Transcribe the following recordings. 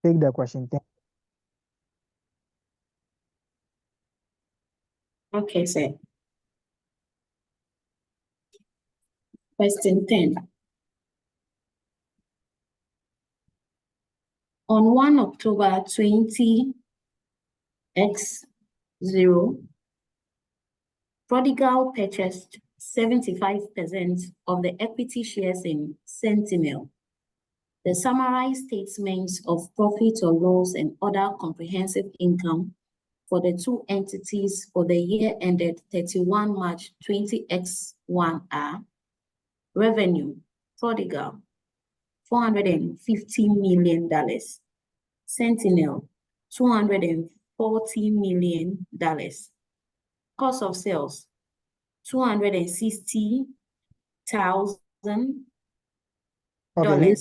Take the question 10. Okay, sir. Question 10. On 1 October 20X0, Prodigal purchased 75% of the equity shares in Sentinel. The summarized statements of profit or loss and other comprehensive income for the two entities for the year ended 31 March 20X1 are revenue, Prodigal, $450 million, Sentinel, $240 million, cost of sales, $260,000. Okay,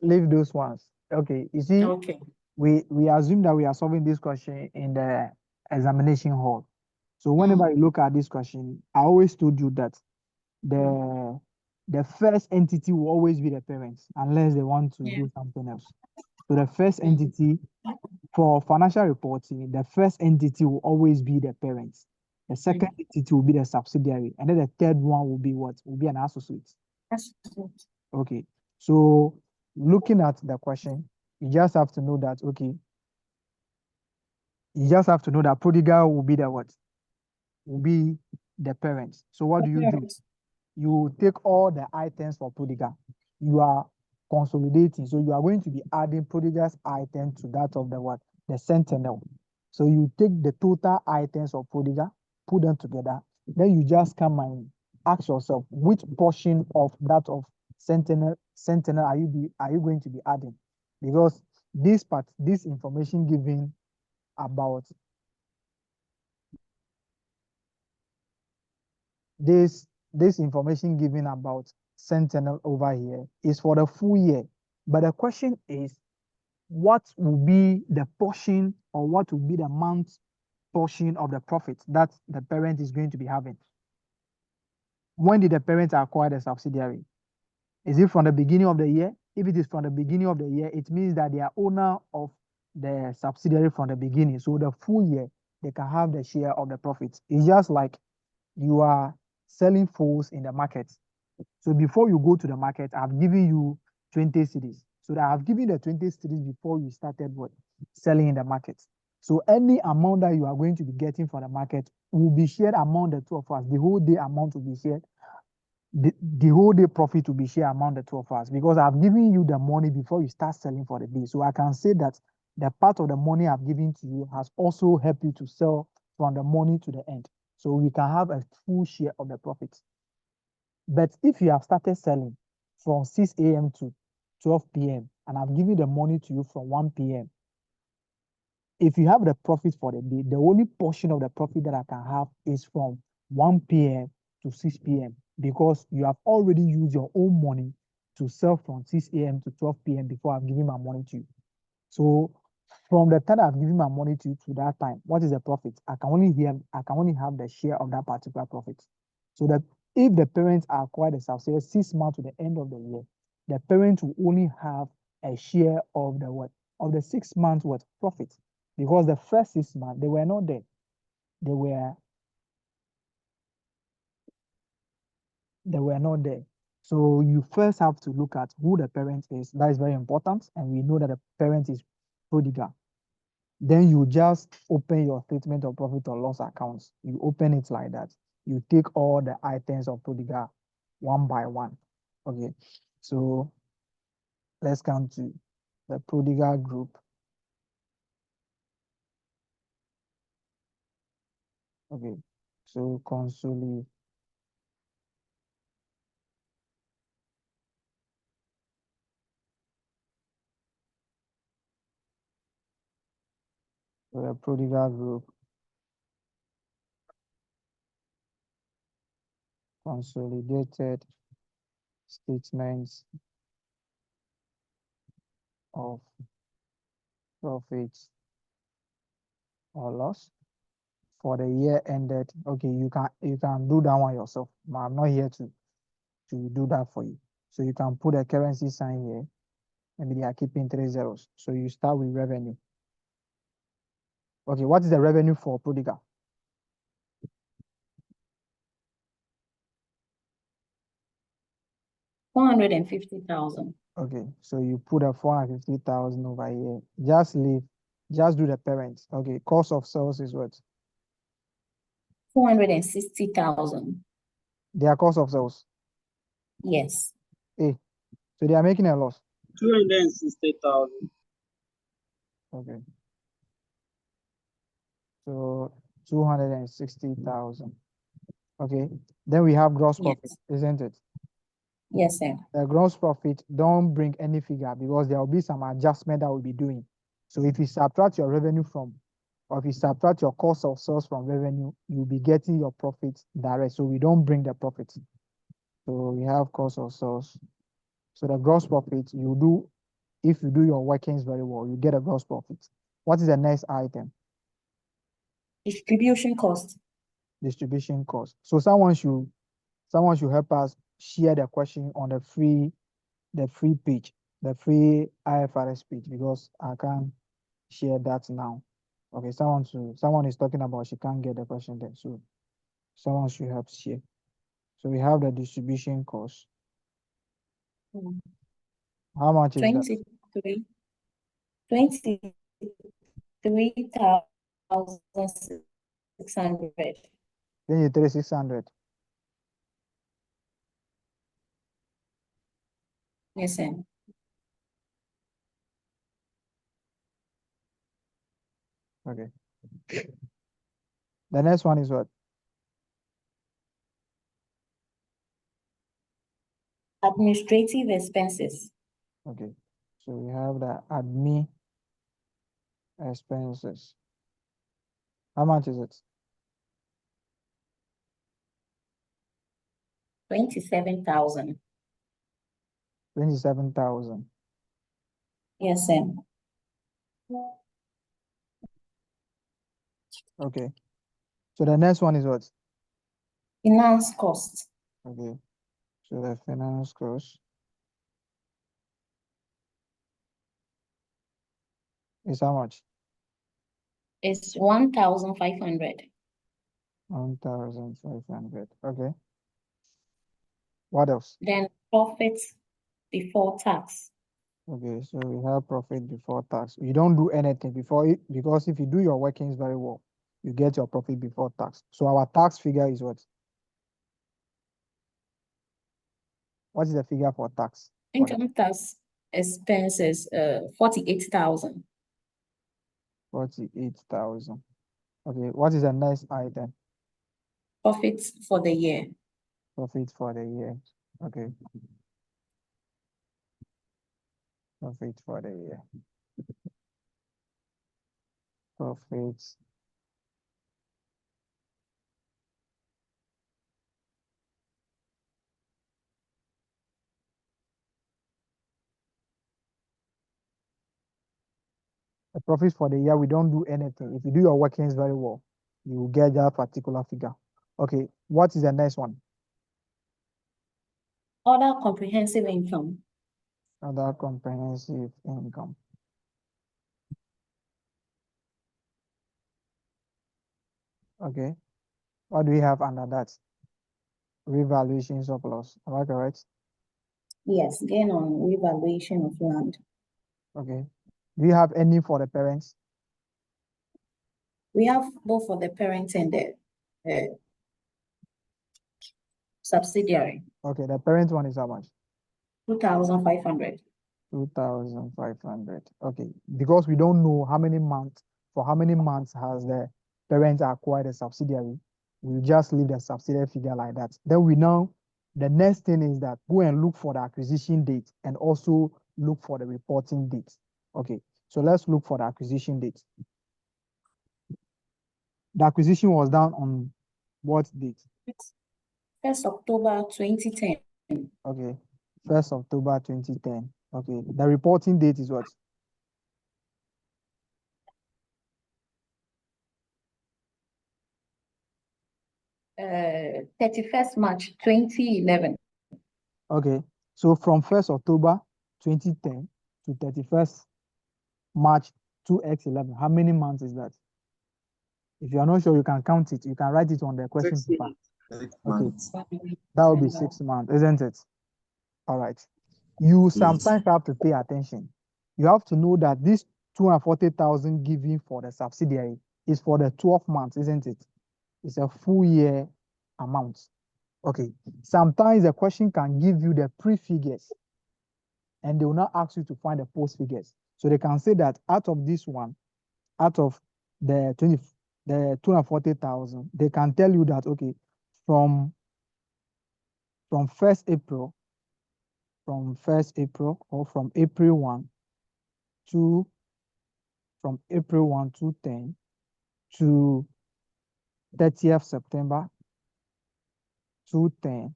leave those ones. Okay, you see, Okay. we assume that we are solving this question in the examination hall. So whenever you look at this question, I always told you that the first entity will always be the parents unless they want to do something else. So the first entity for financial reporting, the first entity will always be the parents. The second entity will be the subsidiary, and then the third one will be what? Will be an associate. Okay. So looking at the question, you just have to know that, okay, you just have to know that prodigal will be the what? Will be the parents. So what do? You take all the items for prodigal. You are consolidating. So you are going to be adding prodigal's item to that of the what? The sentinel. So you take the total items of prodigal, put them together. Then you just come and ask yourself, which portion of that of sentinel are you going to be adding? Because this information given about this information given about sentinel over here is for the full year. But the question is, what will be the portion or what will be the month portion of the profit that the parent is going to be having? When did the parent acquire the subsidiary? Is it from the beginning of the year? If it is from the beginning of the year, it means that they are owner of the subsidiary from the beginning. So the full year, they can have the share of the profits. It's just like you are selling foods in the market. So before you go to the market, I've given you 20 cedis. So that I've given the 20 cedis before you started what? Selling in the market. So any amount that you are going to be getting from the market will be shared among the two of us. The whole day amount will be shared. The whole day profit will be shared among the two of us because I've given you the money before you start selling for the day. So I can say that the part of the money I've given to you has also helped you to sell from the money to the end. So we can have a full share of the profits. But if you have started selling from 6 a.m. to 12 p.m. and I've given the money to you from 1 p.m., if you have the profit for the day, the only portion of the profit that I can have is from 1 p.m. to 6 p.m. because you have already used your own money to sell from 6 a.m. to 12 p.m. before I've given my money to you. So from the time I've given my money to you to that time, what is the profit? I can only have the share of that particular profit. So that if the parents are acquired the subsidiary 6 months to the end of the year, the parents will only have a share of the what? Of the 6 months worth profit. Because the first 6 months, they were not there. They were not there. So you first have to look at who the parent is. That is very important. And we know that the parent is prodigal. Then you just open your statement of profit or loss accounts. You open it like that. You take all the items of prodigal one by one. Okay. So let's come to the prodigal group. Okay. So consolidated. So the prodigal group. Consolidated statements of profits or loss for the year ended. Okay, you can do that one yourself. I'm not here to do that for you. So you can put a currency sign here. Maybe they are keeping 3 zeros. So you start with revenue. Okay, what is the revenue for Prodigal? 450,000. Okay, so you put a 450,000 over here. Just leave, just do the parents. Okay, cost of sales is what? 460,000. Their cost of sales. Yes. So they are making a loss. 260,000. Okay. So 260,000. Okay. Then we have gross profit, Yes. isn't it? Yes, sir. The gross profit, don't bring any figure because there will be some adjustment that we'll be doing. So if you subtract your revenue from, or if you subtract your cost of sales from revenue, you'll be getting your profit direct. So we don't bring the profit. So we have cost of sales. So the gross profit you do, if you do your workings very well, you get a gross profit. What is the next item? Distribution cost. Distribution cost. So someone should help us share the question on the free page, the free IFRS page, because I can't share that now. Okay, someone is talking about she can't get the question there. So someone should help share. So we have the distribution cost. Mm. How much is that? 23,600. 23,600. Yes, sir. Okay. The next one is what? Administrative expenses. Okay. So we have the admin expenses. How much is it? 27,000. 27,000. Yes, sir. Okay. So the next one is what? Finance cost. Okay. So the finance cost is how much? Is 1,500. 1,500. Okay. What else? Then profit before tax. Okay, so we have profit before tax. You don't do anything before it because if you do your workings very well, you get your profit before tax. So our tax figure is what? What is the figure for tax? Income tax expenses, 48,000. 48,000. Okay, what is the next item? Profit for the year. Profit for the year. Okay. Profit for the year. Profits. The profit for the year, we don't do anything. If you do your workings very well, you will get that particular figure. Okay, what is the next one? Other comprehensive income. Other comprehensive income. Okay. What do we have under that? Revaluation surplus. Am I correct? Yes, gain on revaluation of land. Okay. Do you have any for the parents? We have both for the parent and the subsidiary. Okay, the parent one is how much? 2,500. 2,500. Okay, because we don't know how many months has the parent acquired a subsidiary, we'll just leave the subsidiary figure like that. Then the next thing is that go and look for the acquisition date and also look for the reporting date. Okay, so let's look for the acquisition date. The acquisition was done on what date? 1st October 2010. Okay, 1st October 2010. Okay, the reporting date is what? 31st March 2011. Okay, so from 1st October 2010 to 31st March 2x11. How many months is that? If you are not sure, you can count it. You can write it on the question 6 paper. months. Okay, that will be 6 months, isn't it? All right. You sometimes have to pay attention. You have to know that this 240,000 given for the subsidiary is for the 12 months, isn't it? It's a full year amount. Okay. Sometimes the question can give you the pre-figures and they will not ask you to find the post figures. So they can say that out of this one, out of the 240,000, they can tell you that, okay, from 1st April, or from April 1 to from April 1 to 10 to 30th September 2010,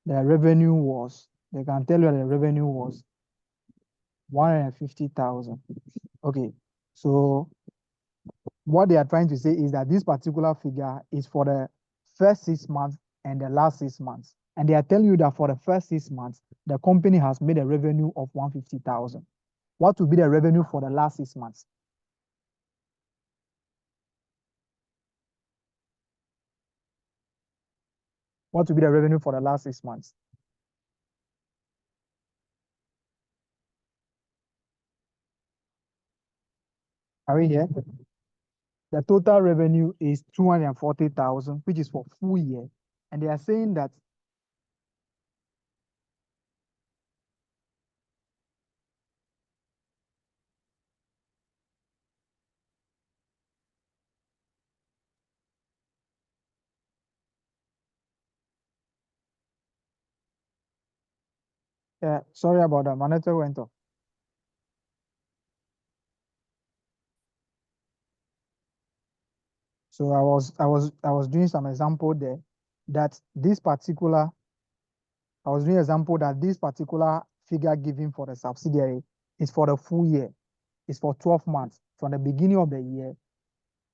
the revenue was, they can tell you that the revenue was 150,000. Okay, so what they are trying to say is that this particular figure is for the first 6 months and the last 6 months. And they are telling you that for the first 6 months, the company has made a revenue of 150,000. What will be the revenue for the last 6 months? What will be the revenue for the last 6 months? Are we here? The total revenue is 240,000, which is for full year. And they are saying that sorry about that, my network went off. So I was doing some example there that this particular figure given for the subsidiary is for the full year. It's for 12 months from the beginning of the year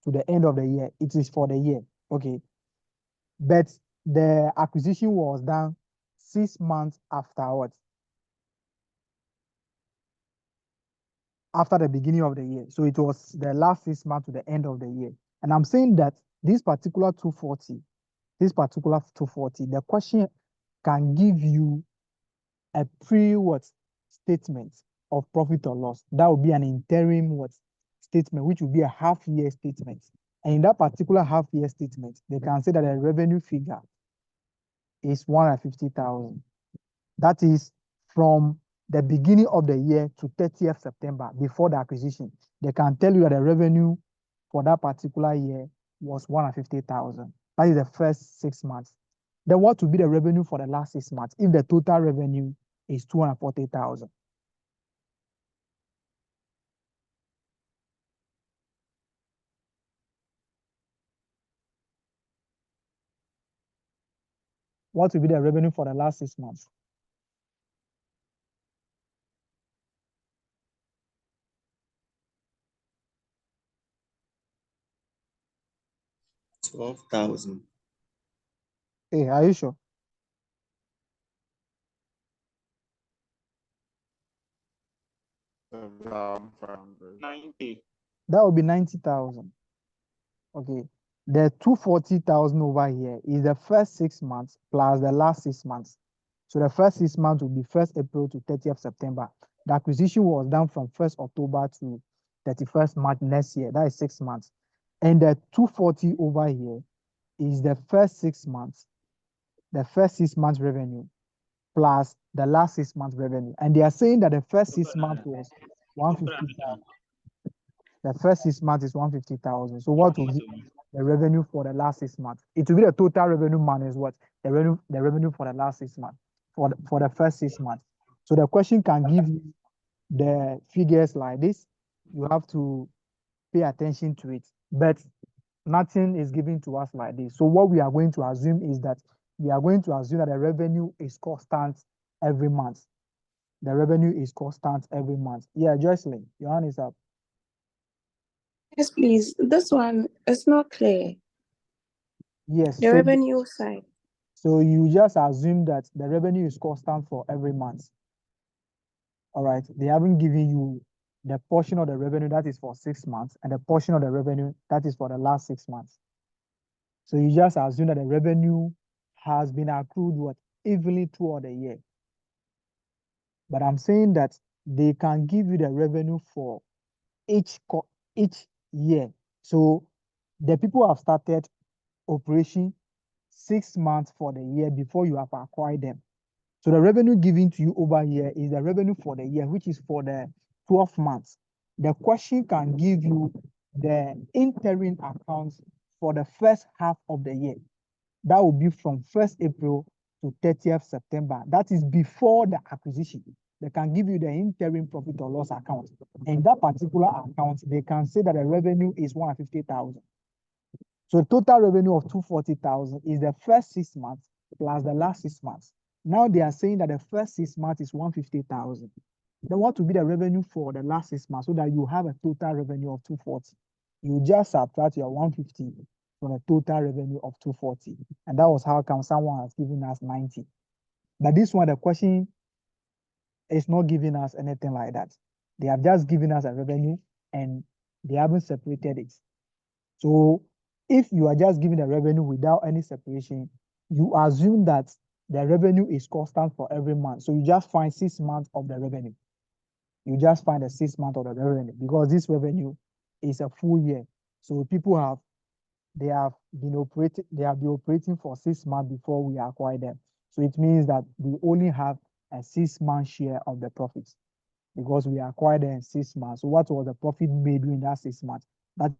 to the end of the year. It is for the year. Okay. But the acquisition was done 6 months afterwards. After the beginning of the year. So it was the last 6 months to the end of the year. And I'm saying that this particular 240, the question can give you a statement of profit or loss. That would be an interim statement, which would be a half-year statement. And in that particular half-year statement, they can say that the revenue figure is 150,000. That is from the beginning of the year to 30th September before the acquisition. They can tell you that the revenue for that particular year was 150,000. That is the first 6 months. Then what will be the revenue for the last 6 months if the total revenue is 240,000? What will be the revenue for the last 6 months? $12,000. Hey, are you sure? $90,000. That would be 90,000. Okay. The 240,000 over here is the first 6 months plus the last 6 months. So the first 6 months will be 1st April to 30th September. The acquisition was done from 1st October to 31st March next year. That is 6 months. And the 240 over here is the first 6 months, revenue plus the last 6 months revenue. And they are saying that the first 6 months was 150,000. The first 6 months is 150,000. So what will be the revenue for the last 6 months? It will be the total revenue minus what? The revenue for the last 6 months, for the first 6 months. So the question can give you the figures like this. You have to pay attention to it. But nothing is given to us like this. So what we are going to assume is that the revenue is constant every month. The revenue is constant every month. Yeah, Jocelyn, your hand is up. Yes, please. This one is not clear. Yes. The revenue side. So you just assume that the revenue is constant for every month. All right. They haven't given you the portion of the revenue that is for 6 months and the portion of the revenue that is for the last 6 months. So you just assume that the revenue has been accrued what evenly throughout the year. But I'm saying that they can give you the revenue for each year. So the people have started operation 6 months for the year before you have acquired them. So the revenue given to you over here is the revenue for the year, which is for the 12 months. The question can give you the interim accounts for the first half of the year. That will be from 1st April to 30th September. That is before the acquisition. They can give you the interim profit or loss account. In that particular account, they can say that the revenue is 150,000. So total revenue of 240,000 is the first 6 months plus the last 6 months. Now they are saying that the first 6 months is 150,000. Then what will be the revenue for the last 6 months so that you have a total revenue of 240? You just subtract your 150 from the total revenue of 240. And that was how come someone has given us 90. But this one, the question is not giving us anything like that. They have just given us a revenue and they haven't separated it. So if you are just giving the revenue without any separation, you assume that the revenue is constant for every month. So you just find 6 months of the revenue. You just find the 6 months of the revenue because this revenue is a full year. So people have been operating for 6 months before we acquire them. So it means that we only have a 6-month share of the profits because we acquired them in 6 months. So what was the profit made during that 6 months? That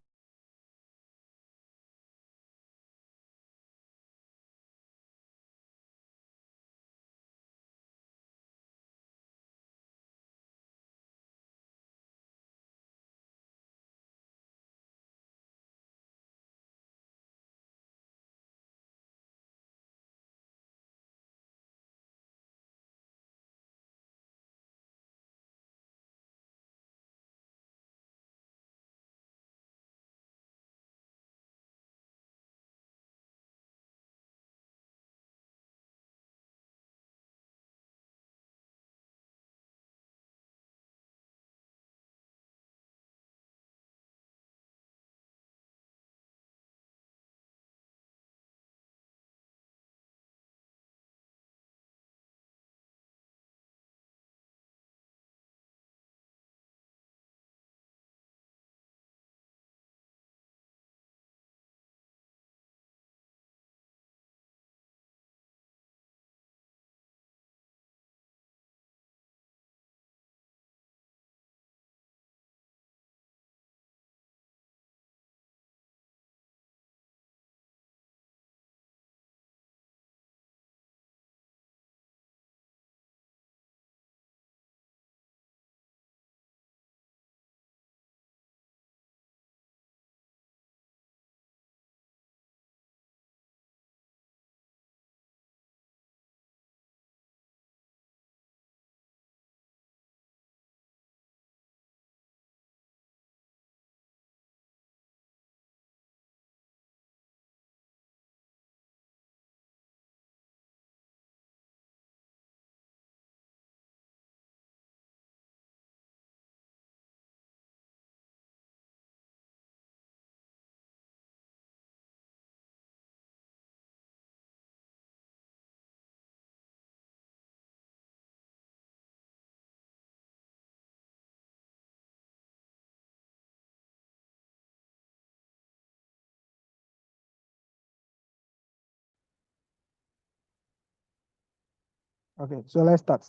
okay, so let's start.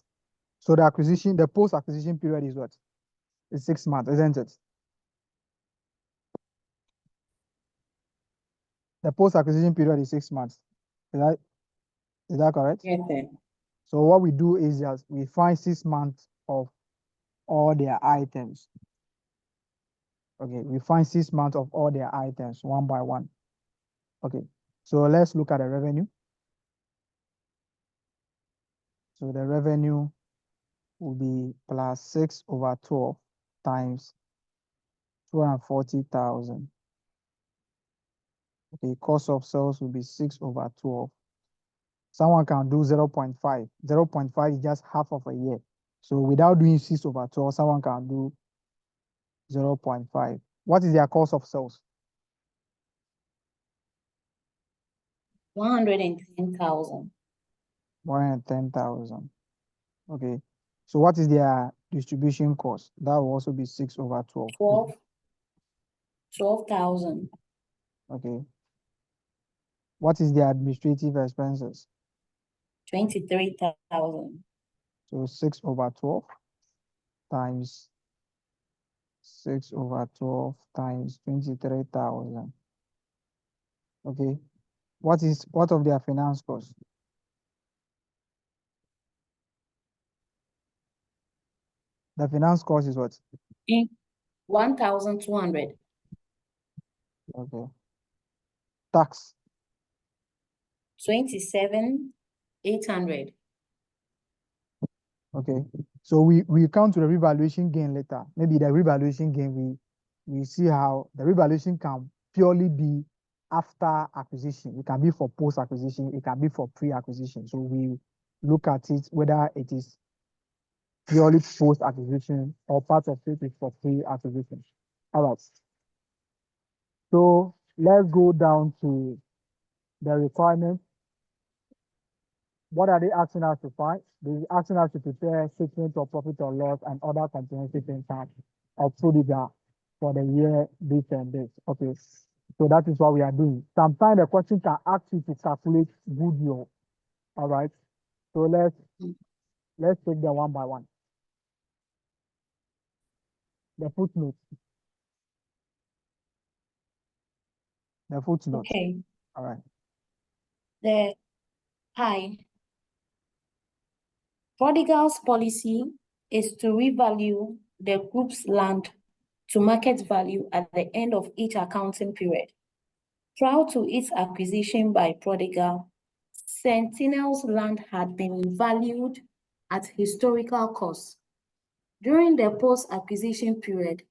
So the post-acquisition period is what? It's 6 months, isn't it? The post-acquisition period is 6 months. Is that correct? Yes, sir. So what we do is just we find 6 months of all their items. Okay, we find 6 months of all their items one by one. Okay, so let's look at the revenue. So the revenue will be plus 6/12 times 240,000. Okay, cost of sales will be 6/12. Someone can do 0.5. 0.5 is just half of a year. So without doing 6/12, someone can do 0.5. What is their cost of sales? 110,000. 110,000. Okay. So what is their distribution cost? That will also be 6/12. 12,000. Okay. What is their administrative expenses? 23,000. So 6/12 times 6/12 times 23,000. Okay. What of their finance cost? The finance cost is what? 1,200. Okay. Tax. 27,800. Okay. So we come to the revaluation gain later. Maybe the revaluation gain, we see how the revaluation can purely be after acquisition. It can be for post-acquisition. It can be for pre-acquisition. So we look at it whether it is purely post-acquisition or part of it is for pre-acquisition. All right. So let's go down to the requirements. What are they asking us to find? They're asking us to prepare statement of profit or loss and other comprehensive income of Prodigal for the year this and this. Okay. So that is what we are doing. Sometimes the question can ask you to calculate goodwill. All right. So let's take them one by one. The footnote. The footnote. Okay. All right. The Prodigal's policy is to revalue the group's land to market value at the end of each accounting period. Prior to its acquisition by Prodigal, Sentinel's land had been valued at historical cost. During the post-acquisition period,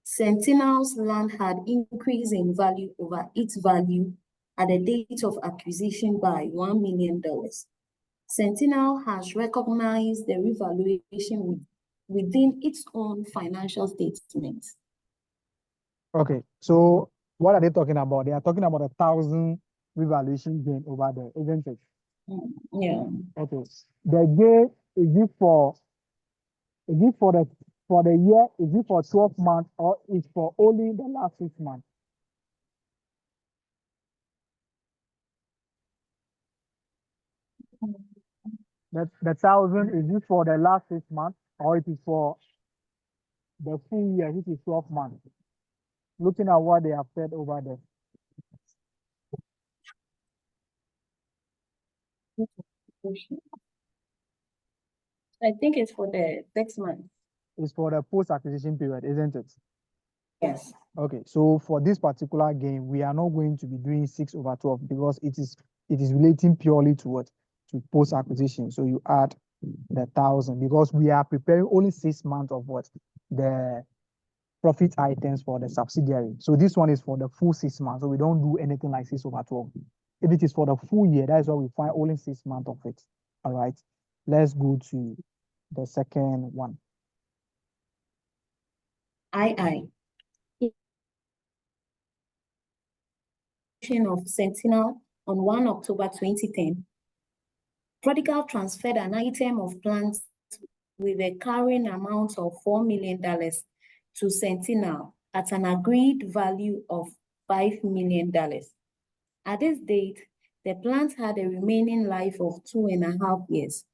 Sentinel's land had increased in value over its value at the date of acquisition by $1 million. Sentinel has recognized the revaluation within its own financial statements. Okay. So what are they talking about? They are talking about 1,000 revaluation gain over there, isn't it? Yeah. Okay. The gain is it for the year? Is it for 12 months or is for only the last 6 months? The 1,000 is it for the last 6 months or it is for the full year, which is 12 months? Looking at what they have said over there. I think it's for the 6 months. It's for the post-acquisition period, isn't it? Yes. Okay, so for this particular game, we are not going to be doing 6/12 because it is relating purely to what? To post-acquisition. So you add the 1,000 because we are preparing only 6 months of what? The profit items for the subsidiary. So this one is for the full 6 months. So we don't do anything like 6/12. If it is for the full year, that is why we find only 6 months of it. All right. Let's go to the second one. II. Of Sentinel on 1 October 2010. Prodigal transferred an item of plant with a carrying amount of $4 million to Sentinel at an agreed value of $5 million. At this date, the plant had a remaining life of 2.5 years.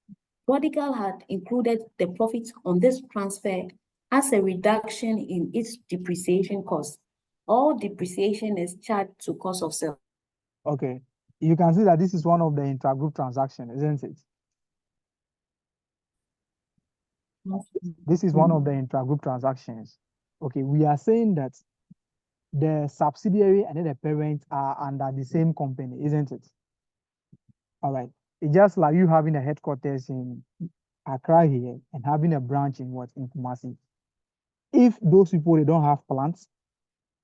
Prodigal had included the profit on this transfer as a reduction in its depreciation cost. All depreciation is charged to cost of sale. Okay. You can see that this is one of the intragroup transactions, isn't it? This is one of the intragroup transactions. Okay, we are saying that the subsidiary and then the parent are under the same company, isn't it? All right. It's just like you having a headquarters in Accra here and having a branch in what? In Kumasi. If those people, they don't have plants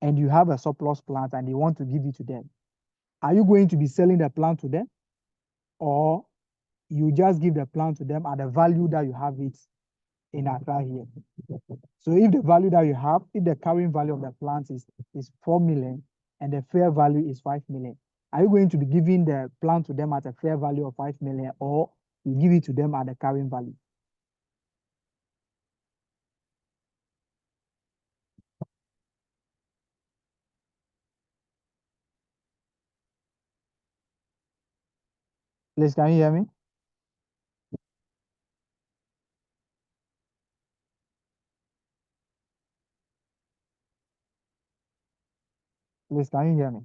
and you have a surplus plant and they want to give it to them, are you going to be selling the plant to them? Or you just give the plant to them at the value that you have it in Accra here. So if the value that you have, if the carrying value of the plant is 4 million and the fair value is 5 million, are you going to be giving the plant to them at a fair value of 5 million, or you give it to them at the carrying value? Please, can you hear me? Please, can you hear me?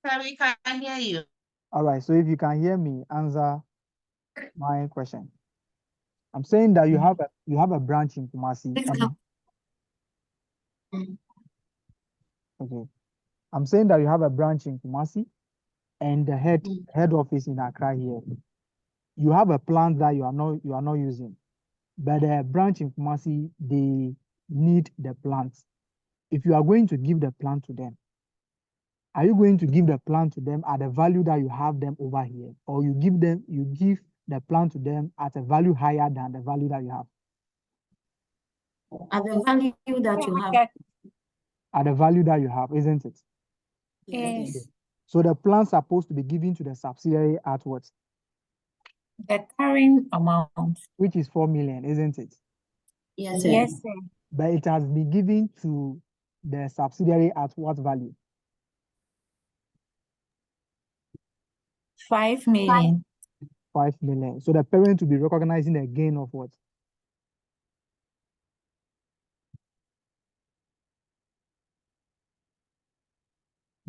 Sir, we can hear you. All right, so if you can hear me, answer my question. I'm saying that you have a branch in Kumasi. Okay. I'm saying that you have a branch in Kumasi and the head office in Accra here. You have a plant that you are not using, but the branch in Kumasi, they need the plant. If you are going to give the plant to them, are you going to give the plant to them at the value that you have them over here, or you give the plant to them at a value higher than the value that you have? At the value that you have. At the value that you have, isn't it? Yes. Okay. So the plant's supposed to be given to the subsidiary at what? The carrying amount. Which is 4 million, isn't it? Yes, sir. Yes, sir. But it has been given to the subsidiary at what value? 5 million. 5 million. So the parent will be recognizing a gain of what?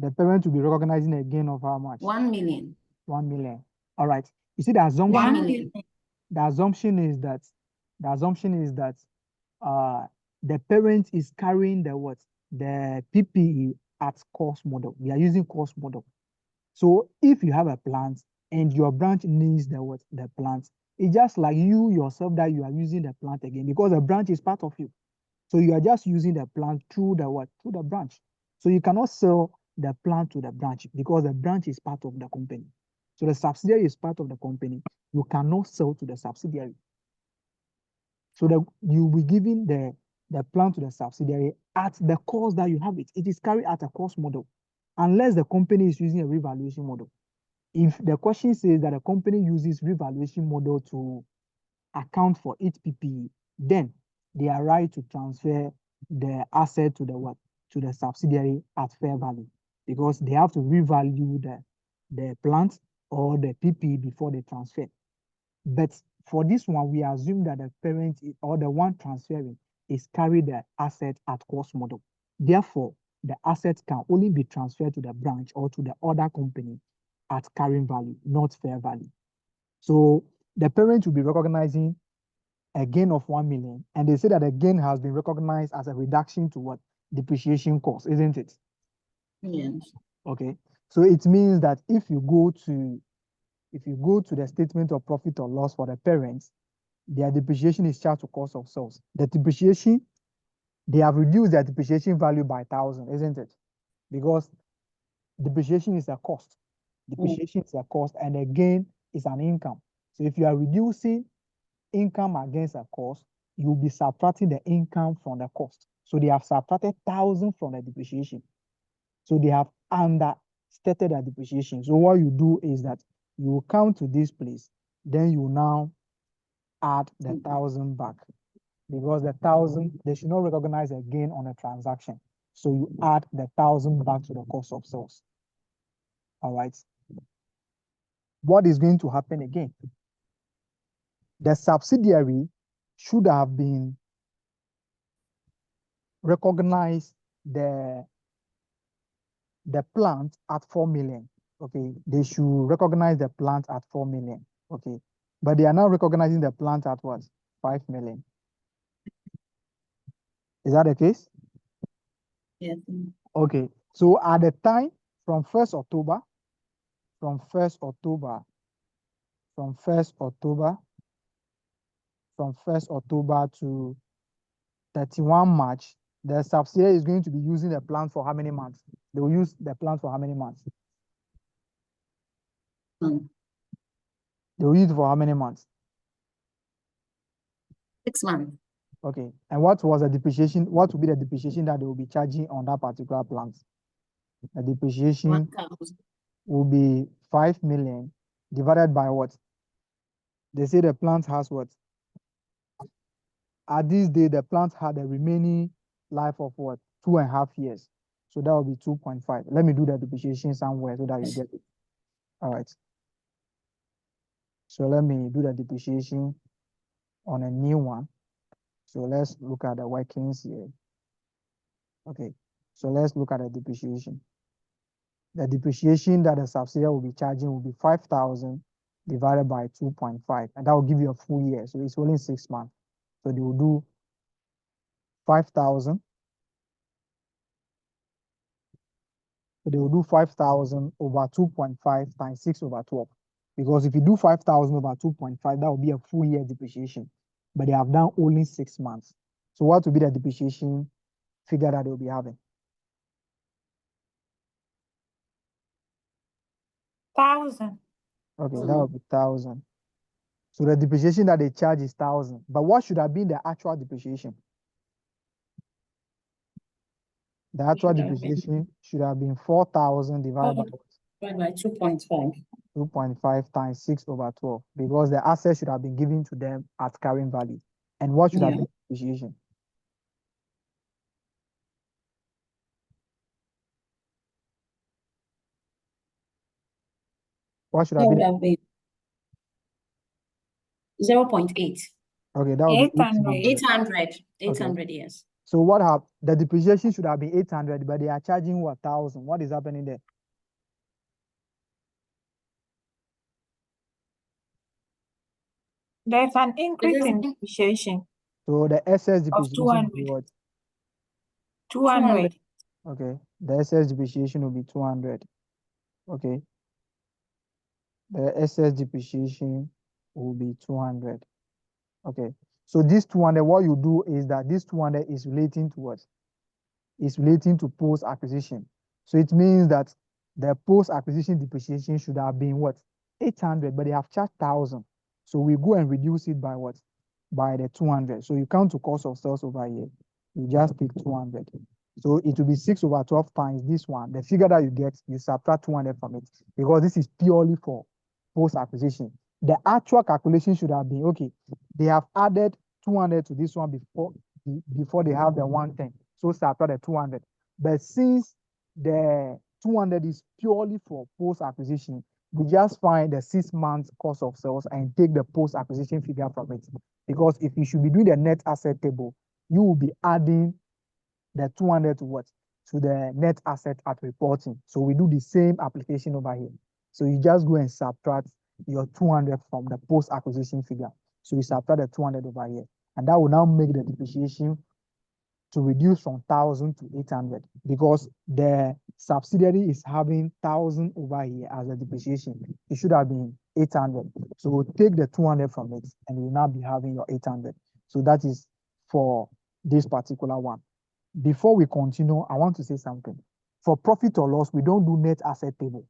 The parent will be recognizing a gain of how much? 1 million. 1 million. All right. You see, the 1 assumption million. is that the parent is carrying the what? The PPE at cost model. We are using cost model. So if you have a plant and your branch needs the what? The plant, it's just like you yourself that you are using the plant again, because the branch is part of you. So you are just using the plant through the what? Through the branch. So you cannot sell the plant to the branch because the branch is part of the company. So the subsidiary is part of the company. You cannot sell to the subsidiary. So that you will be giving the plant to the subsidiary at the cost that you have it. It is carried at a cost model, unless the company is using a revaluation model. If the question says that the company uses revaluation model to account for its PPE, then they are right to transfer the asset to the what? To the subsidiary at fair value, because they have to revalue the plant or the PPE before they transfer. But for this one, we assume that the parent or the one transferring is carry the asset at cost model. Therefore, the asset can only be transferred to the branch or to the other company at carrying value, not fair value. So the parent will be recognizing a gain of 1 million, and they say that the gain has been recognized as a reduction to what? Depreciation cost, isn't it? Yes. Okay. So it means that if you go to the statement of profit or loss for the parents, their depreciation is charged to cost of sales. The depreciation, they have reduced their depreciation value by 1,000, isn't it? Because depreciation is a cost. Depreciation is a cost, and the gain is an income. So if you are reducing income against a cost, you'll be subtracting the income from the cost. So they have subtracted 1,000 from the depreciation. So they have understated the depreciation. So what you do is that you will come to this place, then you now add the 1,000 back, because the 1,000, they should not recognize a gain on a transaction. So you add the 1,000 back to the cost of sales. All right. What is going to happen again? The subsidiary should have been recognized the plant at 4 million. Okay, they should recognize the plant at 4 million. Okay, but they are now recognizing the plant at what? 5 million. Is that the case? Yes. Okay, so at the time from 1st October, from 1st October to 31 March, the subsidiary is going to be using the plant for how many months? They will use the plant for how many months? They will use it for how many months? 6 months. Okay. And what was the depreciation? What will be the depreciation that they will be charging on that particular plant? The depreciation 1,000. will be 5 million divided by what? They say the plant has what? At this day, the plant had a remaining life of what? 2.5 years. So that will be 2.5. Let me do the depreciation somewhere so that you get it. All right. So let me do the depreciation on a new one. So let's look at the workings here. Okay. So let's look at the depreciation. The depreciation that the subsidiary will be charging will be 5,000 divided by 2.5, and that will give you a full year. So it's only 6 months. So they will do 5,000. So they will do 5,000 over 2.5 times 6 over 12. Because if you do 5,000 over 2.5, that will be a full year depreciation. But they have done only 6 months. So what will be the depreciation figure that they will be having? 1,000. Okay, that will be 1,000. So the depreciation that they charge is 1,000. But what should have been the actual depreciation? The actual should have been- depreciation should have been 4,000 divided by Divided by 2.5. 2.5 times 6 over 12, because the asset should have been given to them at carrying value. And what should have Yeah. been depreciation? What should That have would been? have been 0.8. Okay, that would be 800. 800. 800, yes. So what have the depreciation should have been 800, but they are charging what, 1,000? What is happening there? There's an increase There's in an- depreciation So the excess of depreciation will be 200. what? 200. Okay, the excess depreciation will be 200. Okay, the excess depreciation will be 200. Okay, so this 200, what you do is that this 200 is relating to what? Is relating to post acquisition. So it means that the post acquisition depreciation should have been what? 800, but they have charged 1,000. So we go and reduce it by what? By the 200. So you count to cost of sales over here. You just take 200. So it will be 6 over 12 times this one. The figure that you get, you subtract 200 from it, because this is purely for post acquisition. The actual calculation should have been, okay, they have added 200 to this one before they have the 110. So subtract the 200. But since the 200 is purely for post acquisition, we just find the 6 months cost of sales and take the post acquisition figure from it. Because if you should be doing the net asset table, you will be adding the 200 to what? To the net asset at reporting. So we do the same application over here. So you just go and subtract your 200 from the post acquisition figure. So you subtract the 200 over here, and that will now make the depreciation to reduce from 1,000 to 800, because the subsidiary is having 1,000 over here as a depreciation. It should have been 800. So we'll take the 200 from it, and you'll now be having your 800. So that is for this particular one. Before we continue, I want to say something. For profit or loss, we don't do net asset table.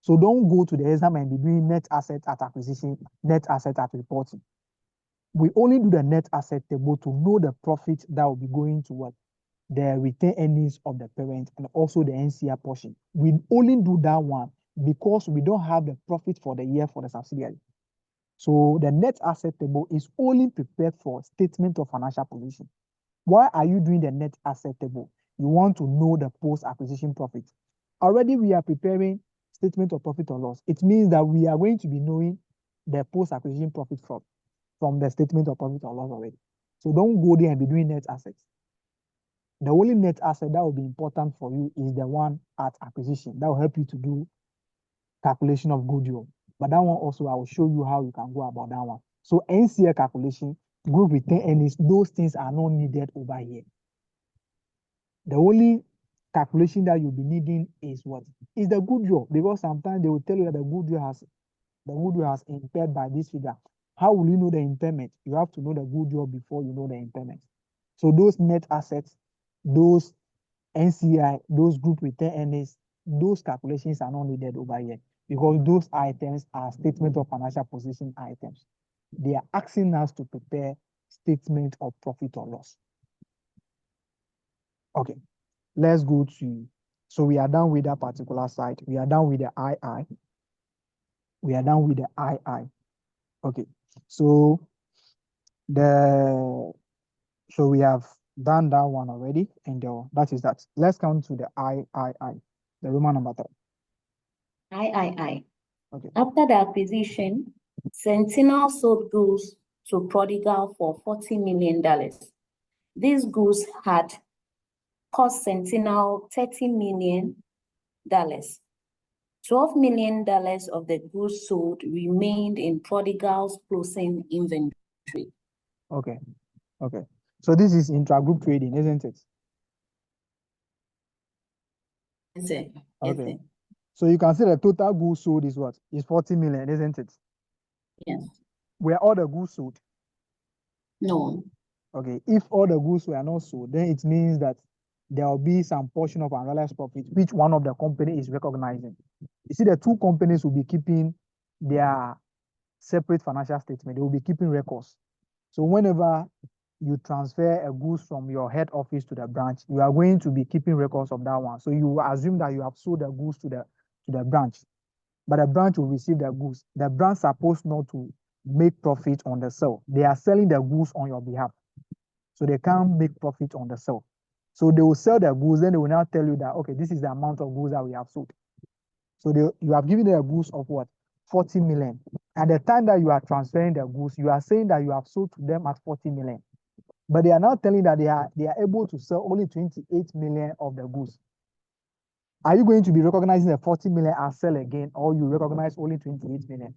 So don't go to the exam and be doing net asset at acquisition, net asset at reporting. We only do the net asset table to know the profit that will be going to what? The retained earnings of the parent and also the NCR portion. We only do that one because we don't have the profit for the year for the subsidiary. So the net asset table is only prepared for statement of financial position. Why are you doing the net asset table? You want to know the post-acquisition profit. Already we are preparing statement of profit or loss. It means that we are going to be knowing the post-acquisition profit from the statement of profit or loss already. So don't go there and be doing net assets. The only net asset that will be important for you is the one at acquisition. That will help you to do calculation of goodwill. But that one also, I will show you how you can go about that one. So NCA calculation, group return earnings, those things are not needed over here. The only calculation that you'll be needing is what? Is the goodwill, because sometimes they will tell you that the goodwill has impaired by this figure. How will you know the impairment? You have to know the goodwill before you know the impairment. So those net assets, those NCI, those group return earnings, those calculations are not needed over here, because those items are statement of financial position items. They are asking us to prepare statement of profit or loss. Okay, let's go to, so we are done with that particular side. We are done with the II. We are done with the II. Okay, so we have done that one already, and that is that. Let's come to the III, the Roman number 3. III. Okay. After the acquisition, Sentinel sold goods to Prodigal for $40 million. These goods had cost Sentinel $30 million. $12 million of the goods sold remained in Prodigal's closing inventory. Okay. Okay. So this is intra-group trading, isn't it? Yes, sir. Yes, Okay. sir. So you can see the total goods sold is what? Is 40 million, isn't it? Yes. Were all the goods sold? No. Okay. If all the goods were not sold, then it means that there will be some portion of unrealized profit, which one of the company is recognizing. You see, the two companies will be keeping their separate financial statement. They will be keeping records. So whenever you transfer a goods from your head office to the branch, you are going to be keeping records of that one. So you assume that you have sold the goods to the branch, but the branch will receive the goods. The branch is supposed not to make profit on the sale. They are selling the goods on your behalf. So they can't make profit on the sale. So they will sell the goods, then they will now tell you that, okay, this is the amount of goods that we have sold. So you have given them a goods of what? 40 million. At the time that you are transferring the goods, you are saying that you have sold to them at 40 million. But they are now telling that they are able to sell only 28 million of the goods. Are you going to be recognizing the 40 million as sell again, or you recognize only 28 million?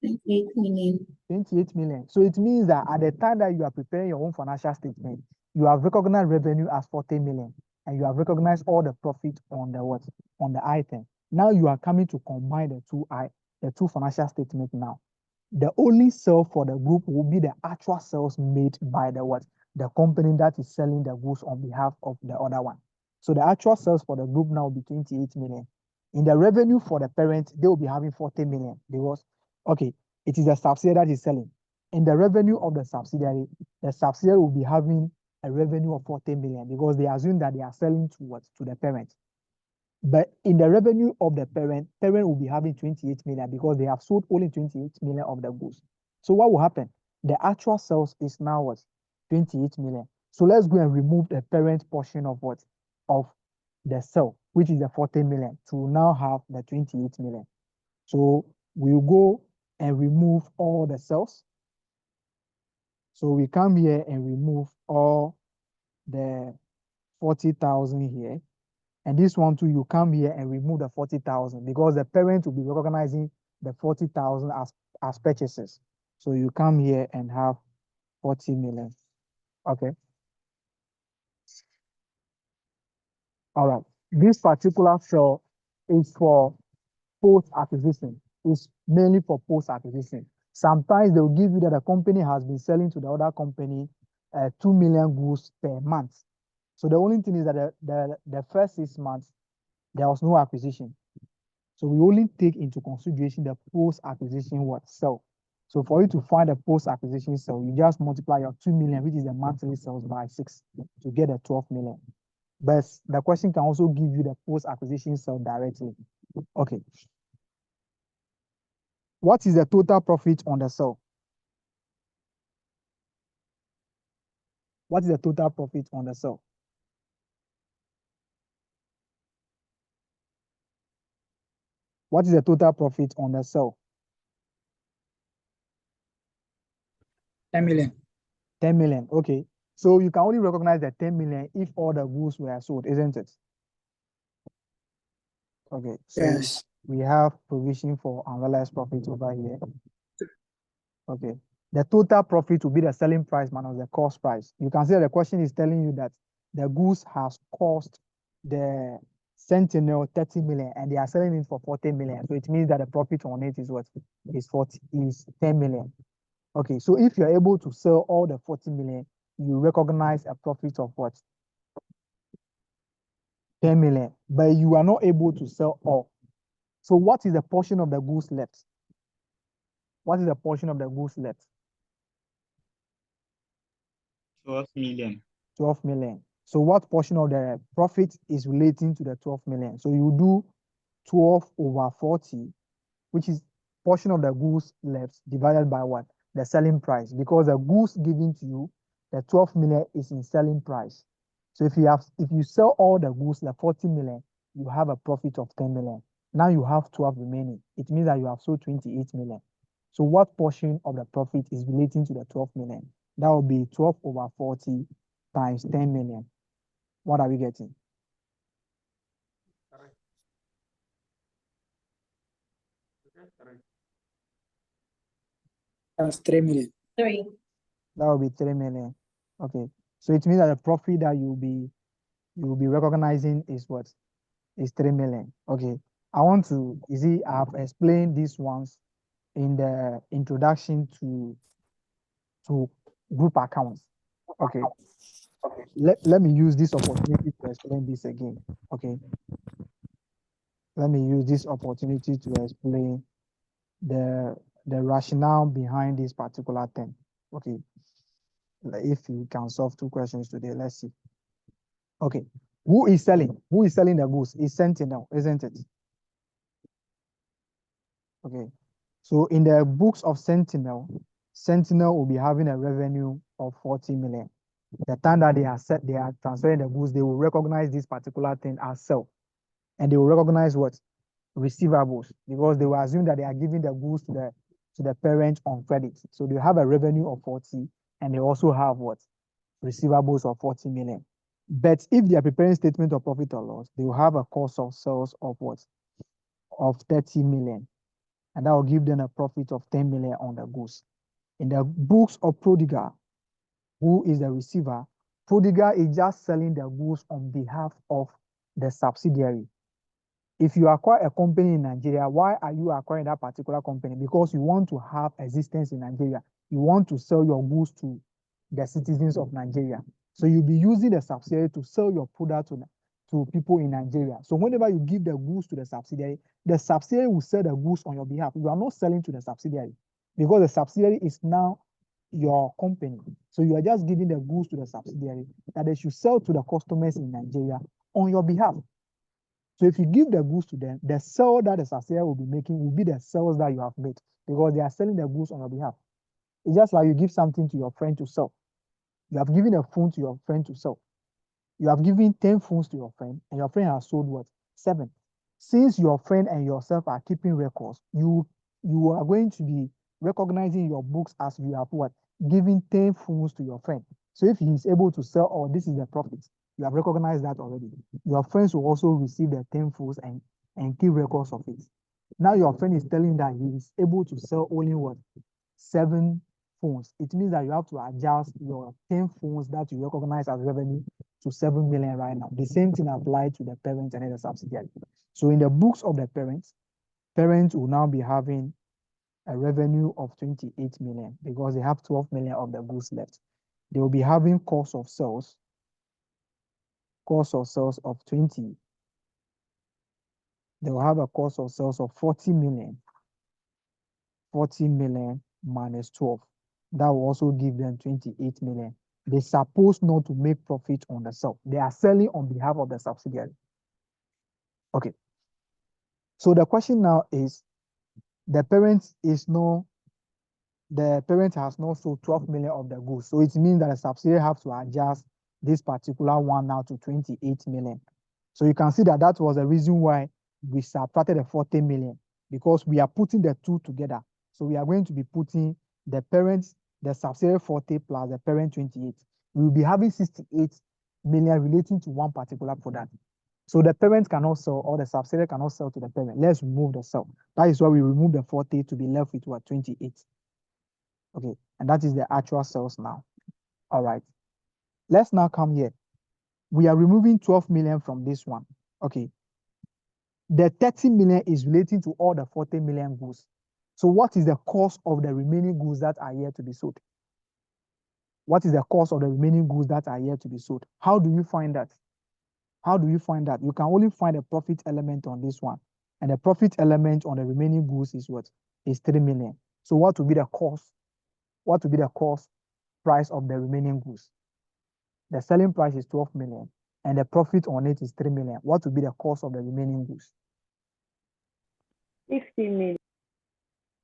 28 million. 28 million. So it means that at the time that you are preparing your own financial statement, you have recognized revenue as 40 million, and you have recognized all the profit on the what? On the item. Now you are coming to combine the two financial statements now. The only sale for the group will be the actual sales made by the what? The company that is selling the goods on behalf of the other one. So the actual sales for the group now will be 28 million. In the revenue for the parent, they will be having 40 million because, okay, it is the subsidiary that is selling. In the revenue of the subsidiary will be having a revenue of 40 million because they assume that they are selling to what? To the parent. But in the revenue of the parent will be having 28 million because they have sold only 28 million of the goods. So what will happen? The actual sales is now what? 28 million. So let's go and remove the parent portion of what? Of the sale, which is the 40 million, to now have the 28 million. So we'll go and remove all the sales. So we come here and remove all the 40,000 here. And this one too, you come here and remove the 40,000 because the parent will be recognizing the 40,000 as purchases. So you come here and have 40 million. Okay. All right. This particular cell is for post-acquisition. It's mainly for post-acquisition. Sometimes they'll give you that the company has been selling to the other company 2 million goods per month. So the only thing is that the first 6 months, there was no acquisition. So we only take into consideration the post-acquisition what? Sale. So for you to find a post-acquisition sale, you just multiply your 2 million, which is the monthly sales, by 6 to get a 12 million. But the question can also give you the post-acquisition sale directly. Okay. What is the total profit on the sale? What is the total profit on the sale? What is the total profit on the sale? 10 million. 10 million. Okay. So you can only recognize the 10 million if all the goods were sold, isn't it? Okay. So Yes. we have provision for unrealized profit over here. Okay. The total profit will be the selling price minus the cost price. You can see the question is telling you that the goods has cost the Sentinel 30 million and they are selling it for 40 million. So it means that the profit on it is what? Is 10 million. Okay, so if you're able to sell all the 40 million, you recognize a profit of what? 10 million, but you are not able to sell all. So what is the portion of the goods left? What is the portion of the goods left? 12 million. 12 million. So what portion of the profit is relating to the 12 million? So you do 12 over 40, which is portion of the goods left divided by what? The selling price. Because the goods given to you, the 12 million is in selling price. So if you sell all the goods, the 40 million, you have a profit of 10 million. Now you have 12 remaining. It means that you have sold 28 million. So what portion of the profit is relating to the 12 million? That will be 12 over 40 times 10 million. What are we getting? That's 3 million. 3. That will be 3 million. Okay. So it means that the profit that you will be recognizing is what? Is 3 million. Okay. I have explained these ones in the introduction to group accounts. Okay. Let me use this opportunity to explain this again. Okay. Let me use this opportunity to explain the rationale behind this particular thing. Okay. If you can solve 2 questions today, let's see. Okay. Who is selling? Who is selling the goods? It's Sentinel, isn't it? Okay. So in the books of Sentinel, Sentinel will be having a revenue of 40 million. The time that they are transferring the goods, they will recognize this particular thing as sell. And they will recognize what? Receivables, because they will assume that they are giving the goods to the parent on credit. So they have a revenue of 40, and they also have what? Receivables of 40 million. But if they are preparing statement of profit or loss, they will have a cost of sales of what? Of 30 million. And that will give them a profit of 10 million on the goods. In the books of Prodigal, who is the receiver, Prodigal is just selling the goods on behalf of the subsidiary. If you acquire a company in Nigeria, why are you acquiring that particular company? Because you want to have existence in Nigeria. You want to sell your goods to the citizens of Nigeria. So you'll be using the subsidiary to sell your product to people in Nigeria. So whenever you give the goods to the subsidiary will sell the goods on your behalf. You are not selling to the subsidiary because the subsidiary is now your company. So you are just giving the goods to the subsidiary that they should sell to the customers in Nigeria on your behalf. So if you give the goods to them, the sale that the subsidiary will be making will be the sales that you have made because they are selling the goods on your behalf. It's just like you give something to your friend to sell. You have given a phone to your friend to sell. You have given 10 phones to your friend, and your friend has sold what? 7. Since your friend and yourself are keeping records, you are going to be recognizing your books as you have what? Giving 10 phones to your friend. So if he is able to sell, this is the profit. You have recognized that already. Your friends will also receive the 10 phones and keep records of it. Now your friend is telling that he is able to sell only what? 7 phones. It means that you have to adjust your 10 phones that you recognize as revenue to 7 million right now. The same thing applies to the parent and the subsidiary. So in the books of the parents will now be having a revenue of 28 million because they have 12 million of the goods left. They will be having cost of sales of 20. They will have a cost of sales of 40 million. 40 million minus 12. That will also give them 28 million. They're supposed not to make profit on the sale. They are selling on behalf of the subsidiary. Okay. So the question now is, the parent has not sold 12 million of the goods. So it means that the subsidiary have to adjust this particular one now to 28 million. So you can see that that was the reason why we subtracted the 40 million, because we are putting the two together. So we are going to be putting the subsidiary 40 plus the parent 28. We will be having 68 million relating to one particular product. So the parent cannot sell or the subsidiary cannot sell to the parent. Let's remove the sell. That is why we remove the 40 to be left with what? 28. Okay, and that is the actual sales now. All right. Let's now come here. We are removing 12 million from this one. Okay. The 30 million is relating to all the 40 million goods. So what is the cost of the remaining goods that are yet to be sold? What is the cost of the remaining goods that are yet to be sold? How do you find that? How do you find that? You can only find a profit element on this one. And the profit element on the remaining goods is what? Is 3 million. So what will be the cost? What will be the cost price of the remaining goods? The selling price is 12 million, and the profit on it is 3 million. What will be the cost of the remaining goods? 50 million.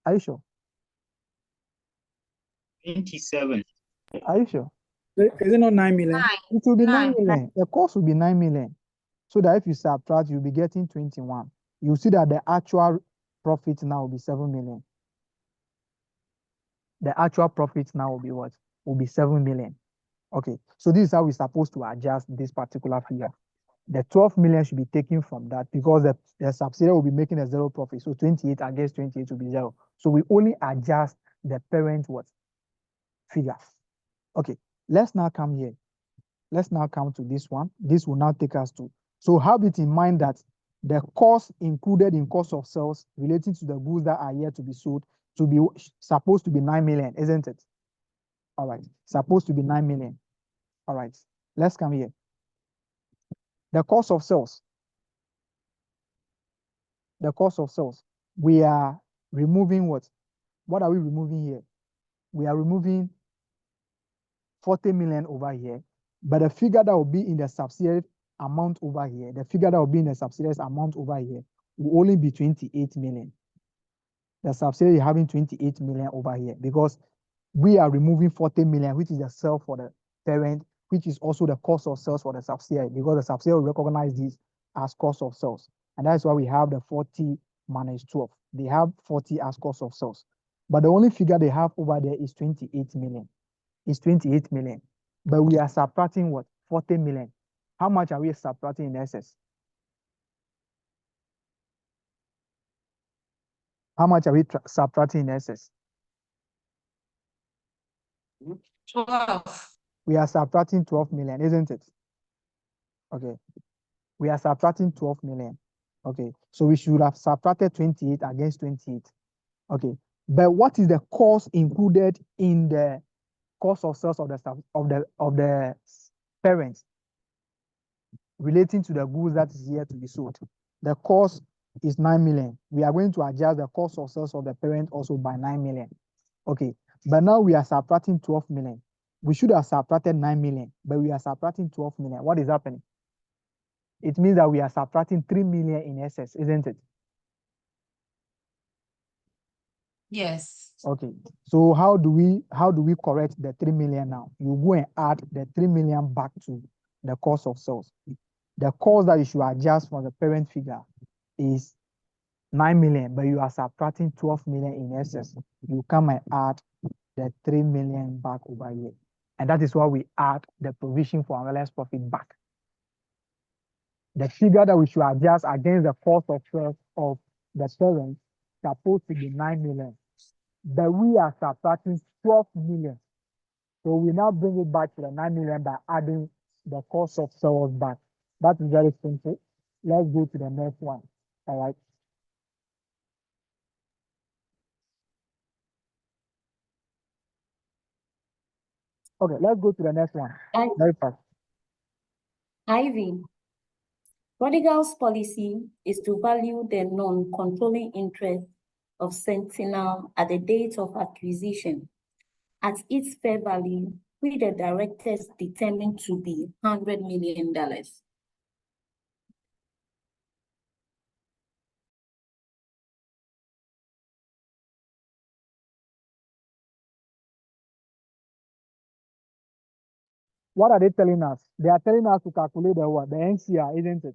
Are you sure? 27. Are you sure? Is it not 9 million? It will be 9 Nine. million. The cost will be 9 million. So that if you subtract, you'll be getting 21. You see that the actual profit now will be 7 million. The actual profit now will be what? Will be 7 million. Okay, so this is how we're supposed to adjust this particular figure. The 12 million should be taken from that because the subsidiary will be making a zero profit. So 28 against 28 will be zero. So we only adjust the parent what? Figure. Okay, let's now come here. Let's now come to this one. This will now take us to. So have it in mind that the cost included in cost of sales relating to the goods that are yet to be sold to be supposed to be 9 million, isn't it? All right, supposed to be 9 million. All right, let's come here. The cost of sales. The cost of sales. We are removing what? What are we removing here? We are removing 40 million over here, but the figure that will be in the subsidiary amount over here, the figure that will be in the subsidiary's amount over here will only be 28 million. The subsidiary having 28 million over here because we are removing 40 million, which is the sale for the parent, which is also the cost of sales for the subsidiary because the subsidiary will recognize this as cost of sales. And that's why we have the 40 minus 12. They have 40 as cost of sales. But the only figure they have over there is 28 million. It's 28 million. But we are subtracting what? 40 million. How much are we subtracting in excess? How much are we subtracting in excess? 12. We are subtracting 12 million, isn't it? Okay. We are subtracting 12 million. Okay. So we should have subtracted 28 against 28. Okay. But what is the cost included in the cost of sales of the parents relating to the goods that is yet to be sold? The cost is 9 million. We are going to adjust the cost of sales of the parent also by 9 million. Okay. But now we are subtracting 12 million. We should have subtracted 9 million, but we are subtracting 12 million. What is happening? It means that we are subtracting 3 million in excess, isn't it? Yes. Okay. So how do we correct the 3 million now? You go and add the 3 million back to the cost of sales. The cost that you should adjust from the parent figure is 9 million, but you are subtracting 12 million in excess. You come and add the 3 million back over here. And that is why we add the provision for unrealized profit back. The figure that we should adjust against the cost of sales of the parent is supposed to be 9 million. But we are subtracting 12 million. So we now bring it back to the 9 million by adding the cost of sales back. That is very simple. Let's go to the next one. All right. Okay, let's go to the next one. Very fast. Ivy. Prodigal's policy is to value the non-controlling interest of Sentinel at the date of acquisition at its fair value, which the directors determined to be $100 million. What are they telling us? They are telling us to calculate the what? The NCR, isn't it?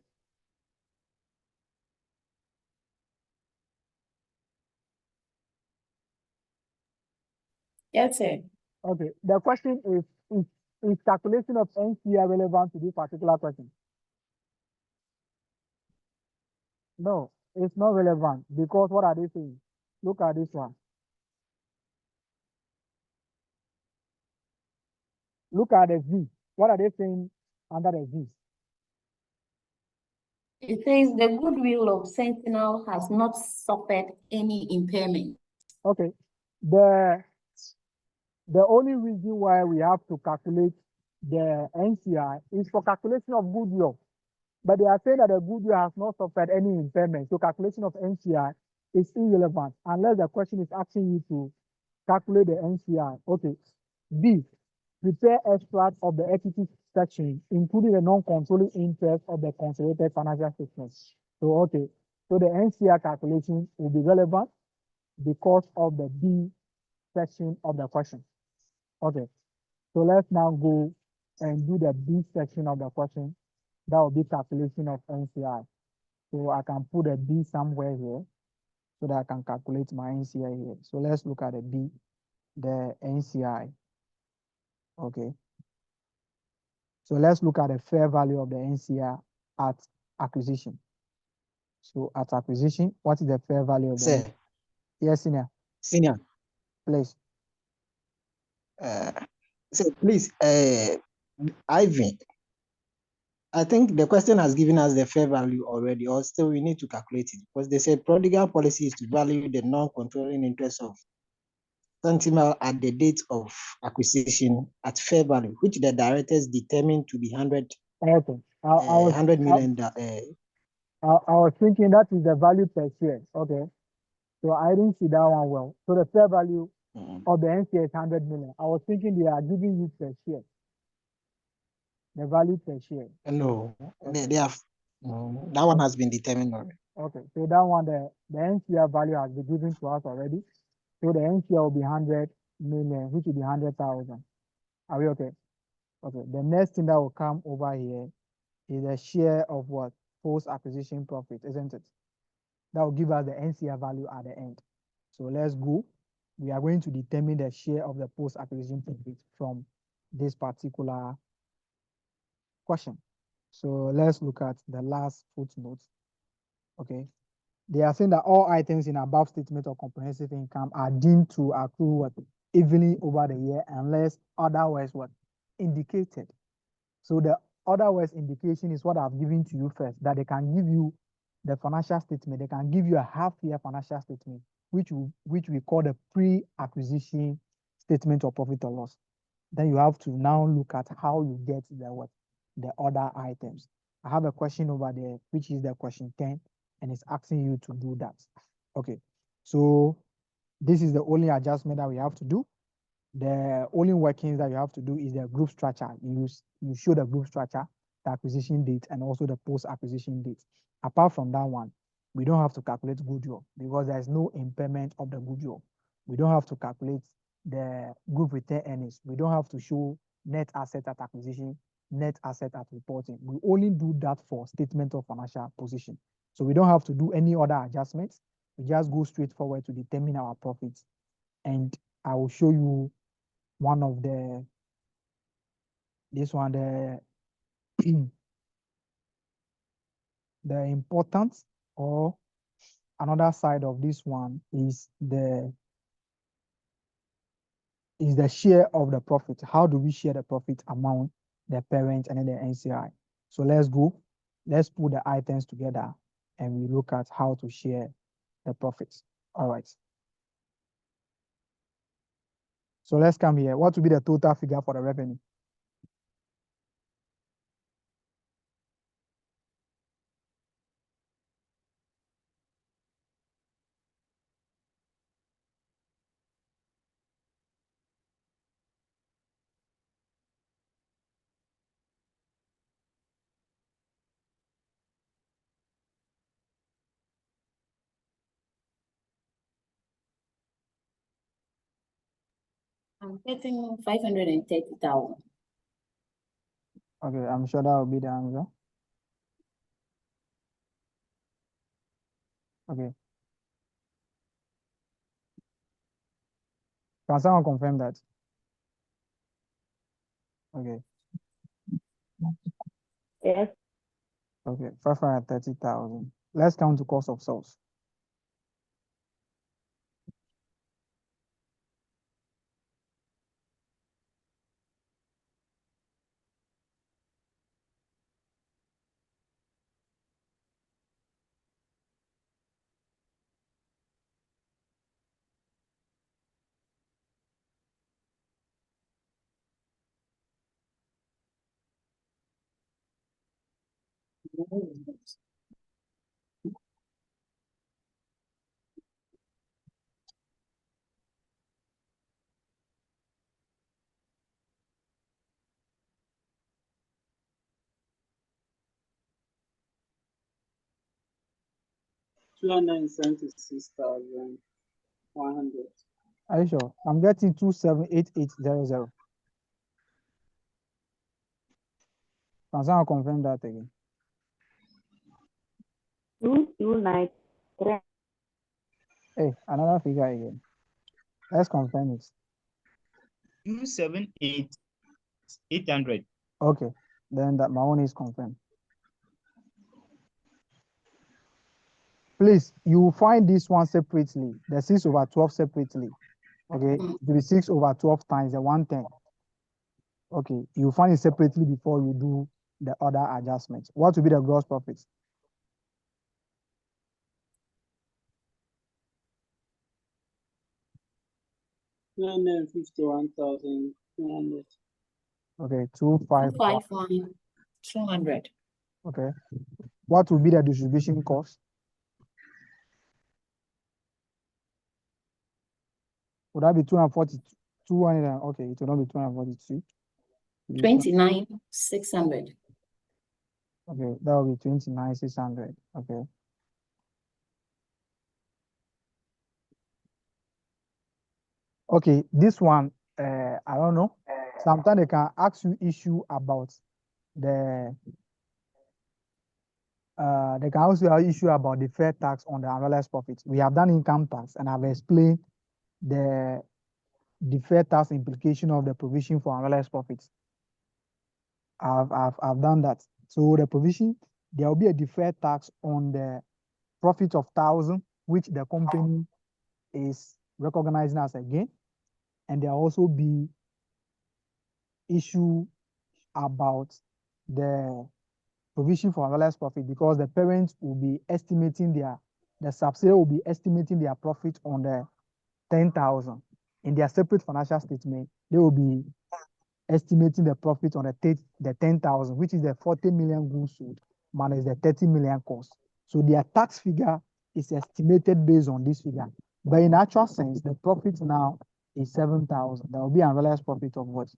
Yes, sir. Okay. The question is calculation of NCR relevant to this particular question? No, it's not relevant because what are they saying? Look at this one. Look at the Z. What are they saying under the Z? It says the goodwill of Sentinel has not suffered any impairment. Okay. The only reason why we have to calculate the NCI is for calculation of goodwill. But they are saying that the goodwill has not suffered any impairment. So calculation of NCI is irrelevant unless the question is asking you to calculate the NCI. Okay. B, prepare extract of the equity section including the non-controlling interest of the consolidated financial statements. So, okay, so the NCR calculation will be relevant because of the B section of the question. Okay, so let's now go and do the B section of the question. That will be calculation of NCI. So I can put a B somewhere here so that I can calculate my NCI here. So let's look at the B, the NCI. Okay. So let's look at the fair value of the NCI at acquisition. So at acquisition, what is the fair value of the Sir, Yes, senior, senior, please. uh, sir, please, Ivan, I think the question has given us the fair value already, or still we need to calculate it because they said prodigal policy is to value the non-controlling interest of Sentinel at the date of acquisition at fair value, which the directors determined to be 100, Okay. I was 100 I, million. I was thinking that is the value per share. Okay. So I didn't see that one well. So the fair value of the NCA is 100 million. I was thinking they are giving you per share. The value per share. No, Okay. they have, that one has been determined already. Okay. So that one, the NCA value has been given to us already. So the NCA will be 100 million, which will be 100,000. Are we okay? Okay. The next thing that will come over here is a share of what? Post-acquisition profit, isn't it? That will give us the NCA value at the end. So let's go. We are going to determine the share of the post-acquisition profit from this particular question. So let's look at the last footnote. Okay. They are saying that all items in above statement of comprehensive income are deemed to accrue what evenly over the year unless otherwise what indicated. So the otherwise indication is what I've given to you first, that they can give you the financial statement, they can give you a half-year financial statement, which we call the pre-acquisition statement of profit or loss. Then you have to now look at how you get the other items. I have a question over there, which is the question 10, and it's asking you to do that. Okay, so this is the only adjustment that we have to do. The only workings that you have to do is the group structure. You show the group structure, the acquisition date, and also the post-acquisition date. Apart from that one, we don't have to calculate goodwill because there's no impairment of the goodwill. We don't have to calculate the group return earnings. We don't have to show net asset at acquisition, net asset at reporting. We only do that for statement of financial position. So we don't have to do any other adjustments. We just go straight forward to determine our profits. And I will show you one of this one, the importance or another side of this one is the share of the profit. How do we share the profit among the parent and then the NCI? So let's go. Let's put the items together and we look at how to share the profits. All right. So let's come here. What will be the total figure for the revenue? I'm getting 530,000. Okay, I'm sure that will be the answer. Okay. Can someone confirm that? Okay. Yes. Okay, 530,000. Let's count the cost of sales. 276,100. Are you sure? I'm getting 278800. Can someone confirm that again? 2293. Hey, another figure again. Let's confirm it. 278,800. Okay, then that my own is confirmed. Please, you will find this one separately, the 6/12 separately. Okay, it will be 6/12 times the 110. Okay, you find it separately before you do the other adjustments. What will be the gross profit? $251,200. Okay, 251. 251,200. Okay, what will be the distribution cost? Would that be 240? 200? Okay, it will not be 242. 29,600. Okay, that will be 29,600. Okay. Okay, this one, I don't know. Sometimes they can ask you issue about the, they can also have issue about the fair tax on the unrealized profits. We have done income tax and I've explained the deferred tax implication of the provision for unrealized profits. I've done that. So the provision, there will be a deferred tax on the profit of 1,000, which the company is recognizing as a gain. And there will also be issue about the provision for unrealized profit because the parents will be estimating the subsidiary will be estimating their profit on the 10,000. In their separate financial statement, they will be estimating the profit on the 10,000, which is the 40 million goods sold minus the 30 million cost. So their tax figure is estimated based on this figure. But in actual sense, the profit now is 7,000. There will be an unrealized profit of what?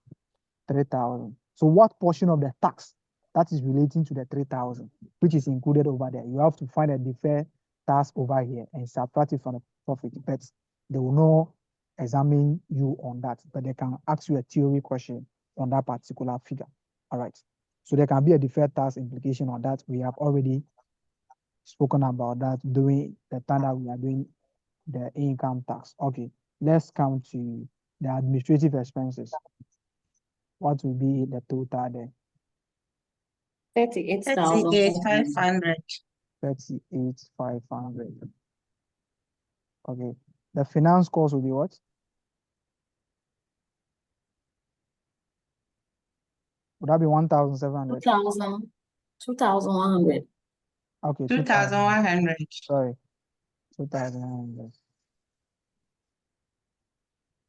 3,000. So what portion of the tax that is relating to the 3,000, which is included over there? You have to find a deferred tax over here and subtract it from the profit. But they will not examine you on that, but they can ask you a theory question on that particular figure. All right. So there can be a deferred tax implication on that. We have already spoken about that during the time that we are doing the income tax. Okay. Let's come to the administrative expenses. What will be the total there? 38,000. 38,500. 38,500. Okay. The finance cost will be what? Would that be 1,700? 2,100. Okay, 2,100. sorry, 2,100.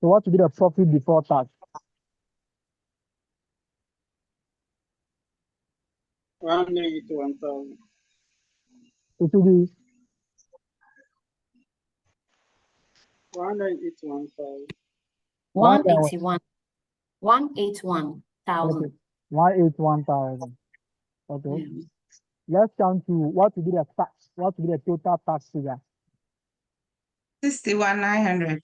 So what will be the profit before tax? $181,000. It will be 181,000. 181. 181,000. okay, 181,000. Okay. Yeah. Let's come to what will be the tax? What will be the total tax figure? 61,900.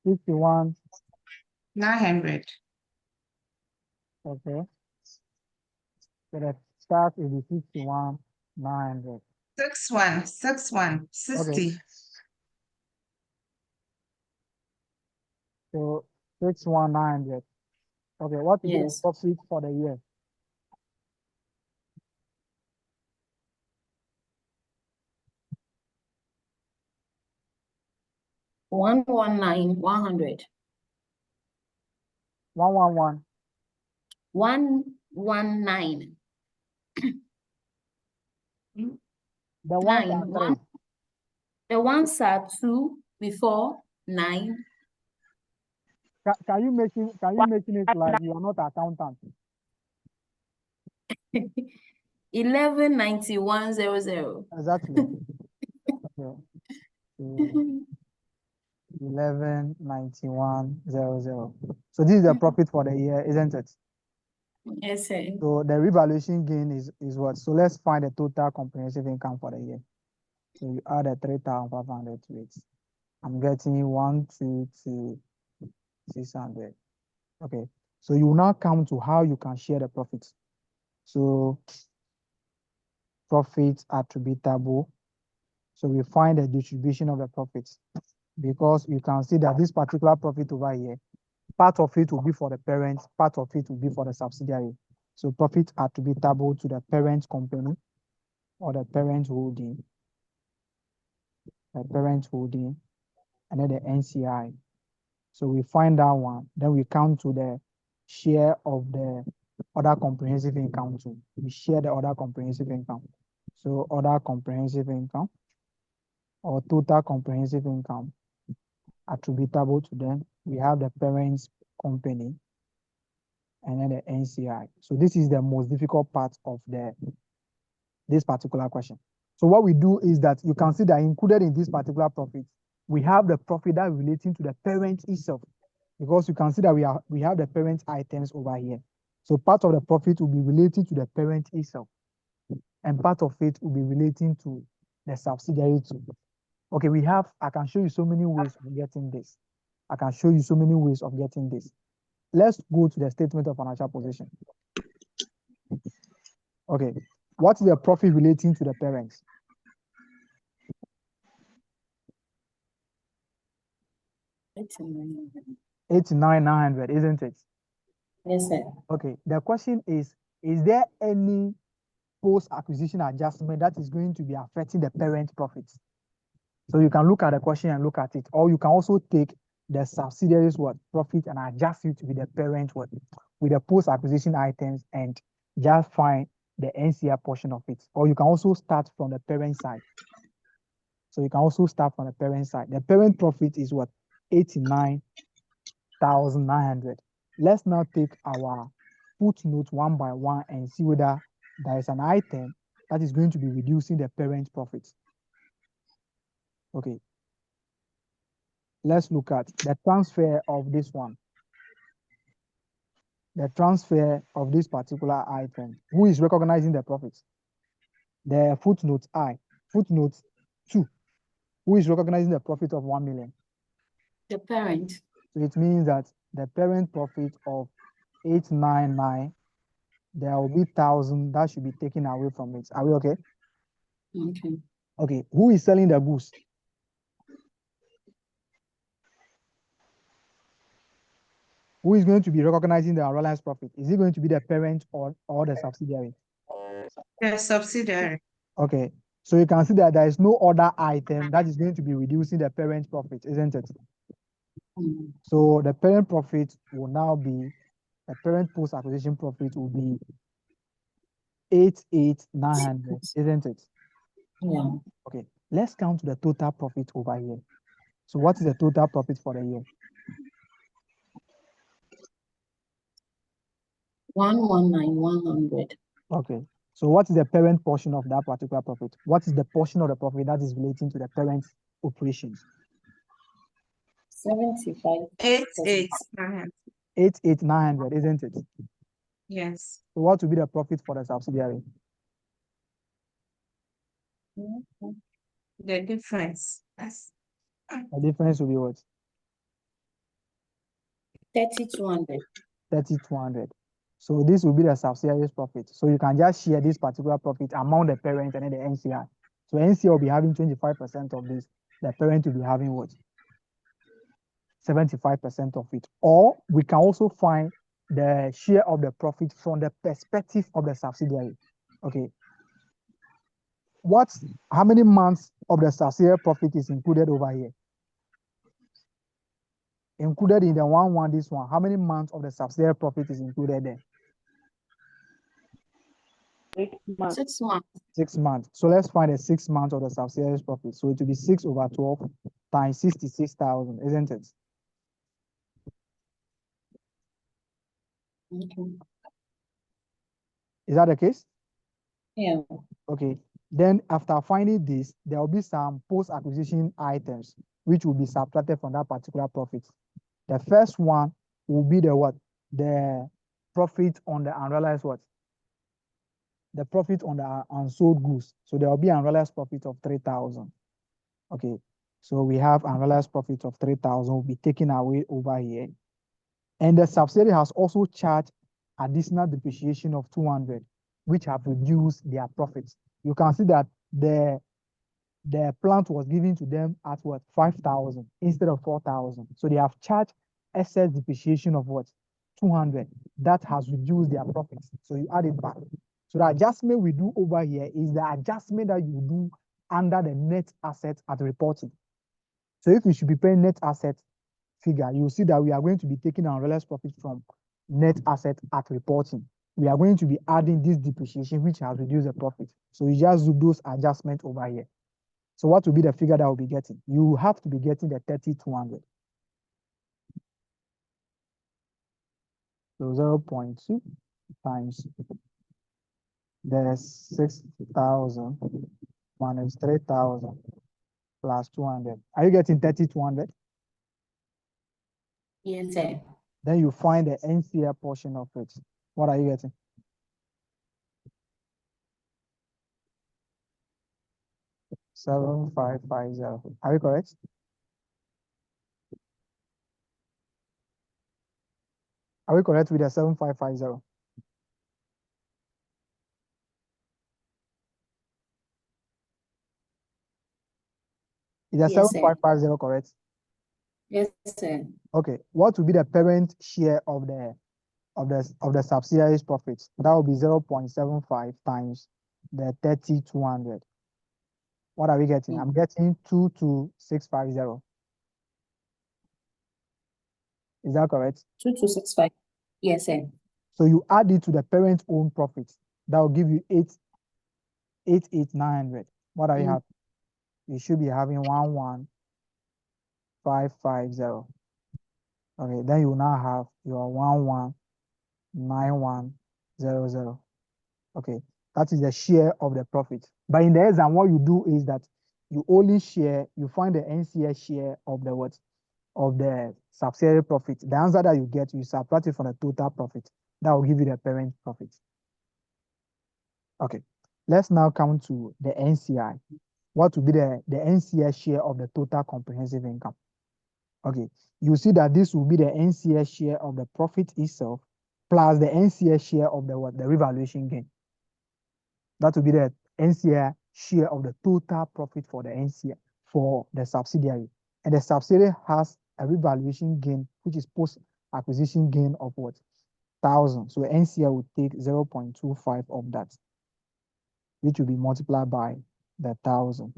51. 900. Okay. So the tax will be 61,900. 61. 60. So 61,900. Okay, what will be the Yes. profit for the year? 119,100. 111. 119. The ones Nine. are One. three. The ones are 2 before 9. Can you making it like you are not accountant? 1191,000. Exactly. Okay. So 1191,000. So this is the profit for the year, isn't it? Yes, sir. So the revaluation gain is what? So let's find the total comprehensive income for the year. So you add a 3,500 to it. I'm getting 122,600. Okay. So you will now come to how you can share the profits. So profits attributable. So we find the distribution of the profits because you can see that this particular profit over here, part of it will be for the parent, part of it will be for the subsidiary. So profit attributable to the parent company or the parent holding, and then the NCI. So we find that one, then we come to the share of the other comprehensive income too. We share the other comprehensive income. So other comprehensive income or total comprehensive income attributable to them. We have the parents company and then the NCI. So this is the most difficult part of this particular question. So what we do is that you can see that included in this particular profit, we have the profit that relating to the parent itself, because you can see that we have the parent items over here. So part of the profit will be relating to the parent itself, and part of it will be relating to the subsidiary too. Okay, I can show you so many ways of getting this. Let's go to the statement of financial position. Okay, what is the profit relating to the parents? 89,900, isn't it? Yes, sir. Okay, the question is there any post-acquisition adjustment that is going to be affecting the parent profits? So you can look at the question and look at it, or you can also take the subsidiaries profit and adjust it with the parent with the post-acquisition items and just find the NCI portion of it. Or you can also start from the parent side. So you can also start from the parent side. The parent profit is 89,900. Let's now take our footnote one by one and see whether there is an item that is going to be reducing the parent profit. Okay. Let's look at the transfer of this one. The transfer of this particular item. Who is recognizing the profits? The footnote I. Footnote 2. Who is recognizing the profit of 1 million? The parent. So it means that the parent profit of 899, there will be 1,000 that should be taken away from it. Are we okay? Okay. Okay. Who is selling the goods? Who is going to be recognizing the unrealized profit? Is it going to be the parent or the subsidiary? The subsidiary. Okay. So you can see that there is no other item that is going to be reducing the parent profit, isn't it? Mm. So the parent profit will now be, the parent post-acquisition profit will be 88,900, isn't it? Yeah. Okay. Let's count the total profit over here. So what is the total profit for the year? 119,100. Okay. So what is the parent portion of that particular profit? What is the portion of the profit that is relating to the parent operations? 75. 88,900. 88,900, isn't it? Yes. So what will be the profit for the subsidiary? The difference. Yes. The difference will be what? 3,200. 3,200. So this will be the subsidiary's profit. So you can just share this particular profit among the parent and then the NCI. So NCI will be having 25% of this. The parent will be having what? 75% of it. Or we can also find the share of the profit from the perspective of the subsidiary. Okay. How many months of the subsidiary profit is included over here? Included in the this one. How many months of the subsidiary profit is included there? 6 months. 6 months. 6 months. So let's find the 6 months of the subsidiary's profit. So it will be 6/12 times 66,000, isn't it? Okay. Is that the case? Yeah. Okay. Then after finding this, there will be some post-acquisition items which will be subtracted from that particular profit. The first one will be the what? The profit on the unrealized what? the profit on the unsold goods. So there will be unrealized profit of 3,000. Okay, so we have unrealized profit of 3,000 will be taken away over here. And the subsidiary has also charged additional depreciation of 200, which have reduced their profits. You can see that the plant was given to them at what, 5,000 instead of 4,000. So they have charged excess depreciation of what, 200. That has reduced their profits. So you add it back. So the adjustment we do over here is the adjustment that you do under the net asset at reporting. So if we should be paying net asset figure, you'll see that we are going to be taking our unrealized profit from net asset at reporting. We are going to be adding this depreciation, which has reduced the profit. So you just do those adjustments over here. So what will be the figure that we'll be getting? You have to be getting the 30,200. So 0.2 times the 6,000 minus 3,000 plus 200. Are you getting 30,200? Yes, sir. Then you find the NCL portion of it. What are you getting? $7,550. Are you correct? Are we correct with the 7,550? Is the Yes, sir. 7,550 correct? Yes, sir. Okay. What will be the parent share of the subsidiary's profits? That will be 0.75 times the 30,200. What are we getting? I'm getting 22,650. Is that correct? 2265. Yes, sir. So you add it to the parent's own profits. That will give you 8,900. What are you having? You should be having 11,550. Okay, then you now have your 119100. Okay, that is the share of the profit. But in the exam, what you do is that you only share, you find the NCS share of the what? Of the subsidiary profit. The answer that you get, you subtract it from the total profit. That will give you the parent profit. Okay, let's now come to the NCI. What will be the NCS share of the total comprehensive income? Okay, you see that this will be the NCS share of the profit itself plus the NCS share of the what? The revaluation gain. That will be the NCI share of the total profit for the NCI for the subsidiary. And the subsidiary has a revaluation gain, which is post-acquisition gain of what? 1,000. So NCI will take 0.25 of that, which will be multiplied by the 1,000.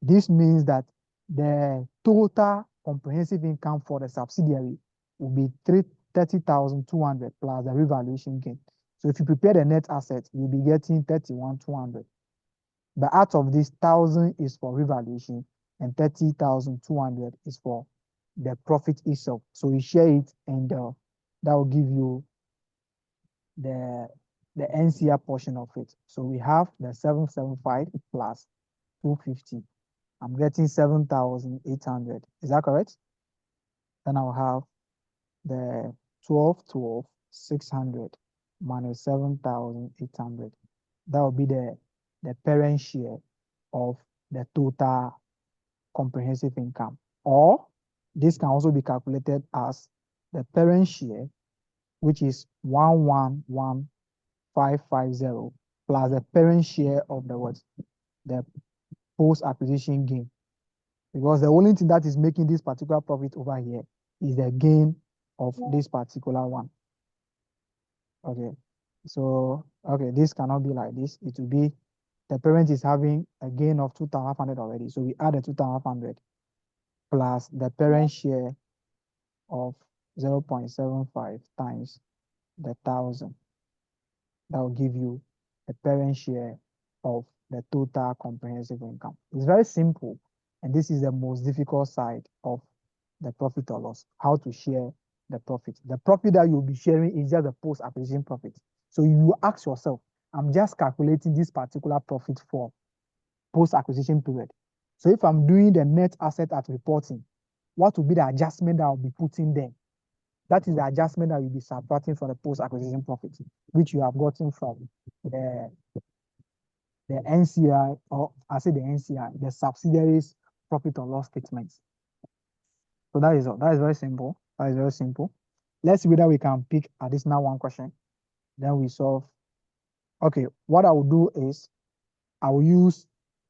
This means that the total comprehensive income for the subsidiary will be 30,200 plus the revaluation gain. So if you prepare the net asset, you'll be getting 31,200. But out of this, 1,000 is for revaluation and 30,200 is for the profit itself. So you share it, and that will give you the NCR portion of it. So we have the 775 plus 250. I'm getting 7,800. Is that correct? Then I'll have the 600 minus 7,800. That will be the parent share of the total comprehensive income. Or this can also be calculated as the parent share, which is 111,550 plus the parent share of the what? The post-acquisition gain. Because the only thing that is making this particular profit over here is the gain of this particular one. Okay. So, okay, this cannot be like this. It will be, the parent is having a gain of 2,500 already. So we add the 2,500 plus the parent share of 0.75 times the 1,000. That will give you a parent share of the total comprehensive income. It's very simple, and this is the most difficult side of the profit or loss, how to share the profit. The profit that you'll be sharing is just the post-acquisition profit. So you ask yourself, I'm just calculating this particular profit for post-acquisition period. So if I'm doing the net asset at reporting, what will be the adjustment that I'll be putting there? That is the adjustment that you'll be subtracting from the post-acquisition profit, which you have gotten from the the NCI, or I say the NCI, the subsidiaries profit or loss statements. So that is all. That is very simple. That is very simple. Let's see whether we can pick additional one question. Then we solve. Okay, what I will do is I will use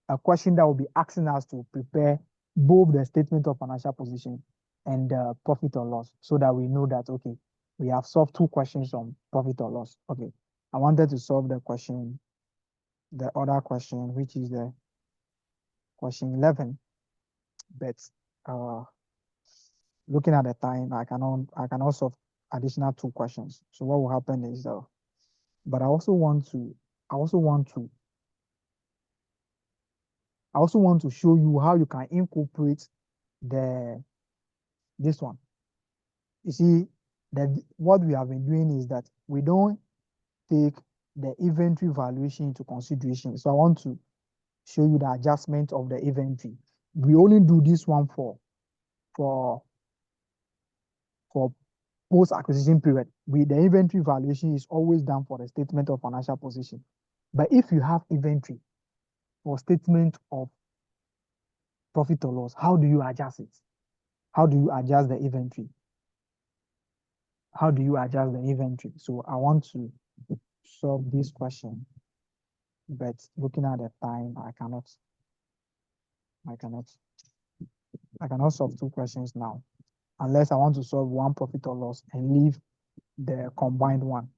a question that will be asking us to prepare both the statement of financial position and the profit or loss, so that we know that, okay, we have solved two questions on profit or loss. Okay, I wanted to solve the question, the other question, which is the question 11, but looking at the time, I cannot solve additional two questions. So what will happen is, but I also want to show you how you can incorporate this one. You see, that what we have been doing is that we don't take the inventory valuation into consideration. So I want to show you the adjustment of the inventory. We only do this one for post-acquisition period. The inventory valuation is always done for the statement of financial position. But if you have inventory for statement of profit or loss, how do you adjust it? How do you adjust the inventory? How do you adjust the inventory? So I want to solve this question, but looking at the time, I cannot solve two questions now, unless I want to solve one profit or loss and leave the combined one.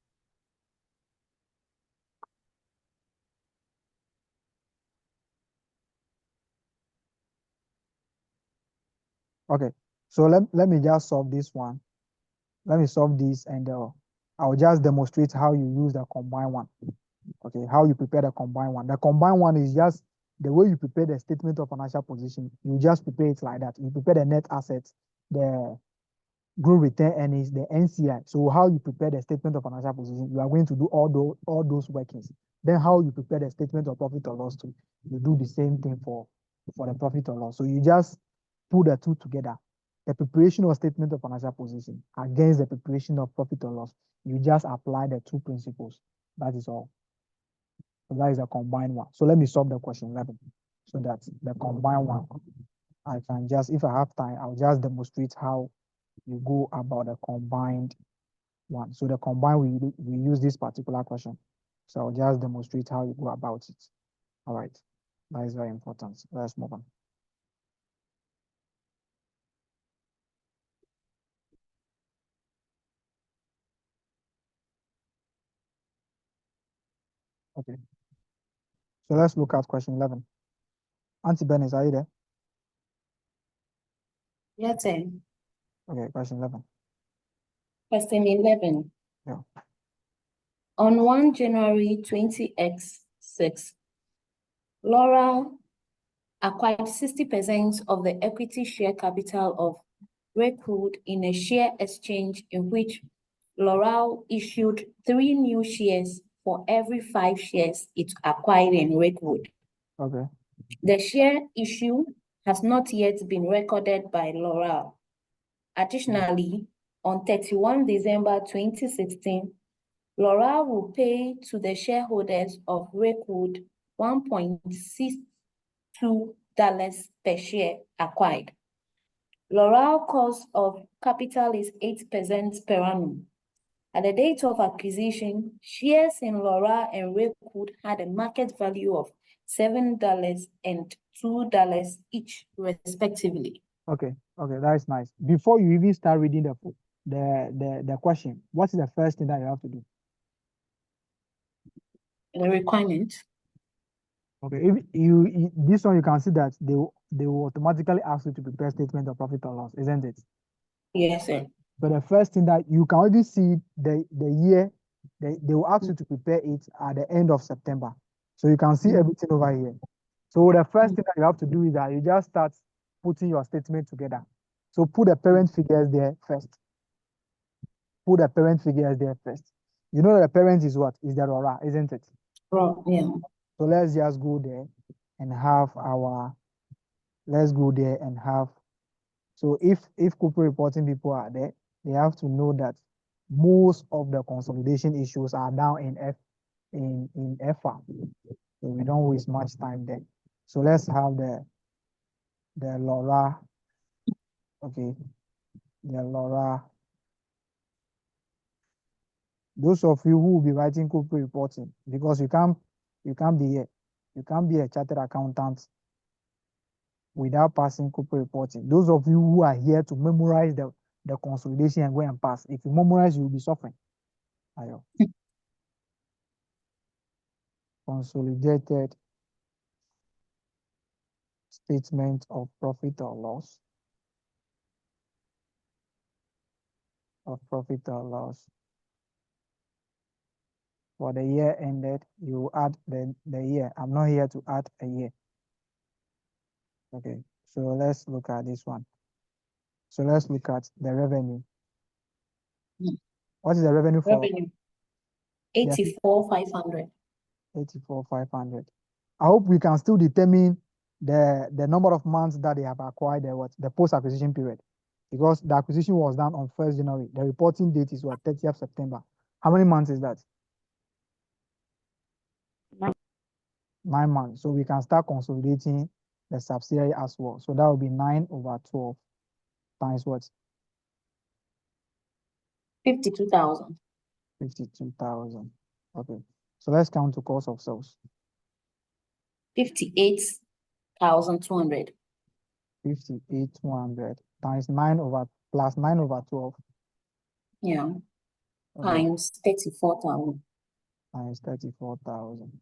Okay, so let me just solve this one. Let me solve this, and I'll just demonstrate how you use the combined one. Okay, how you prepare the combined one. The combined one is just the way you prepare the statement of financial position. You just prepare it like that. You prepare the net assets, the group return earnings, the NCI. So how you prepare the statement of financial position, you are going to do all those workings. Then how you prepare the statement of profit or loss too, you do the same thing for the profit or loss. So you just put the two together. The preparation of statement of financial position against the preparation of profit or loss. You just apply the two principles. That is all. So that is a combined one. So let me solve the question 11. So that the combined one, I can just, if I have time, I'll just demonstrate how you go about the combined one. So the combined, we use this particular question. So I'll just demonstrate how you go about it. All right, that is very important. Let's move on. Okay, so let's look at question 11. Auntie Bernice, are you there? Yes, sir. Okay, question 11. Question 11. Yeah. On 1 January 20x6, Laura acquired 60% of the equity share capital of Redwood in a share exchange in which Laurel issued 3 new shares for every 5 shares it acquired in Redwood. Okay. The share issue has not yet been recorded by Laurel. Additionally, on 31 December 2016, Laurel will pay to the shareholders of Redwood $1.62 per share acquired. Laurel cost of capital is 8% per annum. At the date of acquisition, shares in Laurel and Redwood had a market value of $7 and $2 each, respectively. Okay, that is nice. Before you even start reading the question, what is the first thing that you have to do? The requirement. Okay, if you this one, you can see that they will automatically ask you to prepare statement of profit or loss, isn't it? Yes, sir. But the first thing that you can already see the year, they will ask you to prepare it at the end of September. So you can see everything over here. So the first thing that you have to do is that you just start putting your statement together. So put the parent figures there first. Put the parent figures there first. You know the parent is what? Is the RORA, isn't it? Yeah. So let's just go there and have so if corporate reporting people are there, they have to know that most of the consolidation issues are down in FR. So we don't waste much time there. So let's have the Laura. Okay, the Laura. Those of you who will be writing corporate reporting, because you can't be a chartered accountant without passing corporate reporting. Those of you who are here to memorize the consolidation and go and pass, if you memorize, you will be suffering. Ayo. Consolidated statement of profit or loss. For the year ended, you add the year. I'm not here to add a year. Okay, so let's look at this one. So let's look at the revenue. What is the revenue for? Revenue. 84,500. 84,500. I hope we can still determine the number of months that they have acquired the post-acquisition period, because the acquisition was done on 1st January. The reporting date is what, 30th September. How many months is that? 9 months. So we can start consolidating the subsidiary as well. So that will be 9/12 times what? 52,000. 52,000. Okay. So let's count to cost of sales. 58,200. 58,200 times 9/12. Yeah. Okay. Times 34,000. Times 34,000.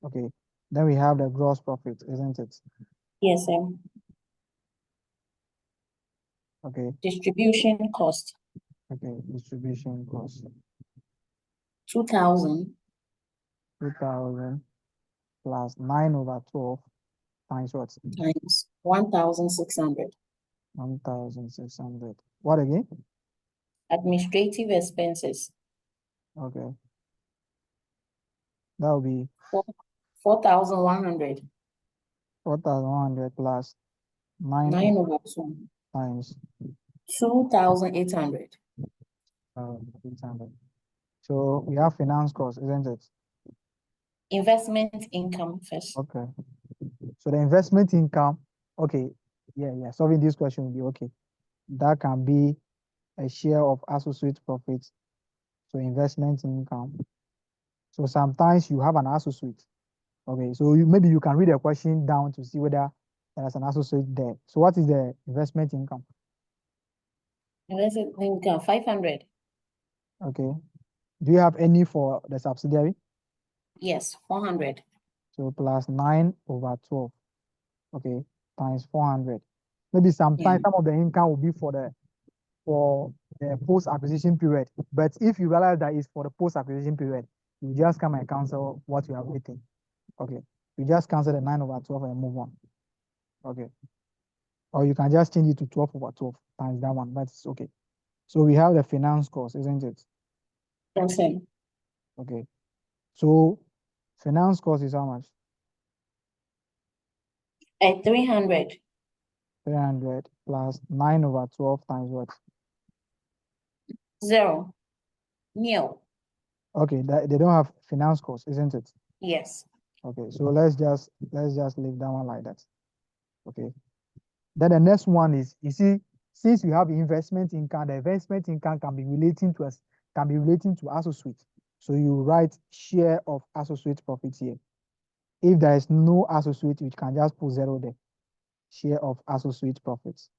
Okay. Then we have the gross profit, isn't it? Yes, Okay. distribution cost. Okay. Distribution cost. 2,000. 2,000 plus 9/12 times what? Times 1,600. 1,600. What again? Administrative expenses. Okay. That will be 4,100. 4,100 plus 9 9/2. times 2,800. 800. So we have finance cost, isn't it? Investment income first. Okay. So the investment income, okay. Yeah. Solving this question will be okay. That can be a share of associate profits. So investment income. So sometimes you have an associate. Okay. So maybe you can read the question down to see whether there's an associate there. So what is the investment income? Investment income 500. Okay. Do you have any for the subsidiary? Yes, 400. So plus 9/12. Okay. Times 400. Maybe sometimes some of the income will be for the post-acquisition period. But if you realize that it's for the post-acquisition period, you just come and cancel what you have written. Okay. You just cancel the 9/12 and move on. Okay. Or you can just change it to 12/12 times that one. That's okay. So we have the finance cost, isn't it? Yes, sir. Okay. So finance cost is how much? 300. 300 plus 9/12 times what? 0. Nil. Okay, they don't have finance cost, isn't it? Yes. Okay, so let's just leave that one like that. Okay. Then the next one is, you see, since we have investment income, the investment income can be relating to associate. So you write share of associate profit here. If there is no associate, you can just put 0 there. Share of associate profits.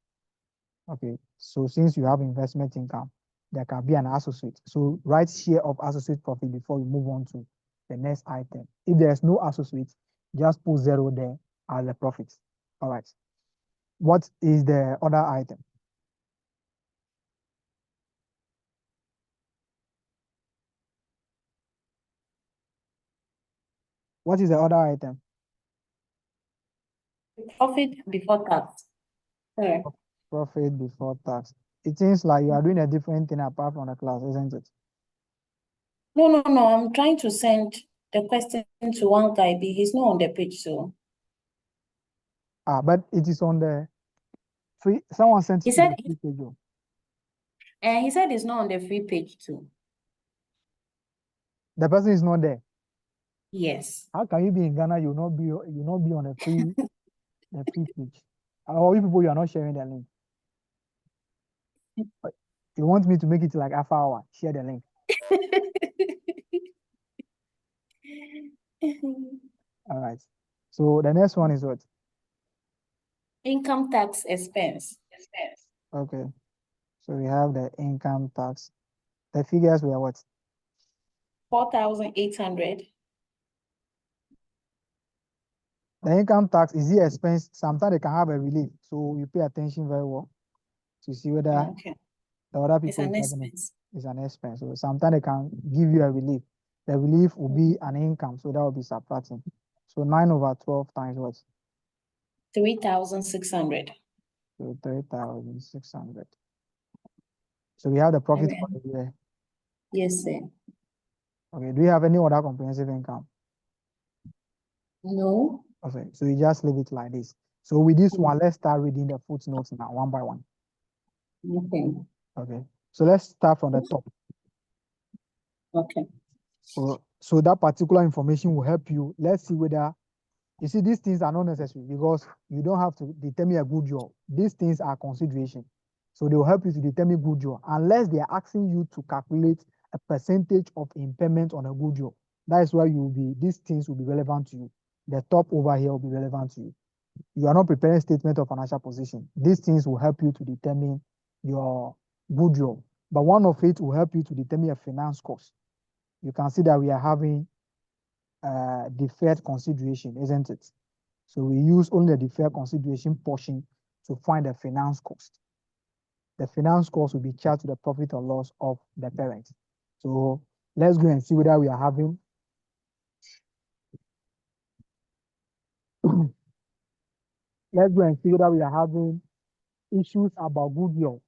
Okay, so since you have investment income, there can be an associate. So write share of associate profit before you move on to the next item. If there is no associate, just put 0 there as the profit. All right. What is the other item? What is the other item? Profit before tax. Sir. Profit before tax. It seems like you are doing a different thing apart from the class, isn't it? No. I'm trying to send the question to one guy, but he's not on the page, so. But it is on the free. Someone sent He it to said, the free page. Oh. and he said it's not on the free page too. The person is not there. Yes. How can you be in Ghana? You'll not be on the free page. Or you people, you are not sharing the link. But you want me to make it like half hour? Share the link. All right. So the next one is what? Income tax expense. Okay. So we have the income tax. The figures were what? 4,800. The income tax is the expense. Sometimes they can have a relief. So you pay attention very well to see whether Okay. the other It's people an is having it. expense. It's an expense. So sometimes they can give you a relief. The relief will be an income. So that will be subtracting. So 9/12 times what? 3,600. So 3,600. So we have the profit for the year. Yes, sir. Okay. Do you have any other comprehensive income? No. Okay. So you just leave it like this. So with this one, let's start reading the footnotes now, one by one. Okay. Okay. So let's start from the top. Okay. So that particular information will help you. Let's see whether, you see, these things are not necessary because you don't have to determine a good job. These things are consideration. So they will help you to determine good job unless they are asking you to calculate a percentage of impairment on a good job. That is why these things will be relevant to you. The top over here will be relevant to you. You are not preparing statement of financial position. These things will help you to determine your good job. But one of it will help you to determine your finance cost. You can see that we are having deferred consideration, isn't it? So we use only the deferred consideration portion to find the finance cost. The finance cost will be charged to the profit or loss of the parent. So let's go and see whether we are having let's go and see whether we are having issues about goodwill.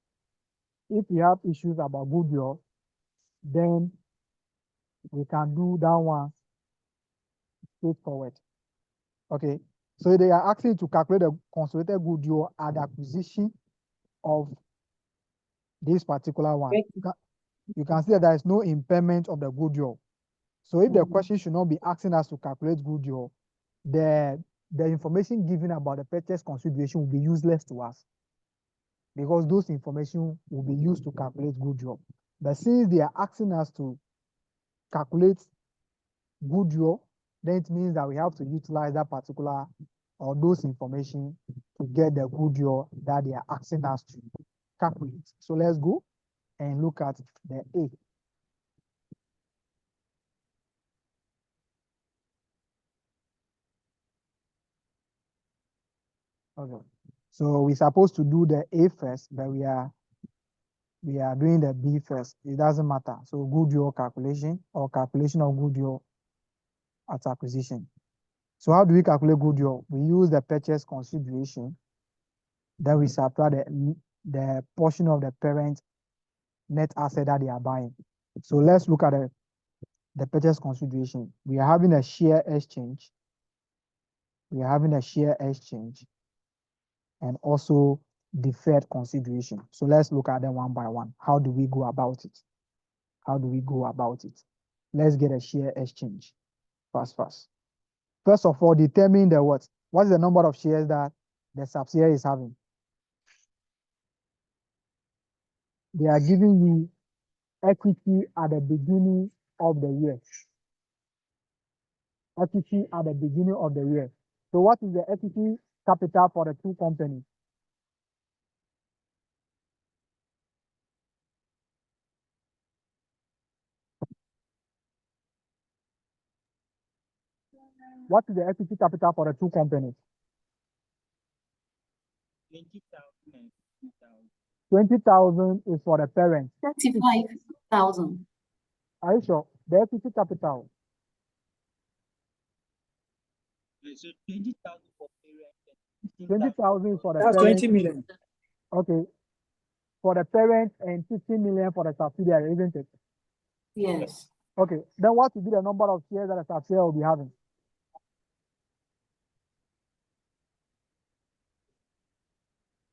If we have issues about goodwill, then we can do that one straightforward. Okay. So they are asking to calculate the consolidated goodwill at the acquisition of this particular one. Great. You can see that there is no impairment of the goodwill. So if the question should not be asking us to calculate goodwill, the information given about the purchase consideration will be useless to us because those information will be used to calculate goodwill. But since they are asking us to calculate goodwill, then it means that we have to utilize that particular or those information to get the goodwill that they are asking us to calculate. So let's go and look at the A. Okay. So we're supposed to do the A first, but we are doing the B first. It doesn't matter. So goodwill calculation or calculation of goodwill at acquisition. So how do we calculate goodwill? We use the purchase consideration. Then we subtract the portion of the parent net asset that they are buying. So let's look at the purchase consideration. We are having a share exchange. We are having a share exchange and also deferred consideration. So let's look at them one by one. How do we go about it? How do we go about it? Let's get a share exchange fast. First of all, determine the what? What is the number of shares that the subsidiary is having? They are giving you equity at the beginning of the year. Equity at the beginning of the year. So what is the equity capital for the two companies? What is the equity capital for the two companies? 20,000 and 2,000. 20,000 is for the parent. 35,000. Are you sure? The equity capital. So 20,000 for parents and 20,000 is for the That's parent. 20 million. Okay. For the parent and 15 million for the subsidiary, isn't it? Yes. Okay. Then what will be the number of shares that the subsidiary will be having?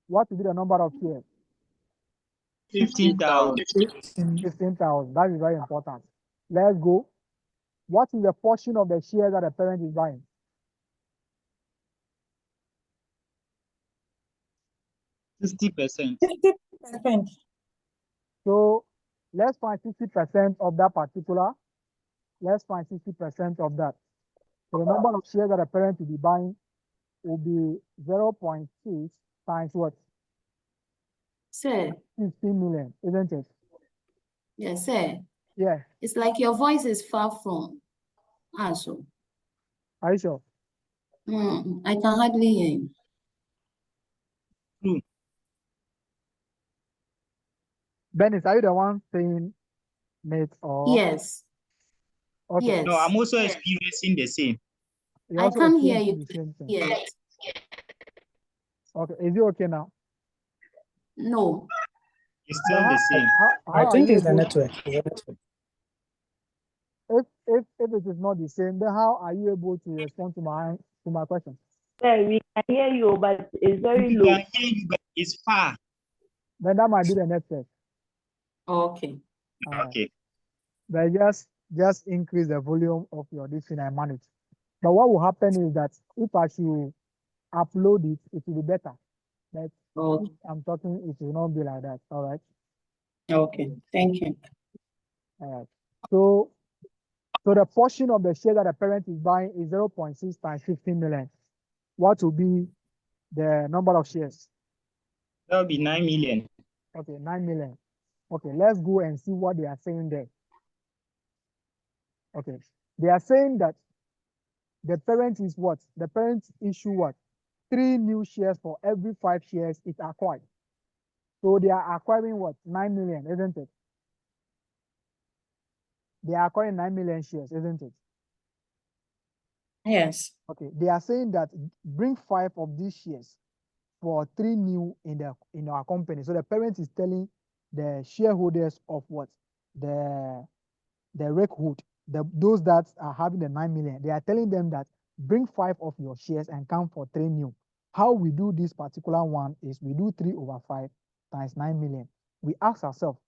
What will be the number of shares? 15,000. 15,000. That is very important. Let's go What is the portion of the shares that the parent is buying? %60. 50%. So let's find 60% of that particular. Let's find 60% of that. So the number of shares that the parent will be buying will be 0.6 times what? Sir, 15 million, isn't it? yes, sir. Yeah. It's like your voice is far from us. Are you sure? I can hardly hear you. True. Dennis, are you the one saying it or? Yes, Okay. yes. No, I'm also experiencing the same. You're I also can't hear you experiencing the same thing. yet. Okay. Is it okay now? No. It's But still the same. how I are think you it's the able, network. It's the network. if it is not the same, then how are you able to respond to my question? Sir, we can hear you, but it's very We low. can hear you, but it's far. Then that might be the network. Okay. Okay. But just increase the volume of your this thing and manage. But what will happen is that if I should upload it, it will be better. But Okay. if I'm talking, it will not be like that. All right. Okay. Thank you. All right. So the portion of the share that the parent is buying is 0.6 times 15 million. What will be the number of shares? That will be 9 million. Okay, 9 million. Okay, let's go and see what they are saying there. Okay, they are saying that the parent is what? The parent issue what? 3 new shares for every 5 shares it acquired. So they are acquiring what? 9 million, isn't it? They are acquiring 9 million shares, isn't it? Yes. Okay, they are saying that bring 5 of these shares for 3 new in our company. So the parent is telling the shareholders of what? The record, those that are having the 9 million, they are telling them that bring 5 of your shares and come for 3 new. How we do this particular one is we do 3/5 times 9 million. We ask ourselves,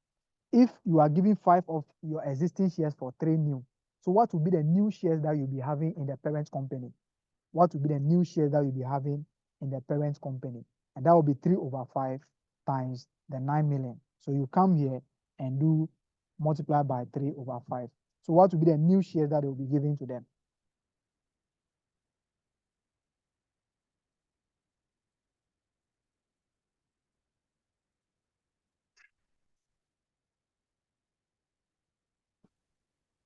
if you are giving 5 of your existing shares for 3 new, so what will be the new shares that you'll be having in the parent company? What will be the new shares that you'll be having in the parent company? And that will be 3/5 times the 9 million. So you come here and do multiply by 3/5. So what will be the new shares that they will be giving to them?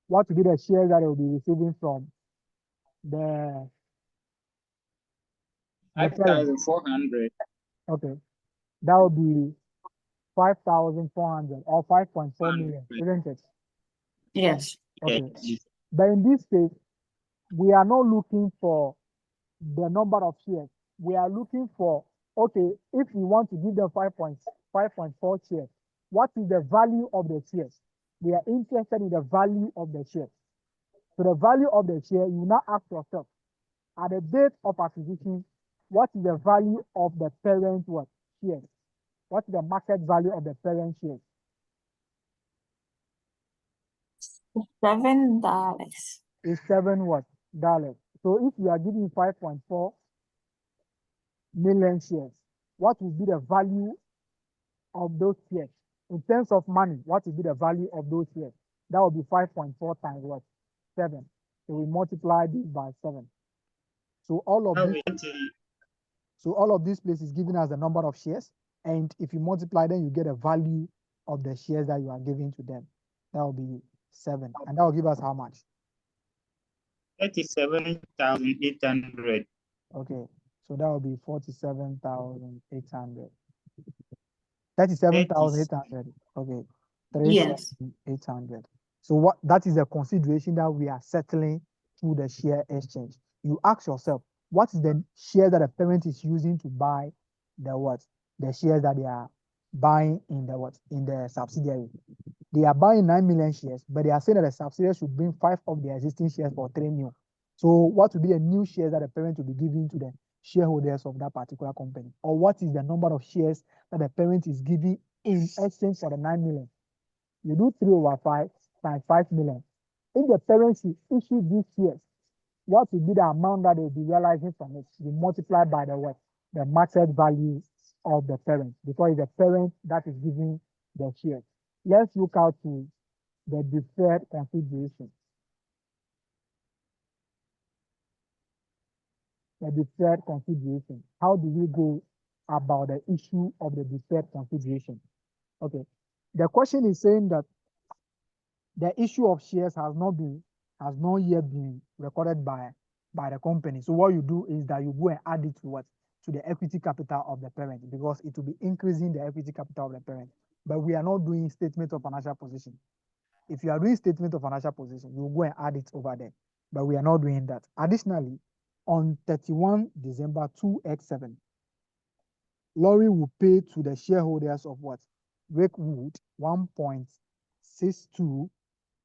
What will be the shares that they will be receiving from the parent? 5,400. Okay, that will be 5,400 or 5.4 million, isn't it? Yes. Okay, Yes. but in this case, we are not looking for the number of shares. We are looking for, okay, if we want to give them 5.4 shares, what is the value of the shares? We are interested in the value of the shares. So the value of the share, you now ask yourself, at the date of acquisition, what is the value of the parent what? Shares? What is the market value of the parent shares? $7. Is $7 what? Dollars. So if you are giving 5.4 million shares, what will be the value of those shares? In terms of money, what will be the value of those shares? That will be 5.4 times what? 7. So we multiply this by 7. So all of That this, will be so all of this place is giving us the number of shares. And if you multiply them, you get a value of the shares that you are giving to them. That will be 7. And that will give us how much? 37,800. Okay. So that will be 47,800. 37,800. Okay. Yes. 37,800. So what that is a consideration that we are settling through the share exchange. You ask yourself, what is the share that a parent is using to buy the what? The shares that they are buying in the what? In the subsidiary. They are buying 9 million shares, but they are saying that the subsidiary should bring 5 of their existing shares for 3 new. So what will be the new shares that the parent will be giving to the shareholders of that particular company? Or what is the number of shares that the parent is giving in exchange for the 9 million? You do 3/5 times 5 million. If the parent should issue these shares, what will be the amount that they'll be realizing from it? You multiply by the what? The market value of the parent, because it's the parent that is giving the shares. Let's look out to the deferred consideration. The deferred consideration. How do we go about the issue of the deferred consideration? Okay. The question is saying that the issue of shares has not yet been recorded by the company. So what you do is that you go and add it to what? To the equity capital of the parent, because it will be increasing the equity capital of the parent. But we are not doing statement of financial position. If you are doing statement of financial position, you go and add it over there. But we are not doing that. Additionally, on 31 December 2x7, Lorry will pay to the shareholders of what? Rakewood 1.62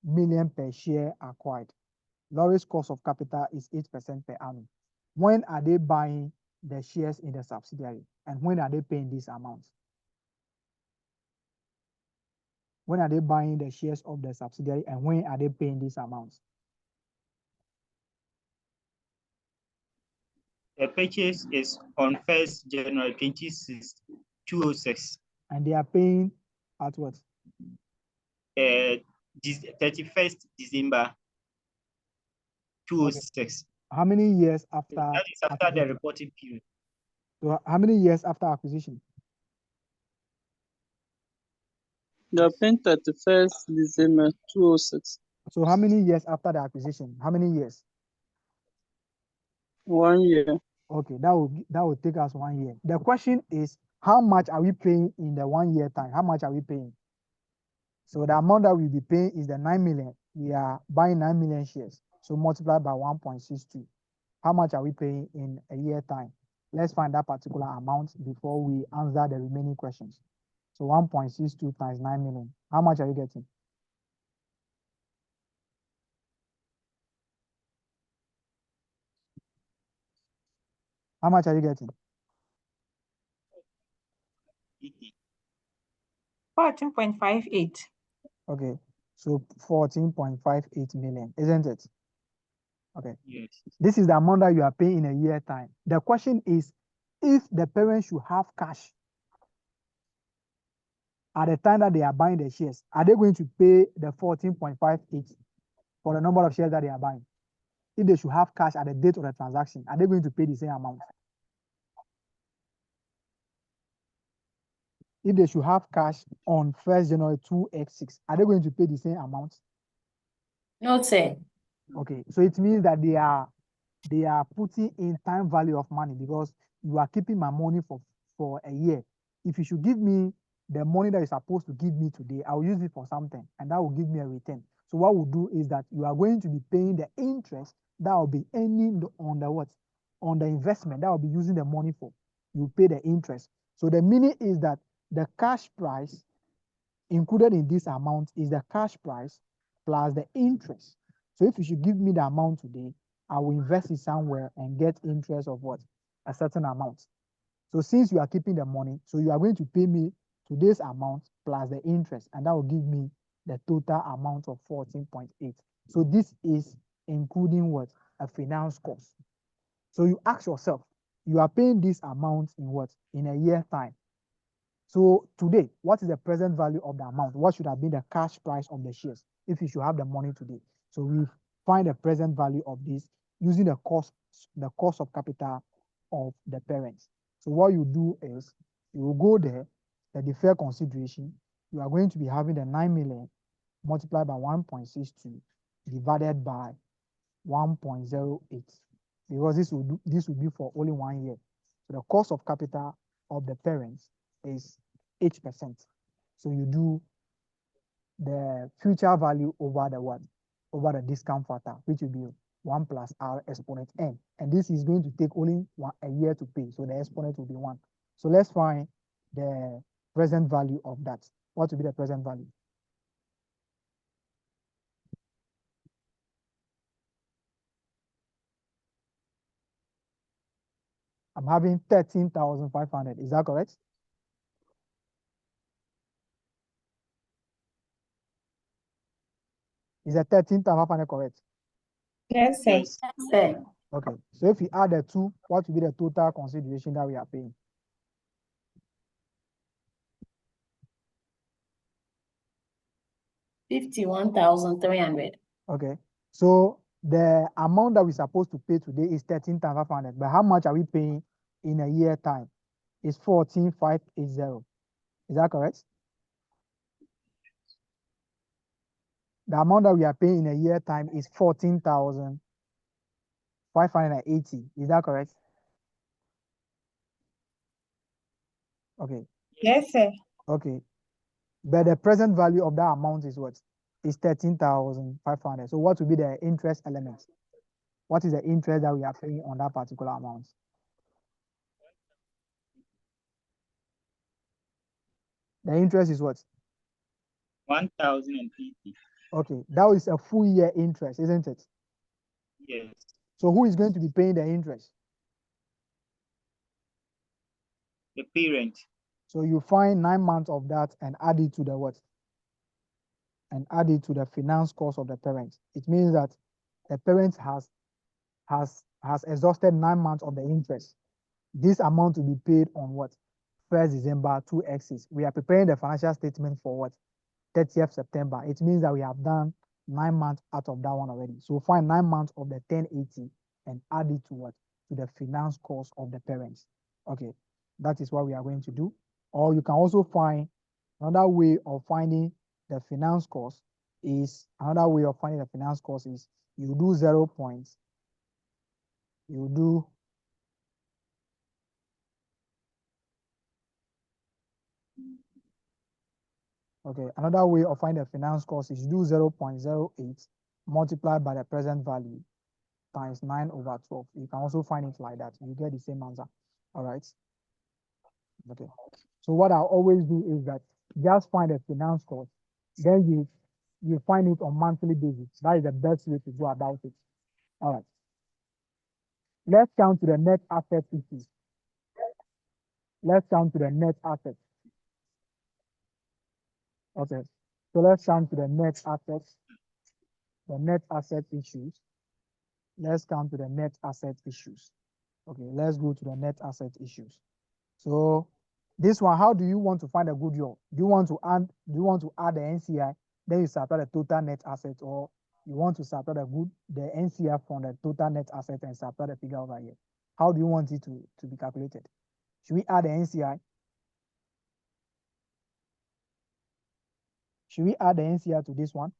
million per share acquired. Lorry's cost of capital is 8% per annum. When are they buying the shares in the subsidiary? And when are they paying this amount? When are they buying the shares of the subsidiary, and when are they paying this amount? The purchase is on 1st January 2006. And they are paying at what? 31st December 2006. How many years after? That is after the reporting period. So how many years after acquisition? They're paying 31st December 2006. So how many years after the acquisition? How many years? 1 year. Okay, that will take us 1 year. The question is, how much are we paying in the 1 year time? How much are we paying? So the amount that we'll be paying is the 9 million. We are buying 9 million shares. So multiply by 1.62. How much are we paying in a year time? Let's find that particular amount before we answer the remaining questions. So 1.62 times 9 million. How much are you getting? How much are you getting? 14.58. Okay, so 14.58 million, isn't it? Okay. Yes. This is the amount that you are paying in a year time. The question is, if the parents should have cash at the time that they are buying the shares, are they going to pay the 14.58 for the number of shares that they are buying? If they should have cash at the date of the transaction, are they going to pay the same amount? If they should have cash on 1st January 2x6, are they going to pay the same amount? No, sir. Okay, so it means that they are putting in time value of money, because you are keeping my money for a year. If you should give me the money that you're supposed to give me today, I will use it for something, and that will give me a return. So what we'll do is that you are going to be paying the interest that will be earning on the what? On the investment that will be using the money for. You pay the interest. So the meaning is that the cash price included in this amount is the cash price plus the interest. So if you should give me the amount today, I will invest it somewhere and get interest of what? A certain amount. So since you are keeping the money, so you are going to pay me today's amount plus the interest, and that will give me the total amount of 14.8. So this is including what? A finance cost. So you ask yourself, you are paying this amount in what? In a year time. So today, what is the present value of the amount? What should have been the cash price of the shares if you should have the money today? So we find the present value of this using the cost of capital of the parents. So what you do is you will go there, the deferred consideration, you are going to be having the 9 million multiplied by 1.62 divided by 1.08, because this will be for only 1 year. So the cost of capital of the parents is 8%. So you do the future value over the what? Over the discount factor, which will be 1 plus R exponent n. And this is going to take only a year to pay. So the exponent will be 1. So let's find the present value of that. What will be the present value? I'm having 13,500. Is that correct? Is the 13,500 correct? Yes, sir. Yes. Sir, Okay. So if we add the two, what will be the total consideration that we are paying? $51,300. Okay. So the amount that we're supposed to pay today is 13,500. But how much are we paying in a year time? It's 14,580. Is that correct? The amount that we are paying in a year time is 14,580. Is that correct? Okay. Yes, sir. Okay. But the present value of that amount is what? Is 13,500. So what will be the interest element? What is the interest that we are paying on that particular amount? The interest is what? 1,080. Okay, that is a full year interest, isn't it? Yes. So who is going to be paying the interest? The parent. So you find 9 months of that and add it to the what? And add it to the finance cost of the parent. It means that the parent has exhausted 9 months of the interest. This amount will be paid on what? 1st December 2 X's. We are preparing the financial statement for what? 30th September. It means that we have done 9 months out of that one already. So find 9 months of the 1080 and add it to what? To the finance cost of the parents. Okay, that is what we are going to do. Or you can also find another way of finding the finance cost is you do 0 points. You do okay, another way of finding the finance cost is you do 0.08 multiplied by the present value times 9/12. You can also find it like that. You get the same answer. All right. Okay. So what I always do is that just find the finance cost, then you find it on monthly basis. That is the best way to go about it. All right. Let's come to the net asset issue. Let's come to the net assets. Okay. So let's come to the net assets. The net asset issues. Let's come to the net asset issues. Okay, let's go to the net asset issues. So this one, how do you want to find a goodwill? Do you want to add the NCI, then you subtract the total net asset, or you want to subtract the NCI from the total net asset and subtract the figure over here? How do you want it to be calculated? Should we add the NCI? Should we add the NCI to this one?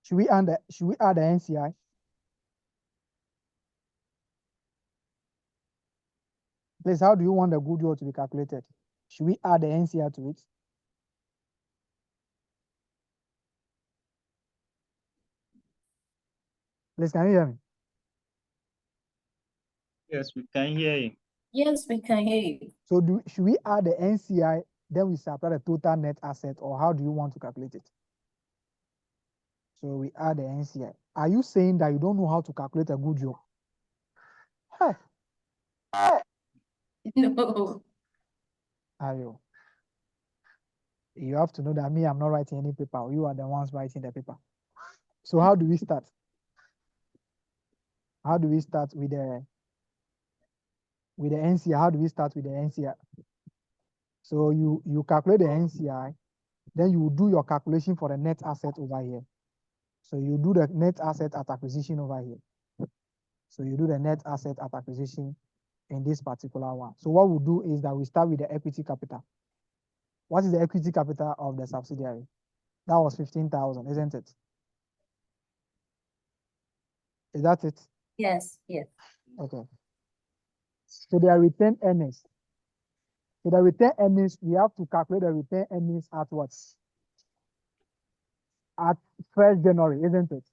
Should we add the NCI? Please, how do you want the goodwill to be calculated? Should we add the NCI to it? Please, can you hear me? Yes, we can hear you. Yes, we can hear you. So should we add the NCI, then we subtract the total net asset, or how do you want to calculate it? So we add the NCI. Are you saying that you don't know how to calculate a goodwill? Hey, No. Ayo. You have to know that me, I'm not writing any paper. You are the ones writing the paper. So how do we start? How do we start with the NCI? How do we start with the NCI? So you calculate the NCI, then you do your calculation for the net asset over here. So you do the net asset at acquisition over here. So you do the net asset at acquisition in this particular one. So what we'll do is that we start with the equity capital. What is the equity capital of the subsidiary? That was 15,000, isn't it? Is that it? Yes, yes. Okay. So their retained earnings. So the retained earnings, we have to calculate the retained earnings at what? At 1st January, isn't it?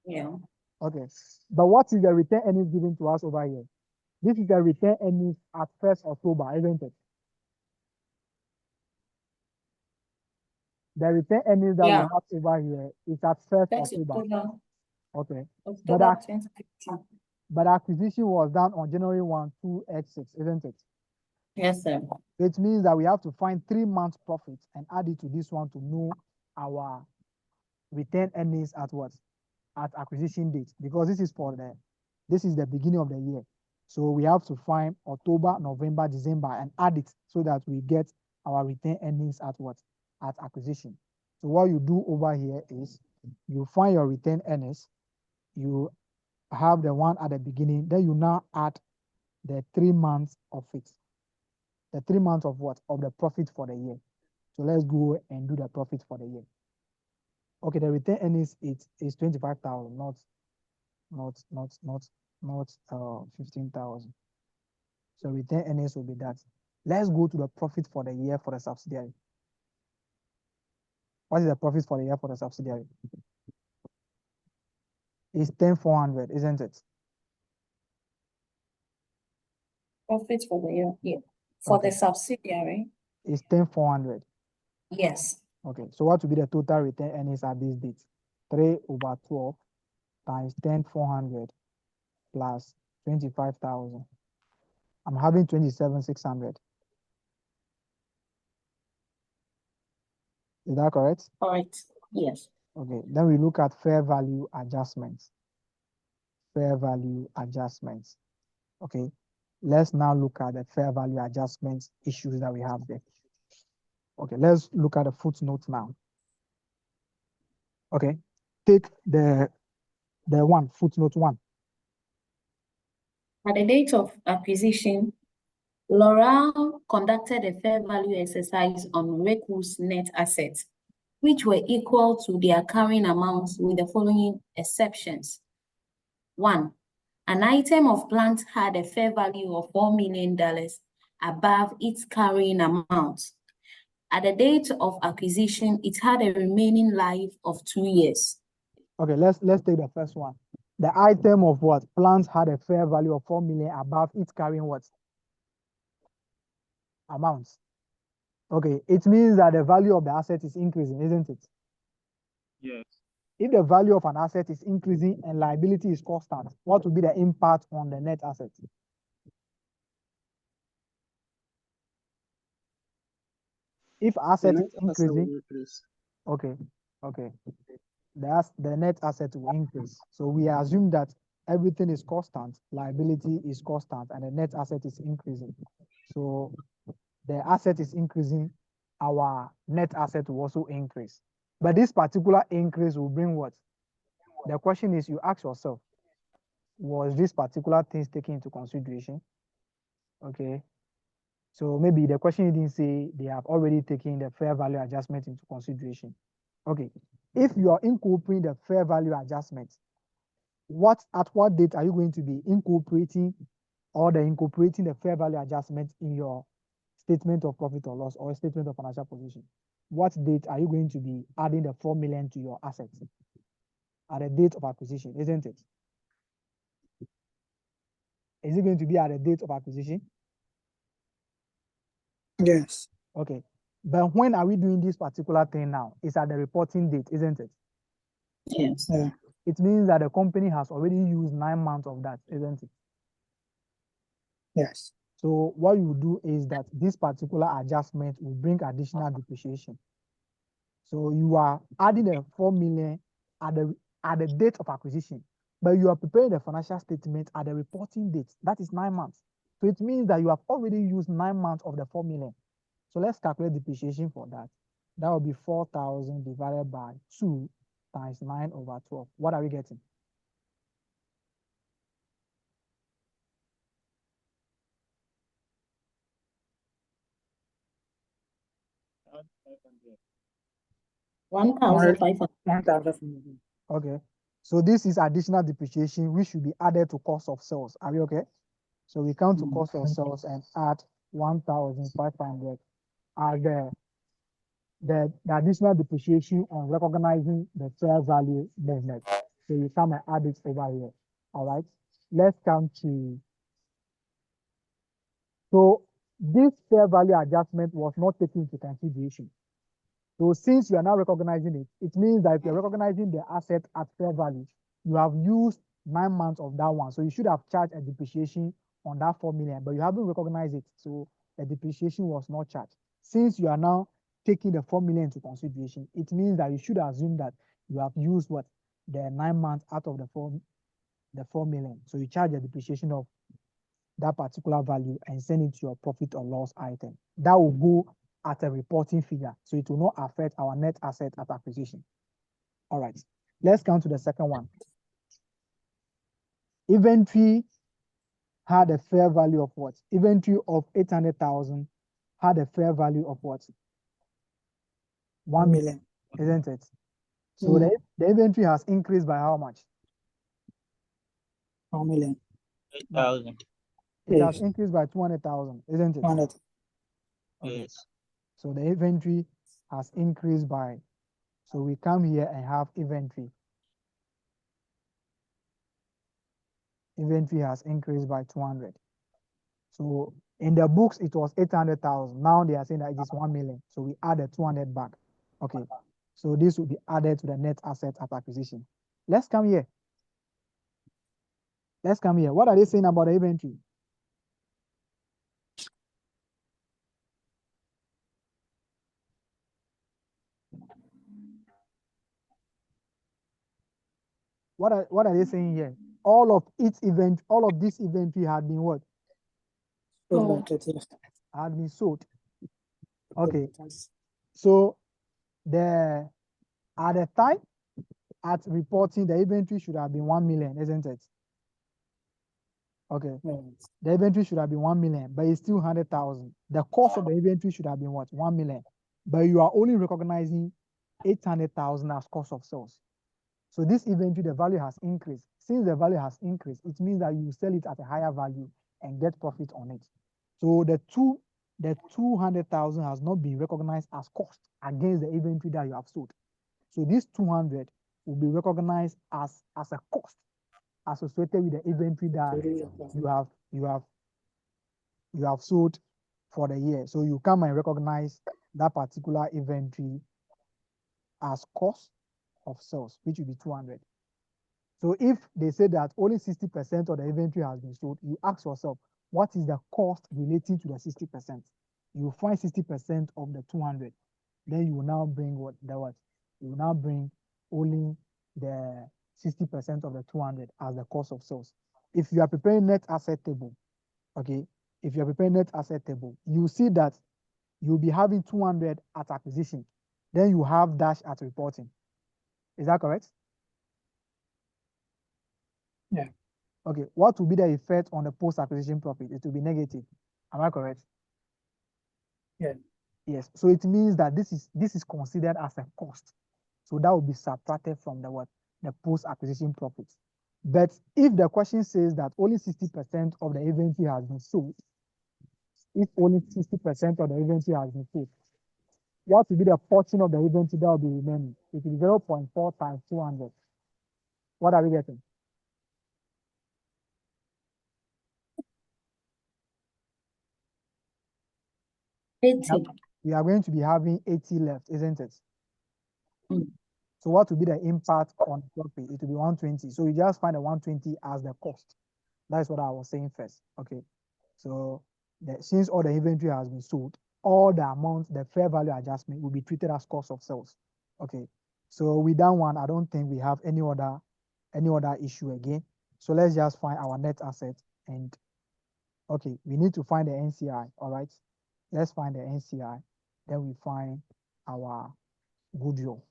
Yeah. Okay. But what is the retained earnings given to us over here? This is the retained earnings at 1st October, isn't it? The retained earnings that we Yeah. have over here is at 1st That's October. October. Okay. October 2015. But acquisition was done on January 1, 2X6, isn't it? Yes, sir. It means that we have to find 3 months profit and add it to this one to know our retained earnings at what? At acquisition date, because this is the beginning of the year. So we have to find October, November, December and add it so that we get our retained earnings at what? At acquisition. So what you do over here is you find your retained earnings, you have the one at the beginning, then you now add the 3 months of it. The 3 months of what? Of the profit for the year. So let's go and do the profit for the year. Okay, the retained earnings is 25,000, not 15,000. So retained earnings will be that. Let's go to the profit for the year for the subsidiary. What is the profit for the year for the subsidiary? It's 10,400, isn't it? Profit for the year, yeah. For Okay. the subsidiary, It's 10,400. yes. Okay, so what will be the total retained earnings at this date? 3/12 times 10,400 plus 25,000. I'm having 27,600. Is that correct? Correct. Yes. Okay, then we look at fair value adjustments. Fair value adjustments. Okay, let's now look at the fair value adjustments issues that we have there. Okay, let's look at the footnote now. Okay, take the one, footnote 1. At the date of acquisition, Laurel conducted a fair value exercise on Reku's net assets, which were equal to their carrying amounts with the following exceptions. 1, an item of plant had a fair value of $4 million above its carrying amount. At the date of acquisition, it had a remaining life of 2 years. Okay, let's take the first one. The item of what? Plants had a fair value of 4 million above its carrying what? Amounts. Okay, it means that the value of the asset is increasing, isn't it? Yes. If the value of an asset is increasing and liability is constant, what will be the impact on the net asset? If asset is increasing, okay, the net asset will increase. So we assume that everything is constant, liability is constant, and the net asset is increasing. So the asset is increasing, our net asset will also increase. But this particular increase will bring what? The question is, you ask yourself, was this particular things taken into consideration? Okay. So maybe the question didn't say they have already taken the fair value adjustment into consideration. Okay. If you are incorporating the fair value adjustment, at what date are you going to be incorporating the fair value adjustment in your statement of profit or loss or statement of financial position? What date are you going to be adding the 4 million to your assets? At the date of acquisition, isn't it? Is it going to be at the date of acquisition? Yes. Okay. But when are we doing this particular thing now? It's at the reporting date, isn't it? Yes. Yeah. It means that the company has already used 9 months of that, isn't it? Yes. So what you do is that this particular adjustment will bring additional depreciation. So you are adding a 4 million at the date of acquisition, but you are preparing the financial statement at the reporting date. That is 9 months. So it means that you have already used 9 months of the 4 million. So let's calculate depreciation for that. That will be 4,000 divided by 2 times 9/12. What are we getting? $1,500. Okay. So this is additional depreciation which should be added to cost of sales. Are we okay? So we come to cost of sales and add 1,500 as the additional depreciation on recognizing the fair value movement. So you come and add it over here. All right. Let's come to. So this fair value adjustment was not taken into consideration. So since you are now recognizing it, it means that if you're recognizing the asset at fair value, you have used 9 months of that one. So you should have charged a depreciation on that 4 million, but you haven't recognized it. So the depreciation was not charged. Since you are now taking the 4 million into consideration, it means that you should assume that you have used what? The 9 months out of the 4 million. So you charge the depreciation of that particular value and send it to your profit or loss item. That will go at a reporting figure. So it will not affect our net asset at acquisition. All right, let's come to the second one. Inventory had a fair value of what? Inventory of 800,000 had a fair value of what? 1 million, isn't it? So the inventory has increased by how much? 1 million. 8,000. It has increased by 200,000, isn't it? 200. Okay. Yes. So the inventory has increased by, so we come here and have inventory. Inventory has increased by 200. So in the books, it was 800,000. Now they are saying that it is 1 million. So we added 200 back. Okay. So this will be added to the net asset at acquisition. Let's come here. Let's come here. What are they saying about the inventory? What are they saying here? All of this inventory had been what? Had been sold. Okay. So at the time at reporting, the inventory should have been 1 million, isn't it? Okay. The inventory should have been 1 million, but it's still 100,000. The cost of the inventory should have been what? 1 million. But you are only recognizing 800,000 as cost of sales. So this inventory, the value has increased. Since the value has increased, it means that you sell it at a higher value and get profit on it. So the 200,000 has not been recognized as cost against the inventory that you have sold. So this 200 will be recognized as a cost associated with the inventory that you have sold for the year. So you come and recognize that particular inventory as cost of sales, which will be 200. So if they say that only 60% of the inventory has been sold, you ask yourself, what is the cost relating to the 60%? You find 60% of the 200. Then you will now bring what? You will now bring only the 60% of the 200 as the cost of sales. If you are preparing net asset table, okay, if you are preparing net asset table, you see that you'll be having 200 at acquisition. Then you have dash at reporting. Is that correct? Yeah. Okay, what will be the effect on the post-acquisition profit? It will be negative. Am I correct? Yeah. Yes. So it means that this is considered as a cost. So that will be subtracted from the what? The post-acquisition profit. But if the question says that only 60% of the inventory has been sold, if only 60% of the inventory has been sold, what will be the portion of the inventory that will be remaining? It will be 0.4 times 200. What are we getting? 80. We are going to be having 80 left, isn't it? Mm. So what will be the impact on the profit? It will be 120. So you just find the 120 as the cost. That's what I was saying first. Okay. So since all the inventory has been sold, all the amount, the fair value adjustment will be treated as cost of sales. Okay. So with that one, I don't think we have any other issue again. So let's just find our net asset and okay, we need to find the NCI. All right. Let's find the NCI. Then we find our goodwill.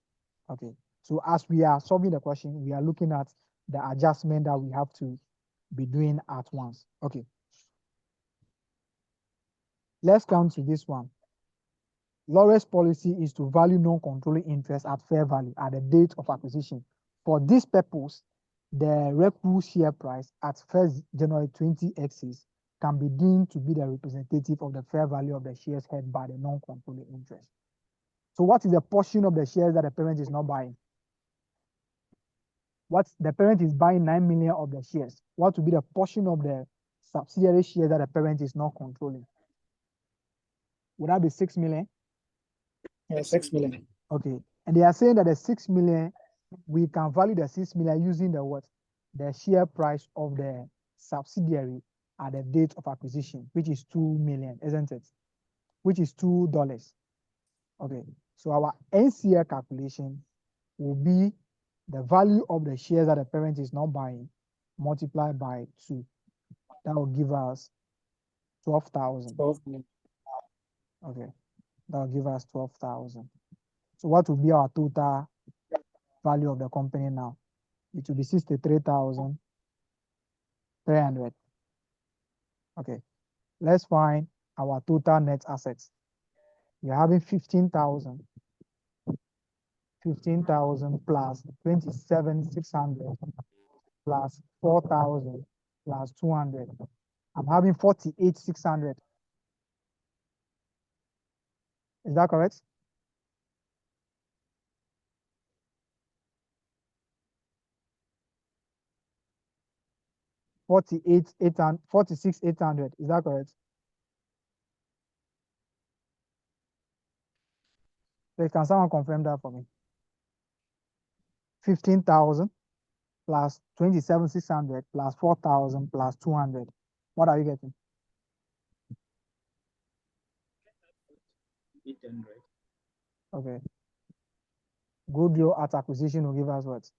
Okay. So as we are solving the question, we are looking at the adjustment that we have to be doing at once. Okay. Let's come to this one. Lawrence policy is to value non-controlling interest at fair value at the date of acquisition. For this purpose, the REPU share price at 1st January 20X can be deemed to be the representative of the fair value of the shares held by the non-controlling interest. So what is the portion of the shares that the parent is not buying? What the parent is buying 9 million of the shares. What will be the portion of the subsidiary shares that the parent is not controlling? Would that be 6 million? Yeah, 6 million. Okay. And they are saying that the 6 million, we can value the 6 million using the what? The share price of the subsidiary at the date of acquisition, which is 2 million, isn't it? Which is $2. Okay, so our NCL calculation will be the value of the shares that the parent is not buying multiplied by 2. That will give us 12,000. 12 million. Okay, that will give us 12,000. So what will be our total value of the company now? It will be 63,300. Okay, let's find our total net assets. We're having 15,000. 15,000 plus 27,600 plus 4,000 plus 200. I'm having 48,600. Is that correct? $46,800. Is that correct? Please, can someone confirm that for me? 15,000 plus 27,600 plus 4,000 plus 200. What are you getting? 800. Okay. Goodwill at acquisition will give us what?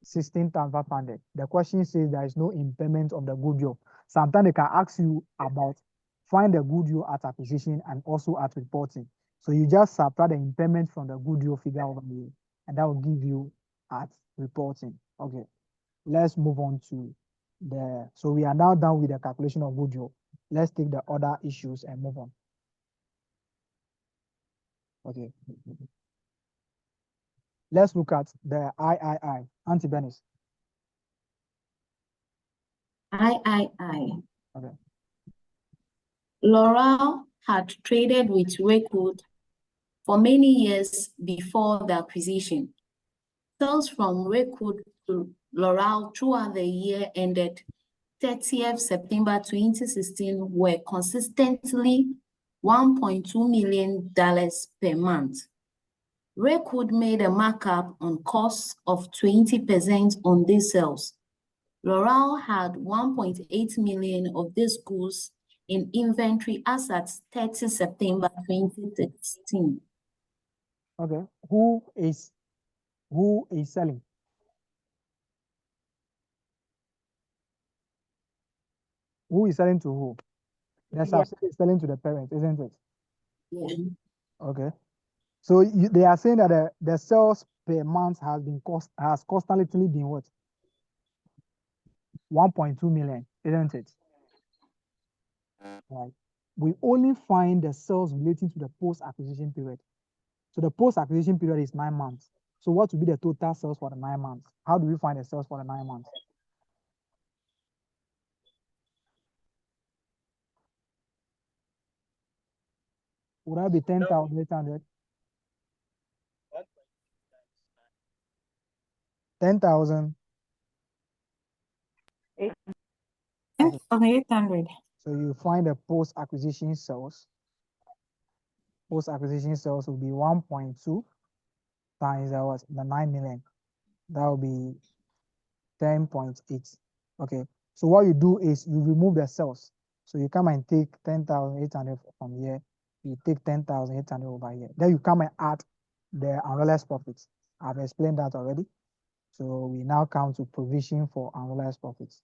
16,500. The question says there is no impairment of the goodwill. Sometimes they can ask you about find the goodwill at acquisition and also at reporting. So you just subtract the impairment from the goodwill figure over here, and that will give you at reporting. Okay, let's move on to so we are now done with the calculation of goodwill. Let's take the other issues and move on. Okay. Let's look at the III. Auntie Bernice. III. Okay. Laurel had traded with Redwood for many years before the acquisition. Sales from Redwood to Laurel throughout the year ended 30th September 2016 were consistently $1.2 million per month. Redwood made a markup on costs of 20% on these sales. Laurel had 1.8 million of these goods in inventory as at 30 September 2016. Okay. Who is selling? Who is selling to who? The subsidiary is selling to the parent, isn't it? Yeah. Okay. So they are saying that the sales per month has constantly been what? 1.2 million, isn't it? Right. We only find the sales relating to the post-acquisition period. So the post-acquisition period is 9 months. So what will be the total sales for the 9 months? How do we find the sales for the 9 months? Would that be 10,800? 10,000. 800. So you find the post-acquisition sales. Post-acquisition sales will be 1.2 times the 9 million. That will be 10.8. Okay. So what you do is you remove the sales. So you come and take 10,800 from here. You take 10,800 over here. Then you come and add the unrealized profits. I've explained that already. So we now come to provision for unrealized profits.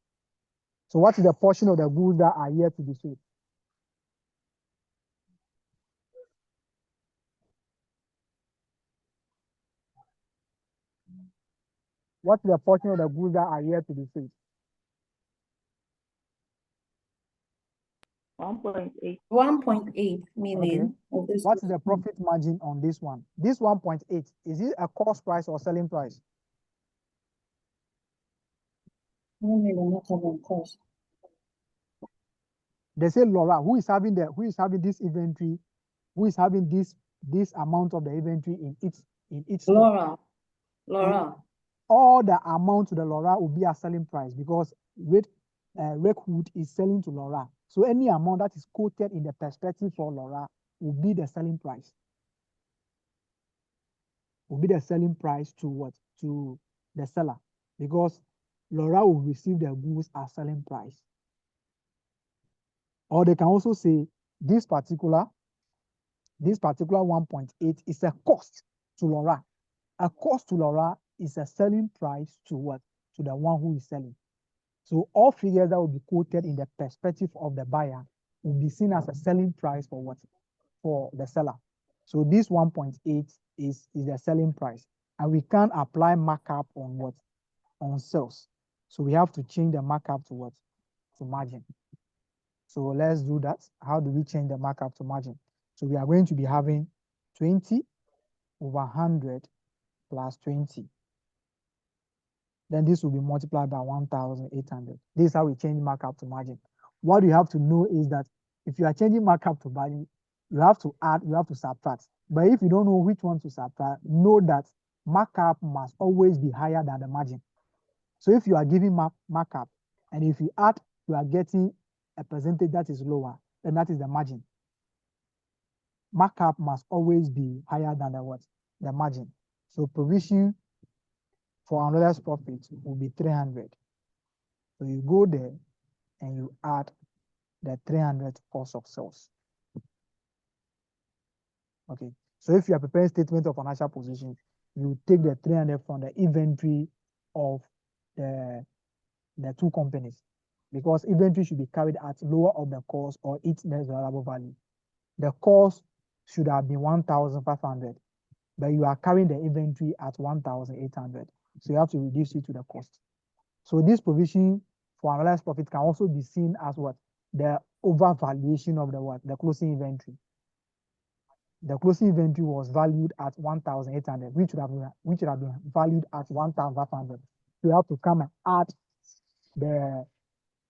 So what is the portion of the goods that are yet to be sold? What is the portion of the goods that are yet to be sold? 1.8 million. Okay. What is the profit margin on this one? This 1.8, is it a cost price or selling price? Cost. They say Laura, who is having this inventory, who is having this amount of the inventory in each store? Laura. All the amount to the Laura will be a selling price because Redwood is selling to Laura. So any amount that is quoted in the perspective for Laura will be the selling price. Will be the selling price to what? To the seller. Because Laura will receive the goods at selling price. Or they can also say this particular 1.8 is a cost to Laura. A cost to Laura is a selling price to what? To the one who is selling. So all figures that will be quoted in the perspective of the buyer will be seen as a selling price for what? For the seller. So this 1.8 is the selling price. And we can't apply markup on what? On sales. So we have to change the markup to what? To margin. So let's do that. How do we change the markup to margin? So we are going to be having 20 over 100 plus 20. Then this will be multiplied by 1,800. This is how we change markup to margin. What you have to know is that if you are changing markup to margin, you have to add, you have to subtract. But if you don't know which one to subtract, know that markup must always be higher than the margin. So if you are giving markup, and if you add, you are getting a percentage that is lower, then that is the margin. Markup must always be higher than the what? The margin. So provision for unrealized profit will be 300. So you go there and you add the 300 cost of sales. Okay. So if you are preparing statement of financial position, you take the 300 from the inventory of the two companies, because inventory should be carried at lower of the cost or its next variable value. The cost should have been 1,500, but you are carrying the inventory at 1,800. So you have to reduce it to the cost. So this provision for unrealized profit can also be seen as what? The overvaluation of the what? The closing inventory. The closing inventory was valued at 1,800, which would have been valued at 1,500. So you have to come and add the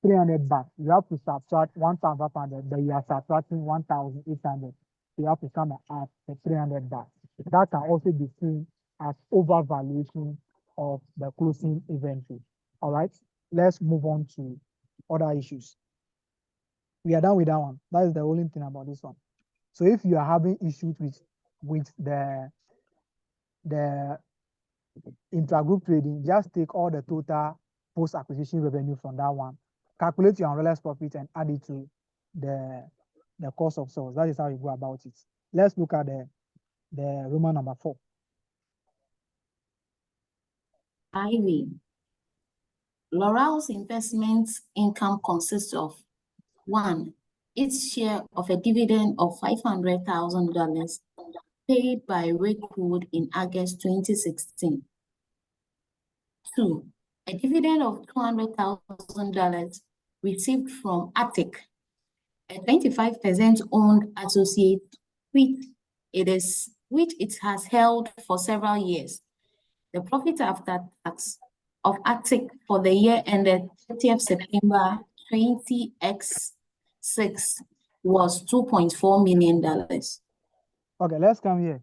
300 back. You have to subtract 1,500, but you are subtracting 1,800. So you have to come and add the 300 back. That can also be seen as overvaluation of the closing inventory. All right, let's move on to other issues. We are done with that one. That is the only thing about this one. So if you are having issues with the intragroup trading, just take all the total post-acquisition revenue from that one, calculate your unrealized profit and add it to the cost of sales. That is how you go about it. Let's look at the Roman number 4. IV. Laurel's investment income consists of 1. Its share of a dividend of $500,000 paid by Lakewood in August 2016. 2. A dividend of $200,000 received from Attic, a 25% owned associate which it has held for several years. The profit after tax of Attic for the year ended 30th September 20x6 was $2.4 million. Okay, let's come here.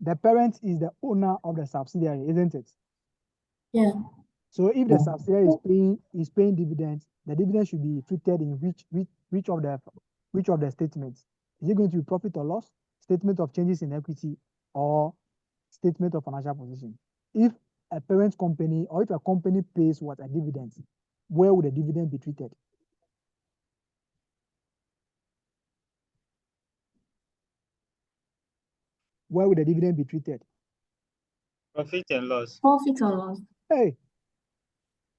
The parent is the owner of the subsidiary, isn't it? Yeah. So if the subsidiary is paying dividends, the dividend should be treated in which of the statements? Is it going to be profit or loss, statement of changes in equity, or statement of financial position? If a parent company or if a company pays what a dividend, where would the dividend be treated? Where would the dividend be treated? Profit and loss. Profit or loss. Hey,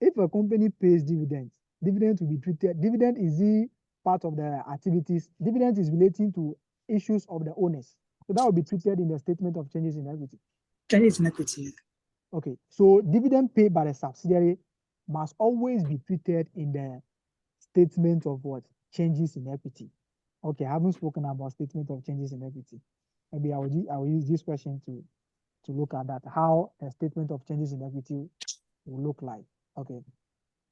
if a company pays dividend will be treated. Dividend is the part of the activities. Dividend is relating to issues of the owners. So that will be treated in the statement of changes in equity. Changes in equity. Okay, so dividend paid by the subsidiary must always be treated in the statement of what? Changes in equity. Okay, I haven't spoken about statement of changes in equity. Maybe I will use this question to look at that, how a statement of changes in equity will look like. Okay,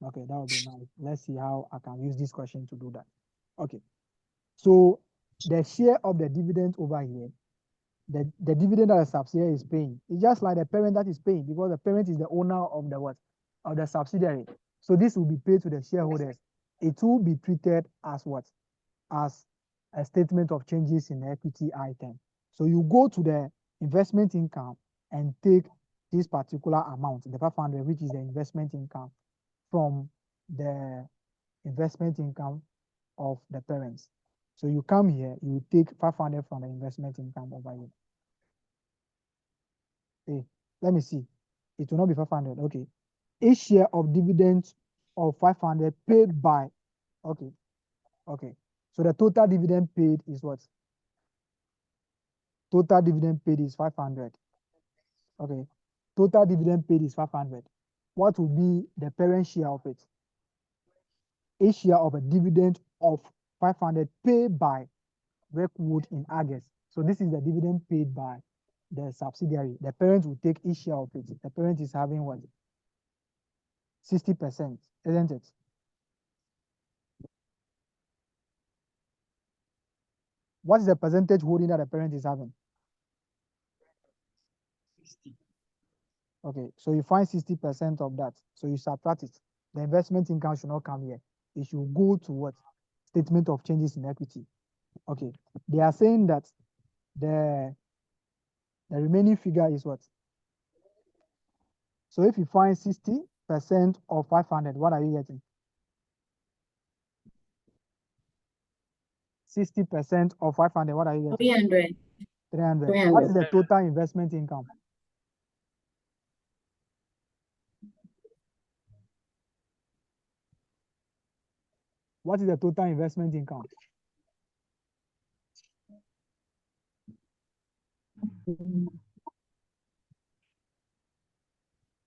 that would be nice. Let's see how I can use this question to do that. Okay, so the share of the dividend over here, the dividend that the subsidiary is paying, it's just like the parent that is paying, because the parent is the owner of the what? Of the subsidiary. So this will be paid to the shareholders. It will be treated as what? As a statement of changes in equity item. So you go to the investment income and take this particular amount, the 500, which is the investment income, from the investment income of the parents. So you come here, you take 500 from the investment income over here. Hey, let me see. It will not be 500. Okay. Each share of dividends of 500 paid by. Okay. Okay. So the total dividend paid is what? Total dividend paid is 500. Okay. Total dividend paid is 500. What will be the parent share of it? Each share of a dividend of 500 paid by Redwood in August. So this is the dividend paid by the subsidiary. The parent will take each share of it. The parent is having what? 60%, isn't it? What is the percentage holding that the parent is having? 60. Okay, so you find 60% of that. So you subtract it. The investment income should not come here. It should go to what? Statement of changes in equity. Okay, they are saying that the remaining figure is what? So if you find 60% of 500, what are you getting? 60% of 500, what are you getting? 300. 300. What is the total investment income? What is the total investment income?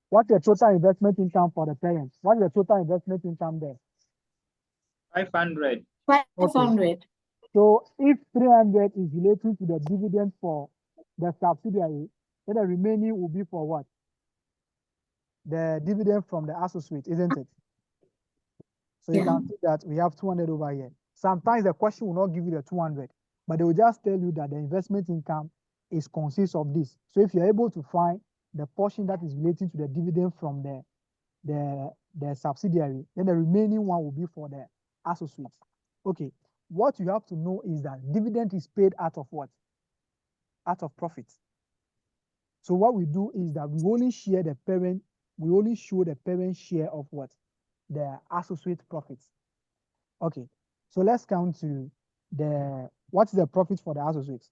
What's the total investment income for the parents? What's the total investment income there? 500. 500. So if 300 is relating to the dividend for the subsidiary, then the remaining will be for what? The dividend from the associate, isn't it? So you can see that we have 200 over here. Sometimes the question will not give you the 200, but they will just tell you that the investment income is consists of this. So if you're able to find the portion that is relating to the dividend from the subsidiary, then the remaining one will be for the associates. Okay, what you have to know is that dividend is paid out of what? Out of profit. So what we do is that we only share the parent, we only show the parent share of what? The associate profits. Okay, so let's count to what's the profit for the associates?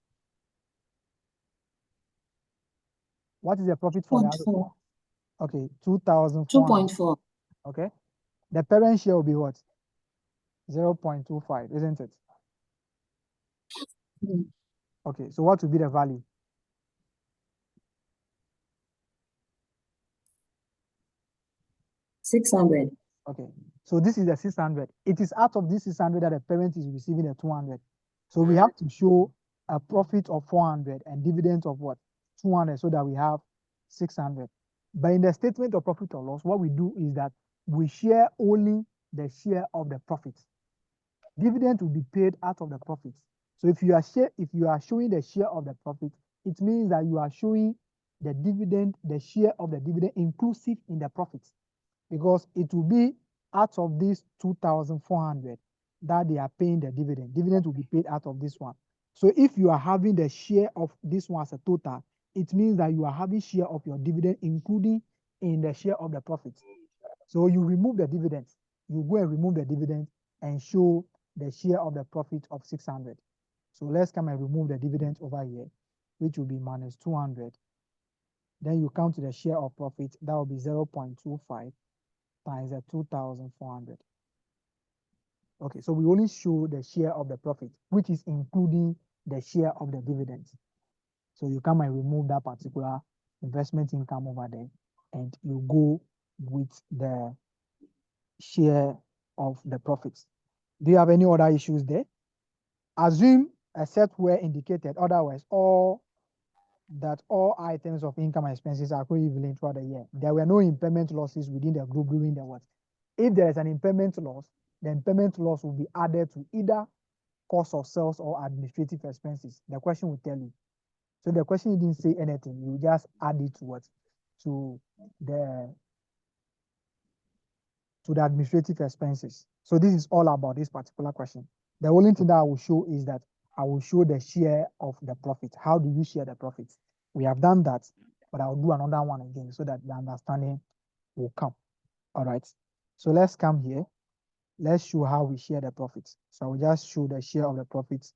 What is the profit for the associates? Okay, 2,400. 2.4. Okay, the parent share will be what? 0.25, isn't it? Okay, so what will be the value? $600. Okay, so this is the 600. It is out of this 600 that the parent is receiving the 200. So we have to show a profit of 400 and dividends of what? 200, so that we have 600. But in the statement of profit or loss, what we do is that we share only the share of the profits. Dividend will be paid out of the profits. So if you are showing the share of the profit, it means that you are showing the dividend, the share of the dividend inclusive in the profits, because it will be out of this 2,400 that they are paying the dividend. Dividend will be paid out of this one. So if you are having the share of this one as a total, it means that you are having share of your dividend including in the share of the profits. So you remove the dividends. You go and remove the dividend and show the share of the profit of 600. So let's come and remove the dividend over here, which will be minus 200. Then you come to the share of profit, that will be 0.25 times the 2,400. Okay, so we only show the share of the profit, which is including the share of the dividends. So you come and remove that particular investment income over there, and you go with the share of the profits. Do you have any other issues there? Assume except where indicated, otherwise all items of income and expenses are equivalent throughout the year. There were no impairment losses within the group during the what? If there is an impairment loss, the impairment loss will be added to either cost of sales or administrative expenses. The question will tell you. So the question didn't say anything. You just add it to what? To the administrative expenses. So this is all about this particular question. The only thing that I will show is that I will show the share of the profit. How do you share the profit? We have done that, but I'll do another one again so that the understanding will come. All right. So let's come here. Let's show how we share the profits. So I will just show the share of the profits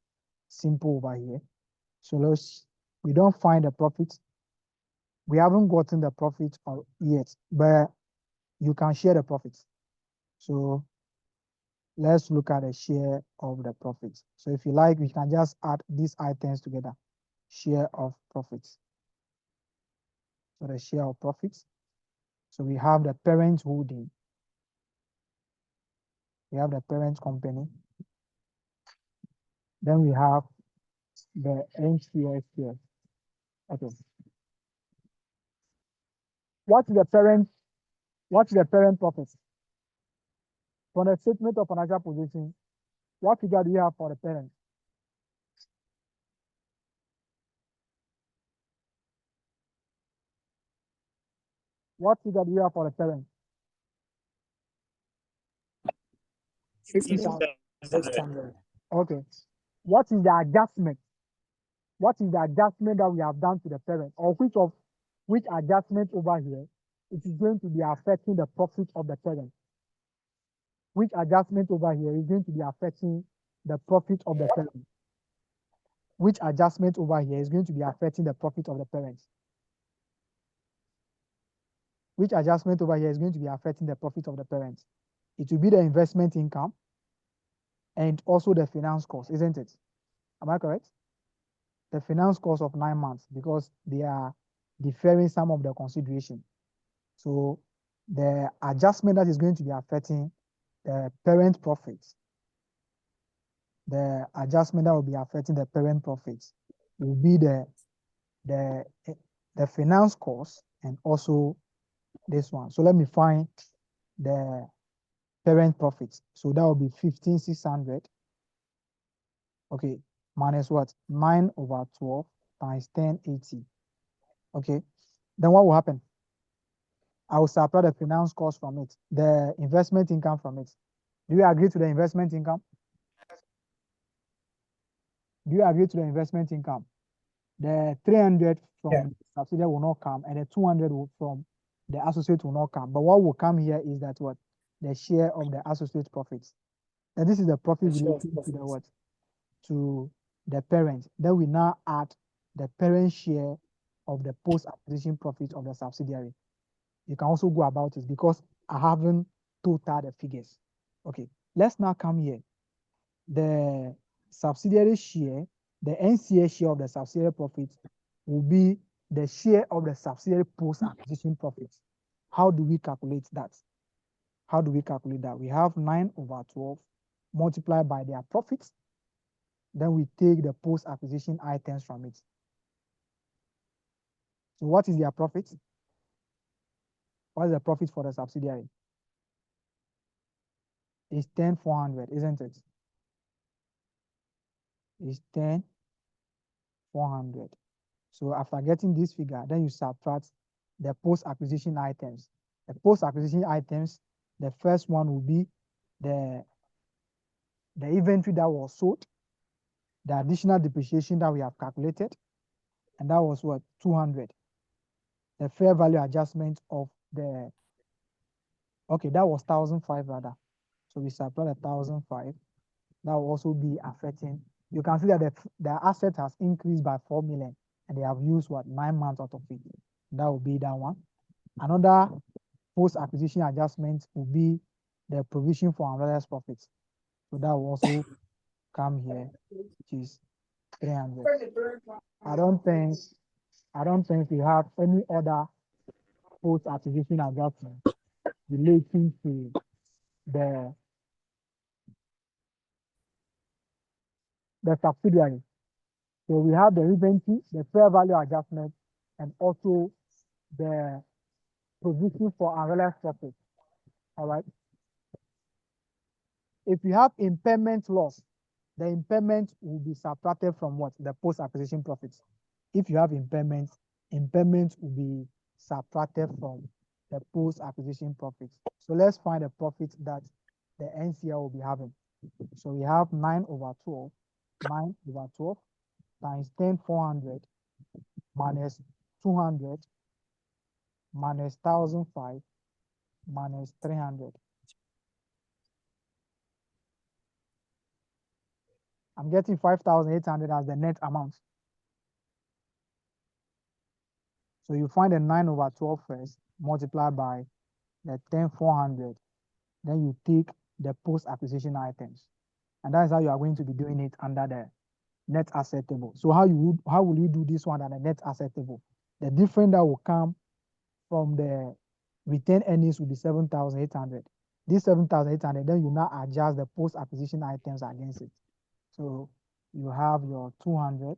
simple over here. So we don't find the profit. We haven't gotten the profit yet, but you can share the profits. So let's look at the share of the profits. So if you like, we can just add these items together. Share of profits. So the share of profits. So we have the parent holding. We have the parent company. Then we have the NCS share. Okay. What is the parent profit? From the statement of financial position, what figure do you have for the parent? What figure do you have for the parent? 60,600. Okay. What is the adjustment? What is the adjustment that we have done to the parent? Or which adjustment over here it is going to be affecting the profit of the parent? Which adjustment over here is going to be affecting the profit of the parent? Which adjustment over here is going to be affecting the profit of the parent? Which adjustment over here is going to be affecting the profit of the parent? It will be the investment income and also the finance cost, isn't it? Am I correct? The finance cost of 9 months, because they are deferring some of the consideration. So the adjustment that is going to be affecting the parent profits, the adjustment that will be affecting the parent profits will be the finance cost and also this one. So let me find the parent profits. So that will be 15,600. Okay, minus what? 9/12 times 1080. Okay, then what will happen? I will subtract the finance cost from it, the investment income from it. Do you agree to the investment income? Do you agree to the investment income? The 300 from Yeah. subsidiary will not come, and the 200 from the associate will not come. But what will come here is that what? The share of the associate profits. And this is the profit The share of relating to the profits. what? To the parent. Then we now add the parent share of the post-acquisition profit of the subsidiary. You can also go about it because I haven't totaled the figures. Okay, let's now come here. The subsidiary share, the NCA share of the subsidiary profit will be the share of the subsidiary post-acquisition profit. How do we calculate that? How do we calculate that? We have 9/12 multiplied by their profits. Then we take the post-acquisition items from it. So what is their profit? What is the profit for the subsidiary? It's 10,400, isn't it? It's 10,400. So after getting this figure, then you subtract the post-acquisition items. The post-acquisition items, the first one will be the inventory that was sold, the additional depreciation that we have calculated, and that was what? 200. The fair value adjustment of the, okay, that was 1,005 rather. So we subtract 1,005. That will also be affecting. You can see that the asset has increased by 4 million, and they have used what? 9 months out of it. That will be that one. Another post-acquisition adjustment will be the provision for unrealized profits. So that will also come here, which is 300. I don't think we have any other post-acquisition adjustment relating to the subsidiary. So we have the inventory, the fair value adjustment, and also the provision for unrealized profit. All right. If you have impairment loss, the impairment will be subtracted from what? The post-acquisition profits. If you have impairment will be subtracted from the post-acquisition profits. So let's find the profit that the NCL will be having. So we have 9/12 times 10,400 minus 200 minus 1,005 minus 300. I'm getting 5,800 as the net amount. So you find the 9 over 12 first, multiply by the 10,400. Then you take the post-acquisition items. And that's how you are going to be doing it under the net asset table. So how will you do this one under the net asset table? The difference that will come from the retained earnings will be 7,800. This 7,800, then you now adjust the post-acquisition items against it. So you have your 200,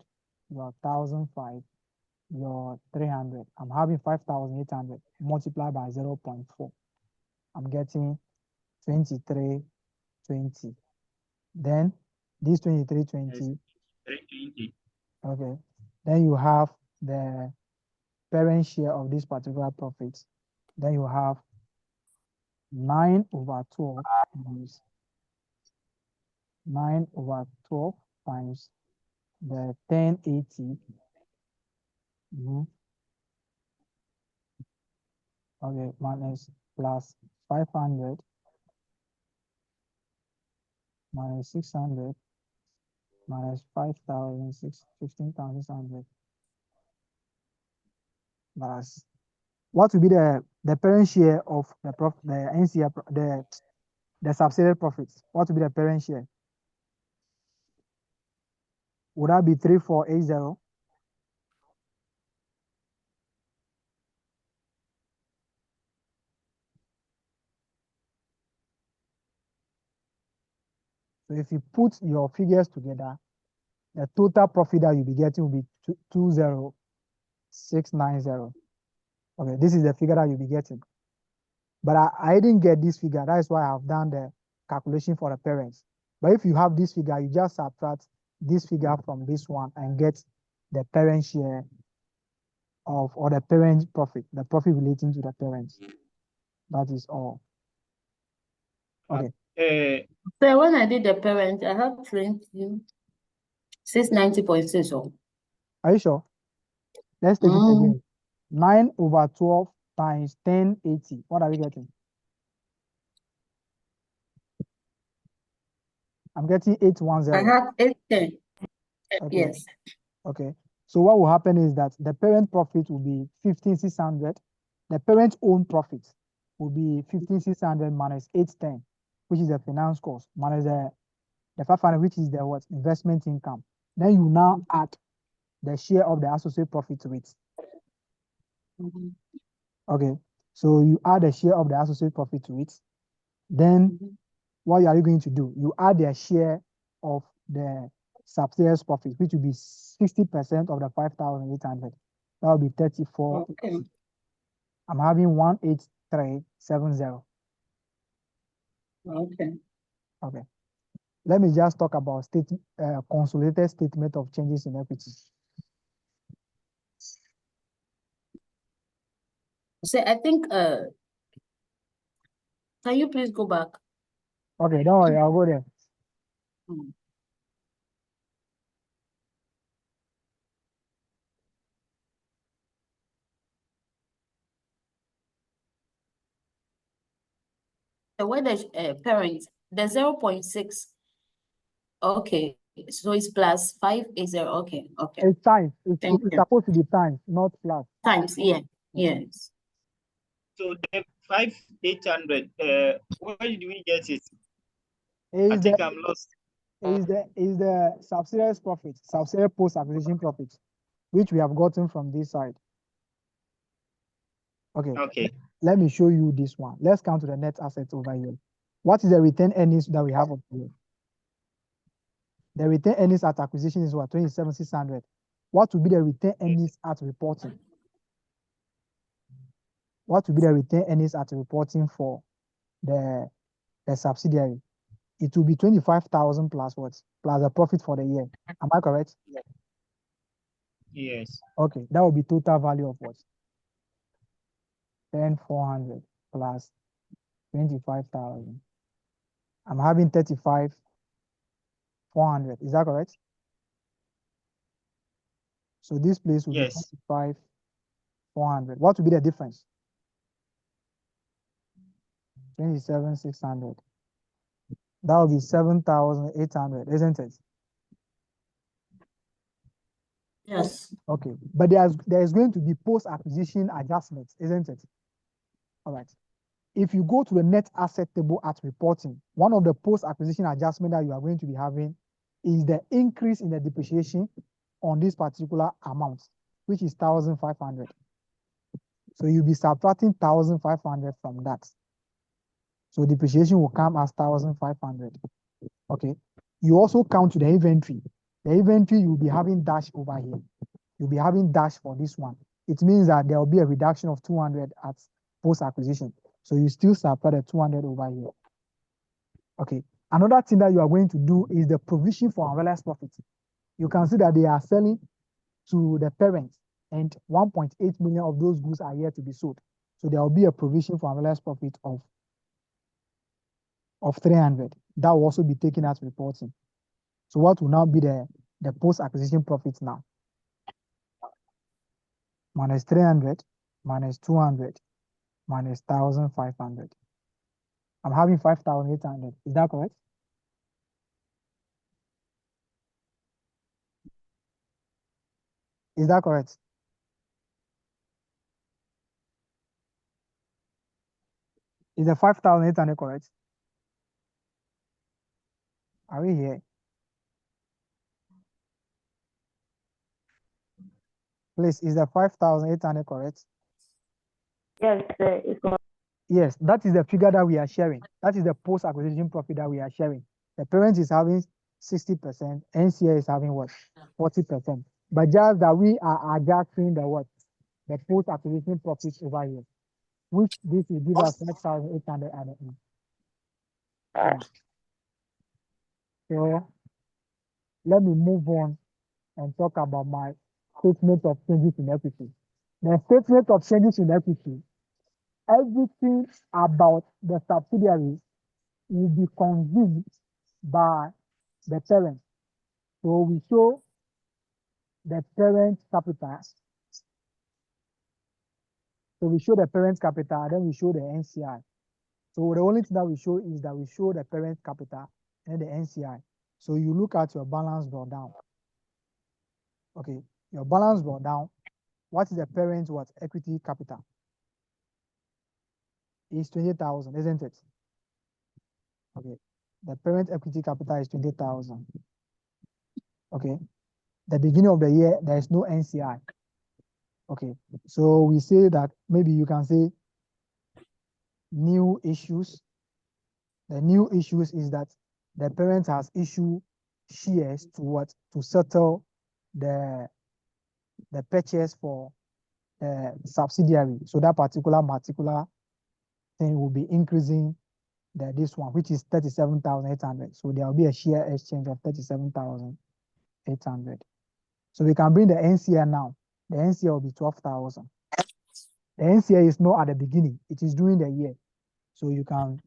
your 1,005, your 300. I'm having 5,800 multiplied by 0.4. I'm getting 2320. Then this 2320. 320. Okay. Then you have the parent share of this particular profit. Then you have 9 over 12 times 9 over 12 times the 1080. Okay, minus plus 500 minus 600 minus 15,600 plus what will be the parent share of the NCR the subsidiary profits? What will be the parent share? Would that be 3480? So if you put your figures together, the total profit that you'll be getting will be 20690. Okay, this is the figure that you'll be getting. But I didn't get this figure. That is why I've done the calculation for the parents. But if you have this figure, you just subtract this figure from this one and get the parent share of, or the parent profit, the profit relating to the parents. That is all. Okay. So when I did the parent, I have 690.6. Are you sure? Let's take it again. 9 over 12 times 1080. What are we getting? I'm getting 810. I have 810. Okay. Yes. Okay. So what will happen is that the parent profit will be 15,600. The parent own profit will be 15,600 minus 810, which is the finance cost, minus the 500, which is the what? Investment income. Then you now add the share of the associate profit to it. Okay. So you add the share of the associate profit to it. Then what are you going to do? You add their share of the subsidiaries profit, which will be 60% of the 5,800. That will be 34. Okay. I'm having 18370. Okay. Okay. Let me just talk about consolidated statement of changes in equity. So I think can you please go back? Okay, don't worry, I'll go there. So when the parent, the 0.6, okay, so it's plus 580. Okay, okay. It's times. It's Thank you. supposed to be times, not plus. Times, yeah, yes. So the 5,800, where did we get it? I Is think the I'm lost. is the subsidiaries profit, subsidiary post acquisition profit, which we have gotten from this side. Okay. Okay. Let me show you this one. Let's come to the net assets over here. What is the retained earnings that we have over here? The retained earnings at acquisition is what? 27,600. What will be the retained earnings at reporting? What will be the retained earnings at reporting for the subsidiary? It will be 25,000 plus what? Plus the profit for the year. Am I correct? Yes. Okay, that will be total value of what? 10,400 plus 25,000. I'm having 35,400. Is that correct? So this place will be 35,400. What will be the difference? 27,600. That will be 7,800, isn't it? Yes. Okay, but there's going to be post-acquisition adjustments, isn't it? All right. If you go to the net asset table at reporting, one of the post-acquisition adjustment that you are going to be having is the increase in the depreciation on this particular amount, which is 1,500. So you'll be subtracting 1,500 from that. So depreciation will come as 1,500. Okay. You also count to the inventory. The inventory you'll be having dash over here. You'll be having dash for this one. It means that there will be a reduction of 200 at post-acquisition. So you still subtract the 200 over here. Okay. Another thing that you are going to do is the provision for unrealized profit. You can see that they are selling to the parents, and 1.8 million of those goods are yet to be sold. So there will be a provision for unrealized profit of 300. That will also be taken as reporting. So what will now be the post-acquisition profit now? Minus 300, minus 200, minus 1,500. I'm having 5,800. Is that correct? Is that correct? Is the 5,800 correct? Are we here? Please, is the 5,800 correct? Yes, sir. It's correct. Yes, that is the figure that we are sharing. That is the post-acquisition profit that we are sharing. The parent is having 60%, NCA is having what? 40%. But just that we are adjusting the what? The post-acquisition profit over here, which this will give us 5,800 at the end. Yeah. So let me move on and talk about my statement of changes in equity. The statement of changes in equity, everything about the subsidiary will be consumed by the parent. So we show the parent capital. So we show the parent capital, then we show the NCI. So the only thing that we show is that we show the parent capital and the NCI. So you look at your balance brought down. Okay, your balance brought down. What is the parent what equity capital? Is 20,000, isn't it? Okay, the parent equity capital is 20,000. Okay, the beginning of the year there is no NCI. Okay, so we say that maybe you can say new issues. The new issues is that the parent has issued shares to what? To settle the purchase for the subsidiary. So that particular thing will be increasing this one, which is 37,800. So there will be a share exchange of 37,800. So we can bring the NCA now. The NCA will be 12,000. The NCA is not at the beginning, it is during the year. So you can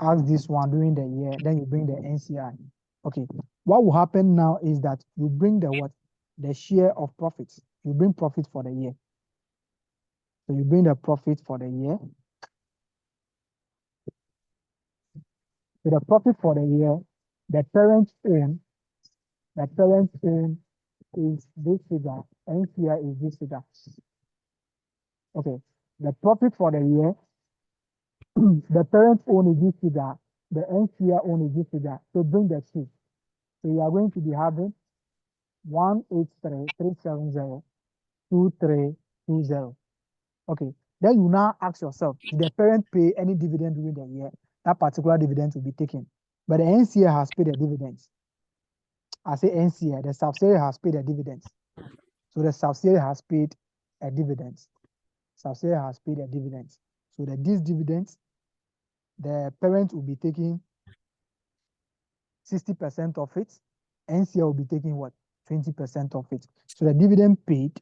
ask this one during the year, then you bring the NCI. Okay, what will happen now is that you bring the what? The share of profits. You bring profit for the year. So you bring the profit for the year. So the profit for the year, the parent earn is this figure, NCI is this figure. Okay, the profit for the year, the parent own is this figure, the NCI own is this figure. So bring the two. So you are going to be having 183,370,2320. Okay, then you now ask yourself, did the parent pay any dividend during the year? That particular dividend will be taken. But the NCA has paid the dividends. I say NCA, the subsidiary has paid the dividends. So the subsidiary has paid a dividend. Subsidiary has paid a dividend. So that these dividends, the parent will be taking 60% of it. NCA will be taking what? 20% of it. So the dividend paid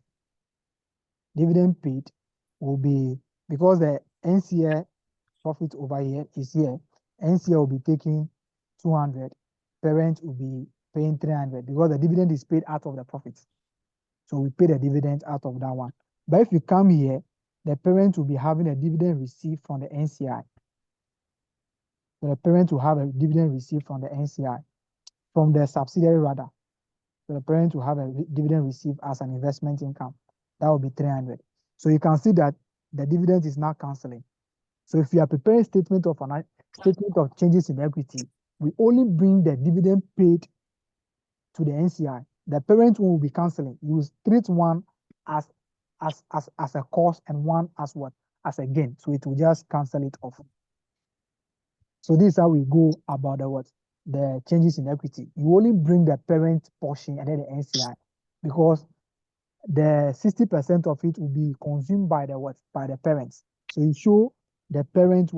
will be, because the NCA profit over here is here, NCA will be taking 200, parent will be paying 300 because the dividend is paid out of the profits. So we pay the dividend out of that one. But if you come here, the parent will be having a dividend received from the NCI. So the parent will have a dividend received from the NCI, from the subsidiary rather. So the parent will have a dividend received as an investment income. That will be 300. So you can see that the dividend is now canceling. So if you are preparing statement of changes in equity, we only bring the dividend paid to the NCI. The parent will be canceling. You will treat one as a cost and one as what? As a gain. So it will just cancel it off. So this is how we go about the changes in equity. You only bring the parent portion and then the NCI, because the 60% of it will be consumed by the parents. So you show the parent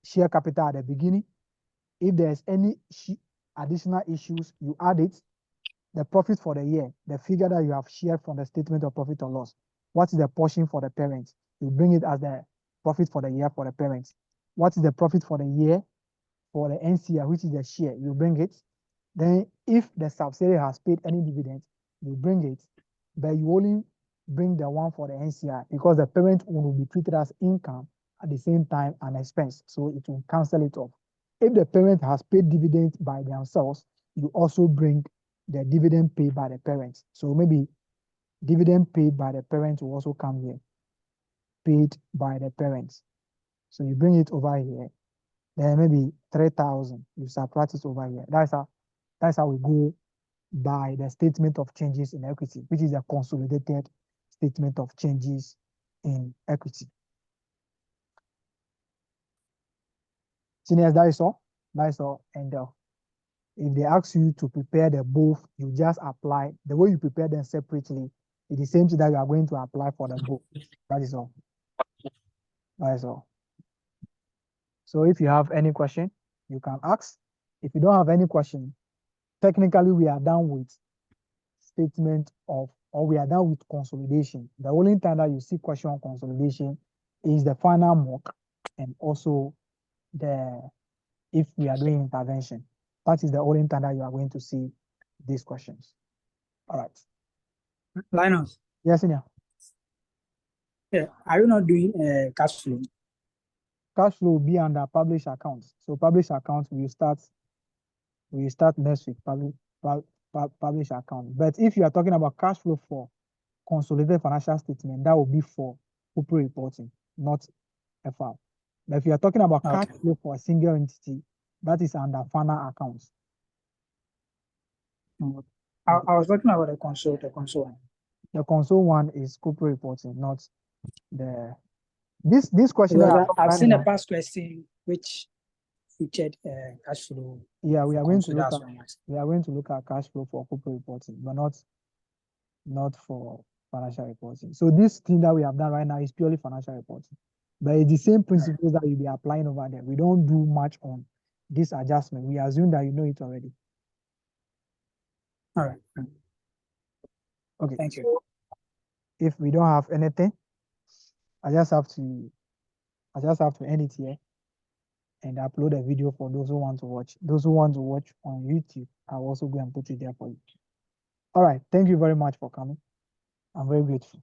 share capital at the beginning. If there's any additional issues, you add it. The profit for the year, the figure that you have shared from the statement of profit or loss. What is the portion for the parents? You bring it as the profit for the year for the parents. What is the profit for the year for the NCI, which is the share? You bring it. Then if the subsidiary has paid any dividend, you bring it, but you only bring the one for the NCI because the parent will be treated as income at the same time an expense, so it will cancel it off. If the parent has paid dividends by themselves, you also bring the dividend paid by the parents. So maybe dividend paid by the parents will also come here, paid by the parents. So you bring it over here, then maybe 3,000, you subtract it over here. That's how we go by the statement of changes in equity, which is a consolidated statement of changes in equity. Seniors, that is all. That is all. And if they ask you to prepare the both, you just apply the way you prepare them separately. It's the same thing that you are going to apply for the both. That is all. That is all. So if you have any question, you can ask. If you don't have any question, technically we are done with statement of, or we are done with consolidation. The only time that you see question on consolidation is the final mock and also if we are doing intervention. That is the only time that you are going to see these questions. All right. Linus, Yes, Inya. yeah, are you not doing cash flow? Cash flow will be under published accounts. So published accounts will start next week, publish account. But if you are talking about cash flow for consolidated financial statement, that will be for corporate reporting, not FR. But if you are talking about cash flow for a single entity, that is under final accounts. I was talking about the console one. The console one is corporate reporting, not the this question. I've seen a past question which featured cash flow. Yeah, we are going to look at cash flow for corporate reporting, but not for financial reporting. So this thing that we have done right now is purely financial reporting, but it's the same principles that you'll be applying over there. We don't do much on this adjustment. We assume that you know it already. All right. Okay. Thank you. If we don't have anything, I just have to end it here and upload a video for those who want to watch. Those who want to watch on YouTube, I'll also go and put it there for you. All right. Thank you very much for coming. I'm very grateful.